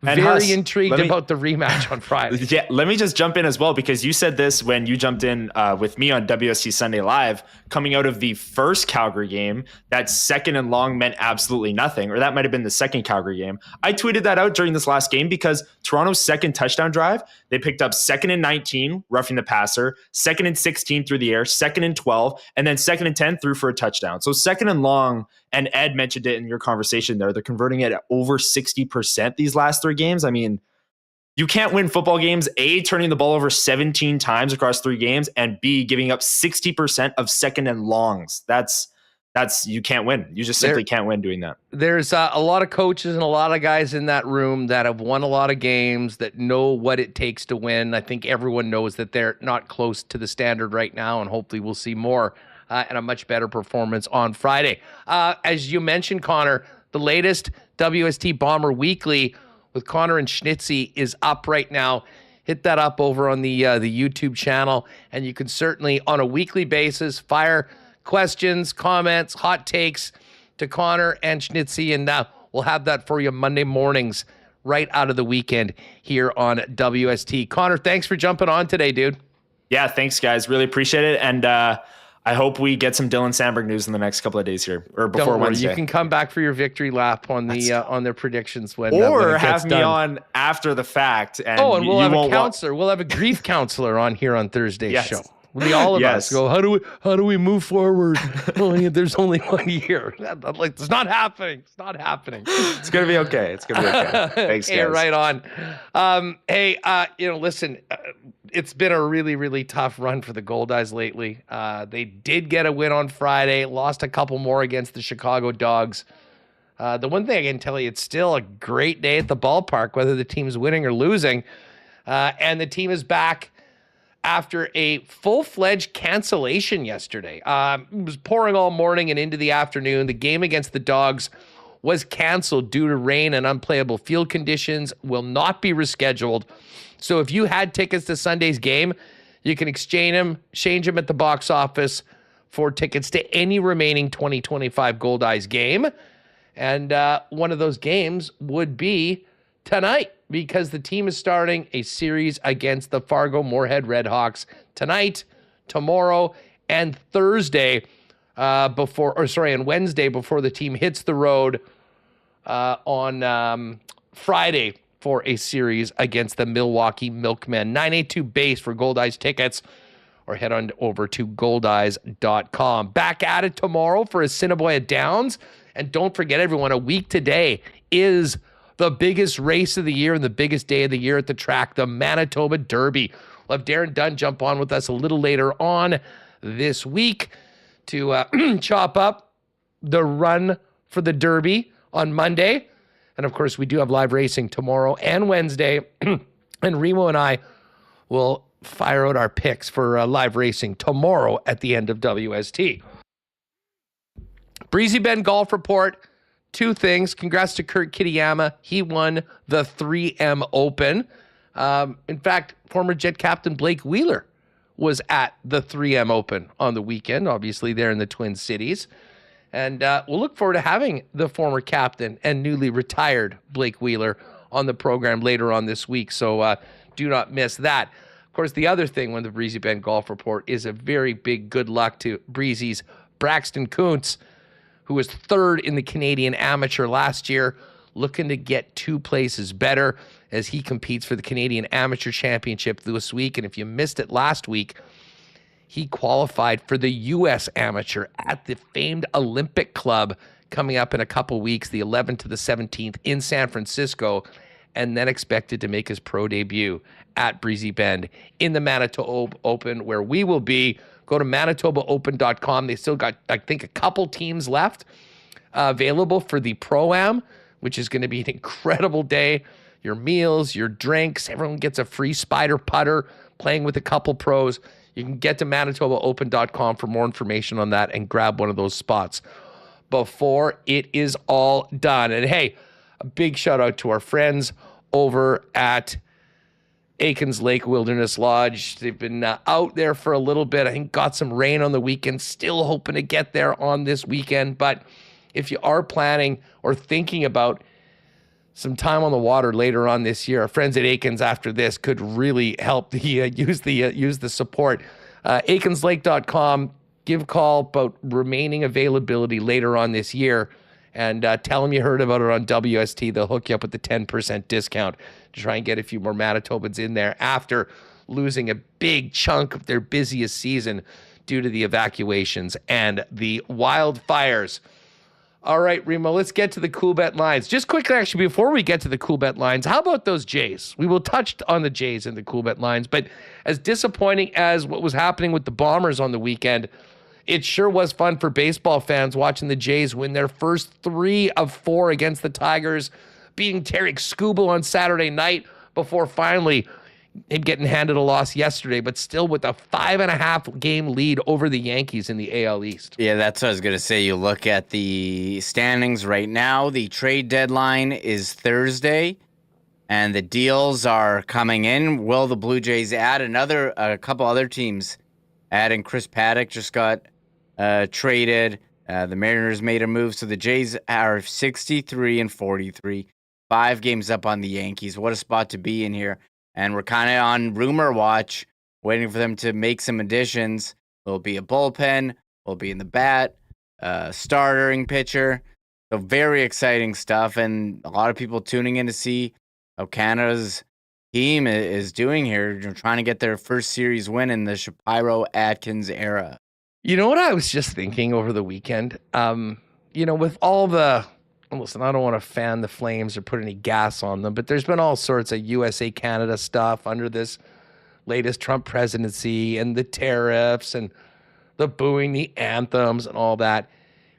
very intrigued about the rematch on Friday. Yeah, let me just jump in as well, because you said this when you jumped in with me on WST Sunday Live, coming out of the first Calgary game, that 2nd and long meant absolutely nothing, or that might have been the second Calgary game. I tweeted that out during this last game because Toronto's second touchdown drive, they picked up 2nd and 19, roughing the passer, 2nd and 16 through the air, 2nd and 12, and then 2nd and 10 through for a touchdown. So 2nd and long, and Ed mentioned it in your conversation there, they're converting it at over 60% these last 3 games. I mean, you can't win football games, A, turning the ball over 17 times across 3 games, and B, giving up 60% of 2nd and longs. That's you can't win. You just simply can't win doing that. There's a lot of coaches and a lot of guys in that room that have won a lot of games, that know what it takes to win. I think everyone knows that they're not close to the standard right now, and hopefully we'll see more and a much better performance on Friday. As you mentioned, Connor, the latest WST Bomber Weekly with Connor and Schnitzy is up right now. Hit that up over on the YouTube channel, and you can certainly, on a weekly basis, fire questions, comments, hot takes to Connor and Schnitzy, and we'll have that for you Monday mornings right out of the weekend here on WST. Connor, thanks for jumping on today, dude. Yeah, thanks, guys. Really appreciate it, and I hope we get some Dylan Samberg news in the next couple of days here, or before Wednesday. You can come back for your victory lap on the on their predictions when have me on after the fact. And we'll have a counselor. We'll have a grief counselor on here on Thursday's show. All of us go, how do we move forward? There's only 1 year. It's not happening. It's not happening. It's gonna be okay. It's gonna be okay. Thanks, guys. Right on. Listen, it's been a really, really tough run for the Goldeyes lately. They did get a win on Friday, lost a couple more against the Chicago Dogs. The one thing I can tell you, it's still a great day at the ballpark, whether the team's winning or losing. And the team is back after a full-fledged cancellation yesterday. It was pouring all morning and into the afternoon. The game against the Dogs was canceled due to rain and unplayable field conditions, will not be rescheduled. So if you had tickets to Sunday's game, you can exchange them at the box office for tickets to any remaining 2025 Goldeyes game. And one of those games would be tonight, because the team is starting a series against the Fargo Moorhead Redhawks tonight, tomorrow, and Thursday and Wednesday before the team hits the road on Friday for a series against the Milwaukee Milkmen. 982 base for Goldeyes tickets, or head on over to goldeyes.com. Back at it tomorrow for Assiniboia Downs. And don't forget, everyone, a week today is the biggest race of the year and the biggest day of the year at the track, the Manitoba Derby. We'll have Darren Dunn jump on with us a little later on this week to chop up the run for the Derby on Monday. And, of course, we do have live racing tomorrow and Wednesday. And Remo and I will fire out our picks for live racing tomorrow at the end of WST. Breezy Bend Golf Report two things. Congrats to Kurt Kitayama. He won the 3M Open. In fact, former Jet captain Blake Wheeler was at the 3M Open on the weekend, obviously there in the Twin Cities. And we'll look forward to having the former captain and newly retired Blake Wheeler on the program later on this week. So do not miss that. Of course, the other thing when the Breezy Bend Golf Report is a very big good luck to Breezy's Braxton Kuntz, who was third in the Canadian Amateur last year, looking to get 2 places better as he competes for the Canadian Amateur Championship this week. And if you missed it last week, he qualified for the U.S. Amateur at the famed Olympic Club coming up in a couple weeks, the 11th to the 17th in San Francisco, and then expected to make his pro debut at Breezy Bend in the Manitoba Open, where we will be. Go to manitobaopen.com. They still got, I think, a couple teams left available for the Pro-Am, which is going to be an incredible day. Your meals, your drinks, everyone gets a free spider putter, playing with a couple pros. You can get to manitobaopen.com for more information on that and grab one of those spots before it is all done. And hey, a big shout out to our friends over at Aikens Lake Wilderness Lodge. They've been out there for a little bit. I think got some rain on the weekend. Still hoping to get there on this weekend. But if you are planning or thinking about some time on the water later on this year, our friends at Aikens after this could really help use the support. AikensLake.com. Give a call about remaining availability later on this year. And tell them you heard about it on WST. They'll hook you up with the 10% discount to try and get a few more Manitobans in there after losing a big chunk of their busiest season due to the evacuations and the wildfires. All right, Remo, let's get to the Coolbet lines. Just quickly, actually, before we get to the Coolbet lines, how about those Jays? We will touch on the Jays and the Coolbet lines, but as disappointing as what was happening with the Bombers on the weekend, it sure was fun for baseball fans watching the Jays win their first 3 of 4 against the Tigers, beating Tarek Skubal on Saturday night before finally him getting handed a loss yesterday, but still with a 5.5 game lead over the Yankees in the AL East. Yeah, that's what I was going to say. You look at the standings right now. The trade deadline is Thursday, and the deals are coming in. Will the Blue Jays add a couple other teams? Adding Chris Paddock just got traded. The Mariners made a move, so the Jays are 63-43, 5 games up on the Yankees. What a spot to be in here. And we're kind of on rumor watch, waiting for them to make some additions. There'll be a bullpen. We'll be in the bat, starting pitcher. So very exciting stuff, and a lot of people tuning in to see how Canada's team is doing here, trying to get their first series win in the Shapiro-Atkins era. You know what I was just thinking over the weekend? With all the... Listen, I don't want to fan the Flames or put any gas on them, but there's been all sorts of USA-Canada stuff under this latest Trump presidency and the tariffs and the booing the anthems and all that.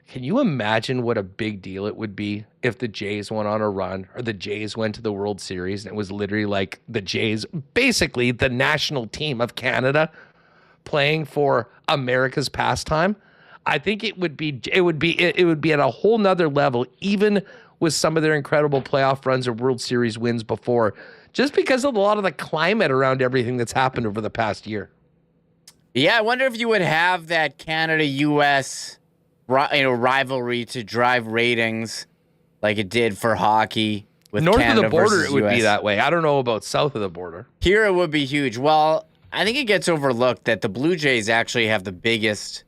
Can you imagine what a big deal it would be if the Jays went on a run or the Jays went to the World Series and it was literally like the Jays, basically the national team of Canada, playing for America's pastime? I think it would be at a whole nother level, even with some of their incredible playoff runs or World Series wins before, just because of a lot of the climate around everything that's happened over the past year. Yeah, I wonder if you would have that Canada-U.S. rivalry to drive ratings like it did for hockey. With North Canada of the border, it would US. be that way. I don't know about south of the border. Here, it would be huge. Well, I think it gets overlooked that the Blue Jays actually have the biggest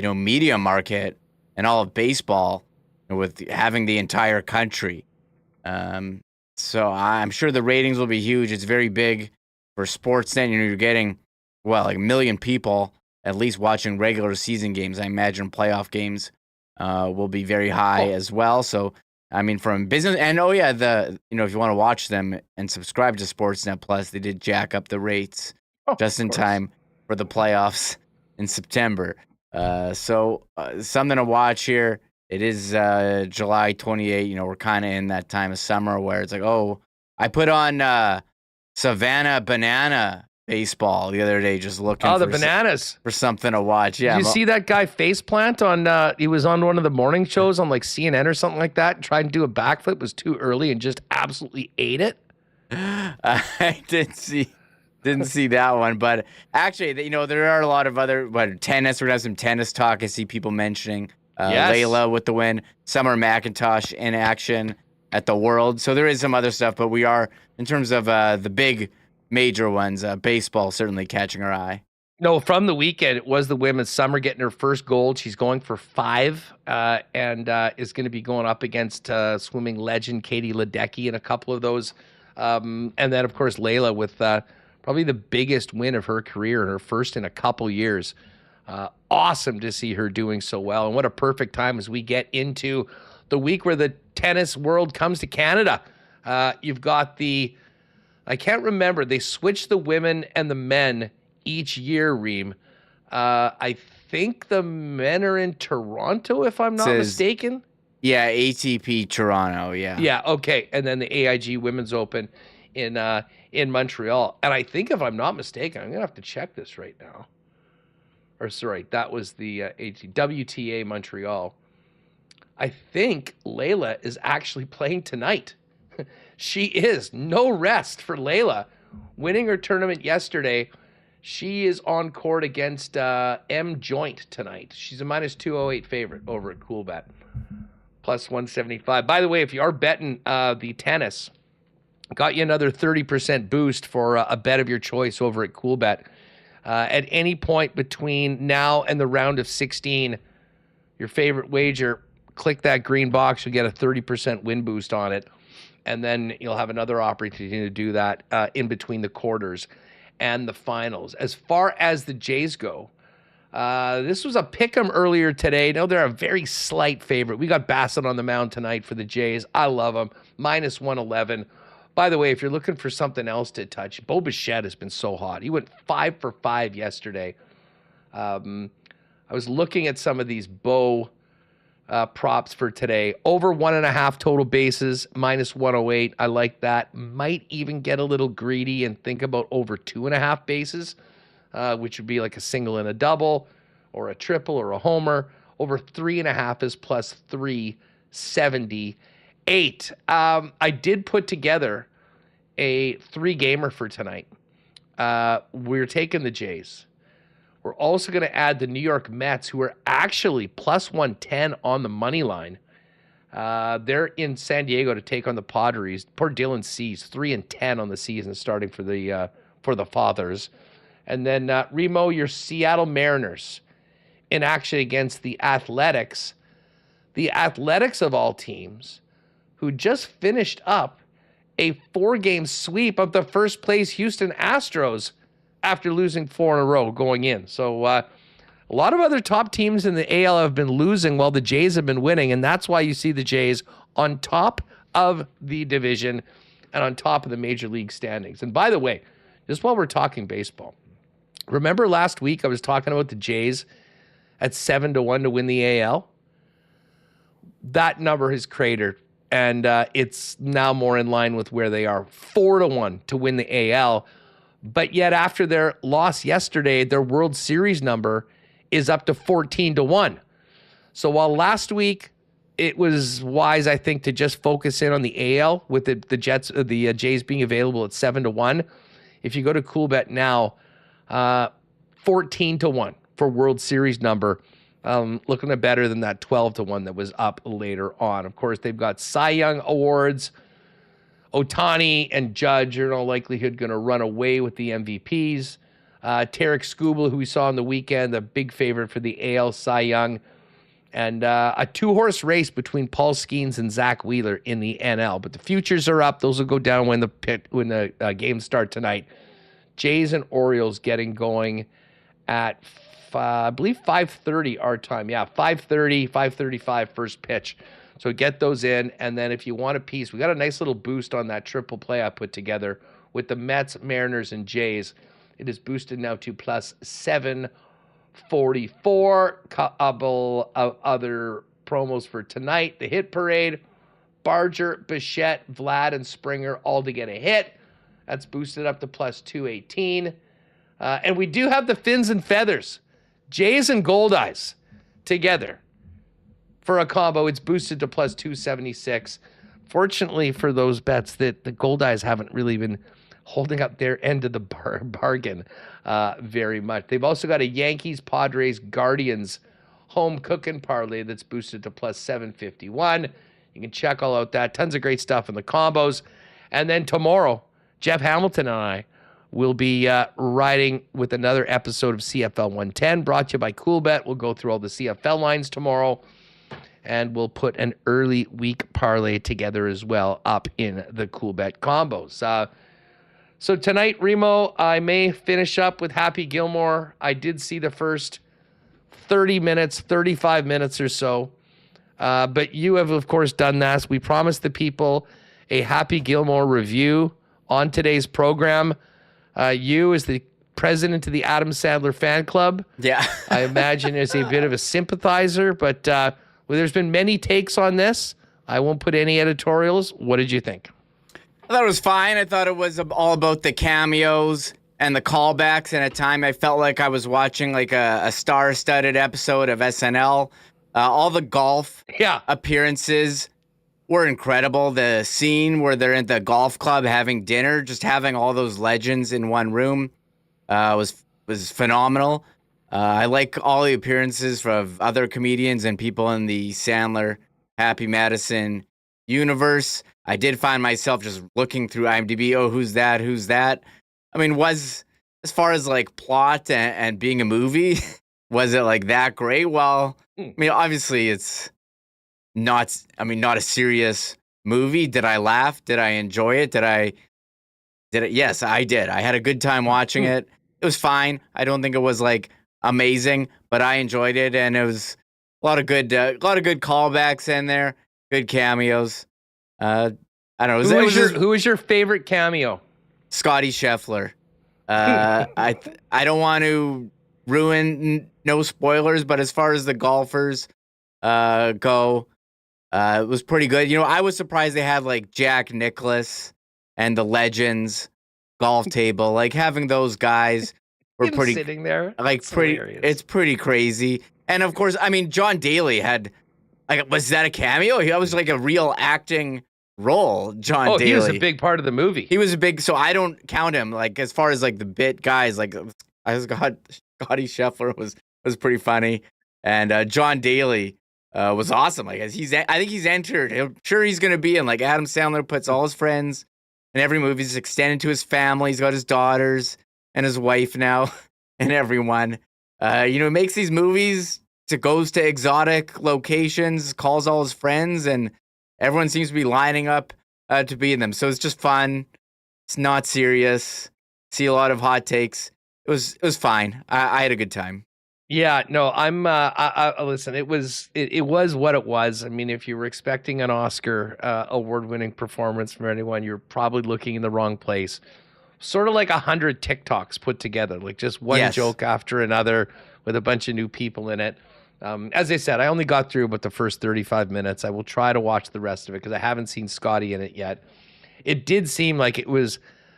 media market in all of baseball, with having the entire country. So I'm sure the ratings will be huge. It's very big for Sportsnet. You're getting, like 1 million people at least watching regular season games. I imagine playoff games will be very high as well. So, I mean, from business, and if you want to watch them and subscribe to Sportsnet Plus, they did jack up the rates just in time for the playoffs in September. So something to watch here. It is July 28. We're kind of in that time of summer where it's like, I put on Savannah Banana baseball the other day, just looking Oh, the bananas. for something to watch. Yeah. Did you see that guy faceplant on, he was on one of the morning shows on like CNN or something like that, and tried to do a backflip, was too early and just absolutely ate it? I didn't see that one, but actually, there are a lot of other, tennis. We're going to have some tennis talk. I see people mentioning Yes. Layla with the win, Summer McIntosh in action at the World. So there is some other stuff, but we are, in terms of the big major ones, baseball certainly catching our eye. No, from the weekend, it was the women's. Summer getting her first gold. She's going for 5 and is going to be going up against swimming legend Katie Ledecky in a couple of those. And then, of course, Layla with probably the biggest win of her career and her first in a couple years. Awesome to see her doing so well. And what a perfect time as we get into the week where the tennis world comes to Canada. You've got I can't remember, they switched the women and the men each year, Reem. I think the men are in Toronto, if I'm not mistaken. Yeah, ATP Toronto, yeah. Yeah, okay. And then the AIG Women's Open in Montreal. And I think, if I'm not mistaken, I'm going to have to check this right now. Or sorry, that was the WTA Montreal. I think Layla is actually playing tonight. She is. No rest for Layla. Winning her tournament yesterday. She is on court against M. Joint tonight. She's a -208 favorite over at Coolbet. +175. By the way, if you are betting the tennis, got you another 30% boost for a bet of your choice over at Coolbet. At any point between now and the round of 16, your favorite wager, click that green box, you'll get a 30% win boost on it. And then you'll have another opportunity to do that in between the quarters and the finals. As far as the Jays go, this was a pick'em earlier today. No, they're a very slight favorite. We got Bassett on the mound tonight for the Jays. I love them. -111. By the way, if you're looking for something else to touch, Bo Bichette has been so hot. He went 5 for 5 yesterday. I was looking at some of these Bo props for today. Over 1.5 total bases, -108. I like that. Might even get a little greedy and think about over 2.5 bases, which would be like a single and a double, or a triple or a homer. Over 3.5 is +378. I did put together a 3-gamer for tonight. We're taking the Jays. We're also going to add the New York Mets, who are actually +110 on the money line. They're in San Diego to take on the Padres. Poor Dylan Cease, 3-10 on the season, starting for the Fathers. And then Remo, your Seattle Mariners in action against the Athletics. The Athletics of all teams, who just finished up a 4-game sweep of the first place Houston Astros after losing 4 in a row going in. So a lot of other top teams in the AL have been losing while the Jays have been winning, and that's why you see the Jays on top of the division and on top of the major league standings. And by the way, just while we're talking baseball, remember last week I was talking about the Jays at 7-1 to win the AL? That number has cratered, and it's now more in line with where they are, 4-1 to win the AL. But yet after their loss yesterday, their World Series number is up to 14-1. So while last week it was wise, I think, to just focus in on the AL with the Jays being available at 7-1, if you go to Coolbet now, 14-1 for World Series number. Looking at better than that 12-1 that was up later on. Of course, they've got Cy Young awards. Ohtani and Judge are in all likelihood going to run away with the MVPs. Tarek Skubal, who we saw on the weekend, the big favorite for the AL Cy Young. And a 2-horse race between Paul Skeens and Zach Wheeler in the NL. But the futures are up. Those will go down when the games start tonight. Jays and Orioles getting going at I believe 5:30 our time. Yeah, 5:30, 5:35 first pitch. So get those in, and then if you want a piece, we got a nice little boost on that triple play I put together with the Mets, Mariners, and Jays. It is boosted now to +744. Couple of other promos for tonight. The hit parade, Barger, Bichette, Vlad, and Springer all to get a hit. That's boosted up to +218. And we do have the Fins and Feathers, Jays and Goldeyes together for a combo. It's boosted to plus 276. Fortunately for those bets, that the Goldeyes haven't really been holding up their end of the bargain very much. They've also got a Yankees, Padres, Guardians home cooking parlay that's boosted to plus 751. You can check all out that. Tons of great stuff in the combos. And then tomorrow, Jeff Hamilton and I will be riding with another episode of CFL 110, brought to you by Coolbet. We'll go through all the CFL lines tomorrow, and we'll put an early week parlay together as well up in the Coolbet combos. So tonight, Remo, I may finish up with Happy Gilmore. I did see the first 30 minutes, 35 minutes or so. But you have, of course, done that. We promised the people a Happy Gilmore review on today's program. You, as the president of the Adam Sandler fan club, I imagine is a bit of a sympathizer, but there's been many takes on this. I won't put any editorials. What did you think? I thought it was fine. I thought it was all about the cameos and the callbacks, and at time I felt like I was watching like a star-studded episode of SNL. All the golf appearances were incredible. The scene where they're at the golf club having dinner, just having all those legends in one room was phenomenal. I like all the appearances of other comedians and people in the Sandler Happy Madison universe. I did find myself just looking through IMDb. Oh, who's that? Who's that? I mean, as far as like plot and being a movie, was it like that great? Well, I mean, obviously it's not a serious movie. Did I laugh? Did I enjoy it? Did it? Yes, I did. I had a good time watching it. It was fine. I don't think it was like amazing, but I enjoyed it, and it was a lot of good callbacks in there, good cameos. I don't know. Who was your favorite cameo? Scotty Scheffler. I don't want to ruin no spoilers, but as far as the golfers go, it was pretty good. You know, I was surprised they had like Jack Nicklaus and the Legends golf table, like having those guys were pretty sitting there, like pretty. Hilarious. It's pretty crazy. And of course, I mean, John Daly had like, was that a cameo? That was like a real acting role. John Daly. He was a big part of the movie. He was a big, so I don't count him like as far as like the bit guys. Like Scotty Scheffler was pretty funny, and John Daly was awesome. Like I think he's entered. I'm sure he's gonna be in like Adam Sandler puts all his friends in every movie. He's extended to his family. He's got his daughters and his wife now, and everyone. He makes these movies. Goes to exotic locations, calls all his friends, and everyone seems to be lining up to be in them. So it's just fun. It's not serious. See a lot of hot takes. It was fine. I had a good time. Yeah, no, listen, it was what it was. I mean, if you were expecting an Oscar award-winning performance from anyone, you're probably looking in the wrong place. Sort of like 100 TikToks put together, like just one joke after another with a bunch of new people in it. As I said, I only got through about the first 35 minutes. I will try to watch the rest of it because I haven't seen Scotty in it yet. It did seem like it was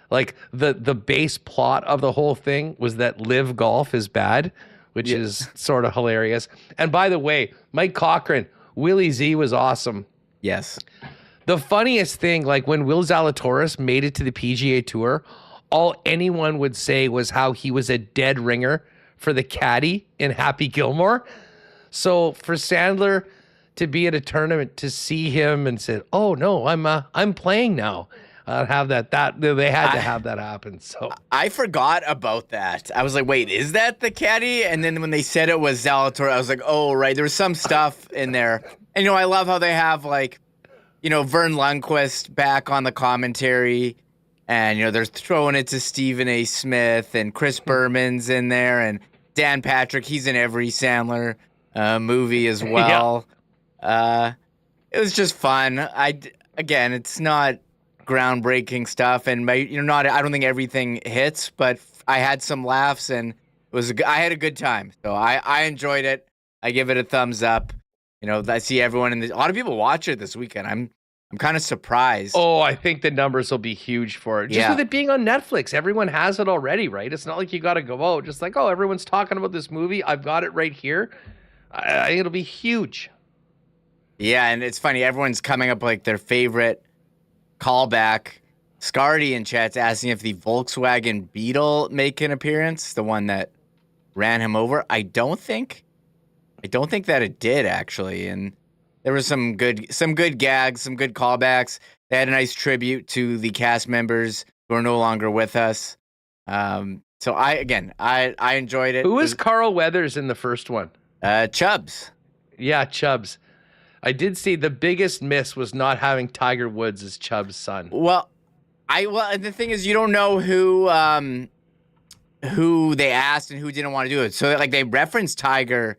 like the base plot of the whole thing was that live golf is bad, which is sort of hilarious. And by the way, Mike Cochran, Willie Z was awesome. Yes. The funniest thing, like when Will Zalatoris made it to the PGA Tour, all anyone would say was how he was a dead ringer for the caddy in Happy Gilmore. So for Sandler to be at a tournament to see him and say, "Oh no, I'm playing now," have that they had to have that happen. So I forgot about that. I was like, "Wait, is that the caddy?" And then when they said it was Zalator, I was like, "Oh right, there was some stuff in there." And I love how they have like, Vern Lundquist back on the commentary, and they're throwing it to Stephen A. Smith and Chris Berman's in there, and Dan Patrick. He's in every Sandler movie as well. It was just fun. Again, it's not groundbreaking stuff, and I don't think everything hits, but I had some laughs, and I had a good time. So I enjoyed it. I give it a thumbs up. I see everyone a lot of people watch it this weekend. I'm I'm kind of surprised. Oh, I think the numbers will be huge for it. Just with it being on Netflix, everyone has it already, right? It's not like you got to go out. Just like, oh, everyone's talking about this movie. I've got it right here. It'll be huge. Yeah, and it's funny. Everyone's coming up like their favorite callback. Scardy in chat's asking if the Volkswagen Beetle make an appearance, the one that ran him over. I don't think that it did, actually. And there was some good gags, some good callbacks. They had a nice tribute to the cast members who are no longer with us. So I enjoyed it. Who was Carl Weathers in the first one? Chubbs. Yeah, Chubbs. I did see the biggest miss was not having Tiger Woods as Chubbs' son. Well, the thing is, you don't know who they asked and who didn't want to do it. So like they referenced Tiger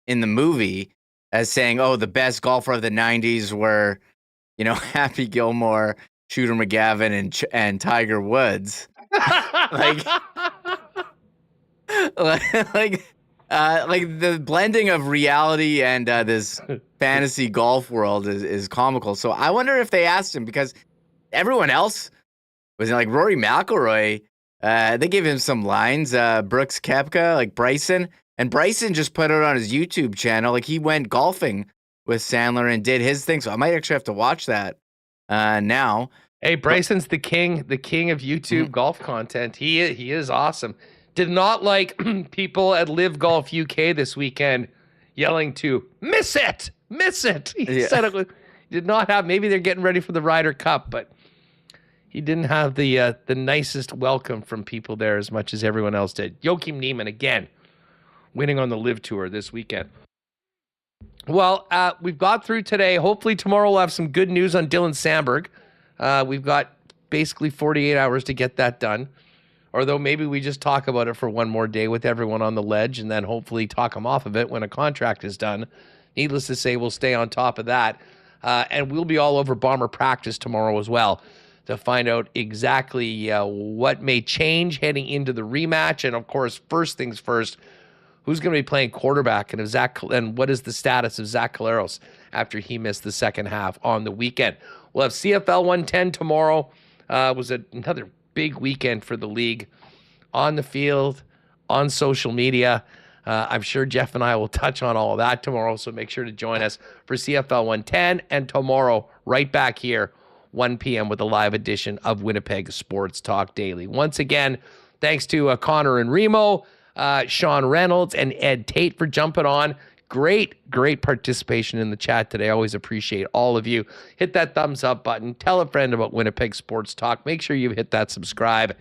in the movie as saying, "Oh, the best golfer of the '90s were, Happy Gilmore, Shooter McGavin, and Tiger Woods." like the blending of reality and this fantasy golf world is comical. So I wonder if they asked him, because everyone else was like Rory McIlroy. They gave him some lines. Brooks Koepka, like Bryson. And Bryson just put it on his YouTube channel. Like he went golfing with Sandler and did his thing. So I might actually have to watch that now. Hey, Bryson's the king of YouTube golf content. He is awesome. Did not like people at Live Golf UK this weekend yelling to miss it. He said it did not have. Maybe they're getting ready for the Ryder Cup, but he didn't have the nicest welcome from people there as much as everyone else did. Joachim Neiman again, winning on the Live Tour this weekend. Well, we've got through today. Hopefully tomorrow we'll have some good news on Dylan Samberg. We've got basically 48 hours to get that done. Although maybe we just talk about it for one more day with everyone on the ledge and then hopefully talk them off of it when a contract is done. Needless to say, we'll stay on top of that. And we'll be all over Bomber practice tomorrow as well to find out exactly what may change heading into the rematch. And, of course, first things first, who's going to be playing quarterback and what is the status of Zach Collaros after he missed the second half on the weekend. We'll have CFL 110 tomorrow. Was another big weekend for the league on the field, on social media. I'm sure Jeff and I will touch on all of that tomorrow, so make sure to join us for CFL 110 and tomorrow right back here, 1 p.m. with a live edition of Winnipeg Sports Talk Daily. Once again, thanks to Connor and Remo, Sean Reynolds, and Ed Tait for jumping on. Great participation in the chat today. I always appreciate all of you. Hit that thumbs up button. Tell a friend about Winnipeg Sports Talk. Make sure you hit that subscribe.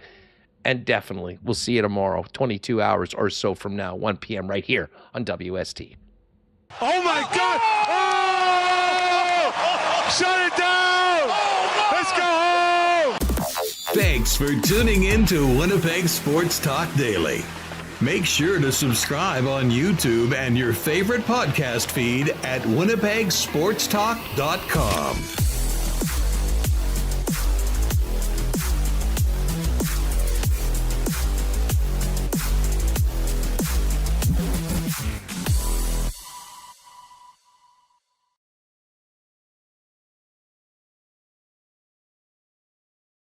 And definitely, we'll see you tomorrow, 22 hours or so from now, 1 p.m. right here on WST. Oh, my God! Oh! Shut it down! Let's go home! Thanks for tuning in to Winnipeg Sports Talk Daily. Make sure to subscribe on YouTube and your favorite podcast feed at winnipegsportstalk.com.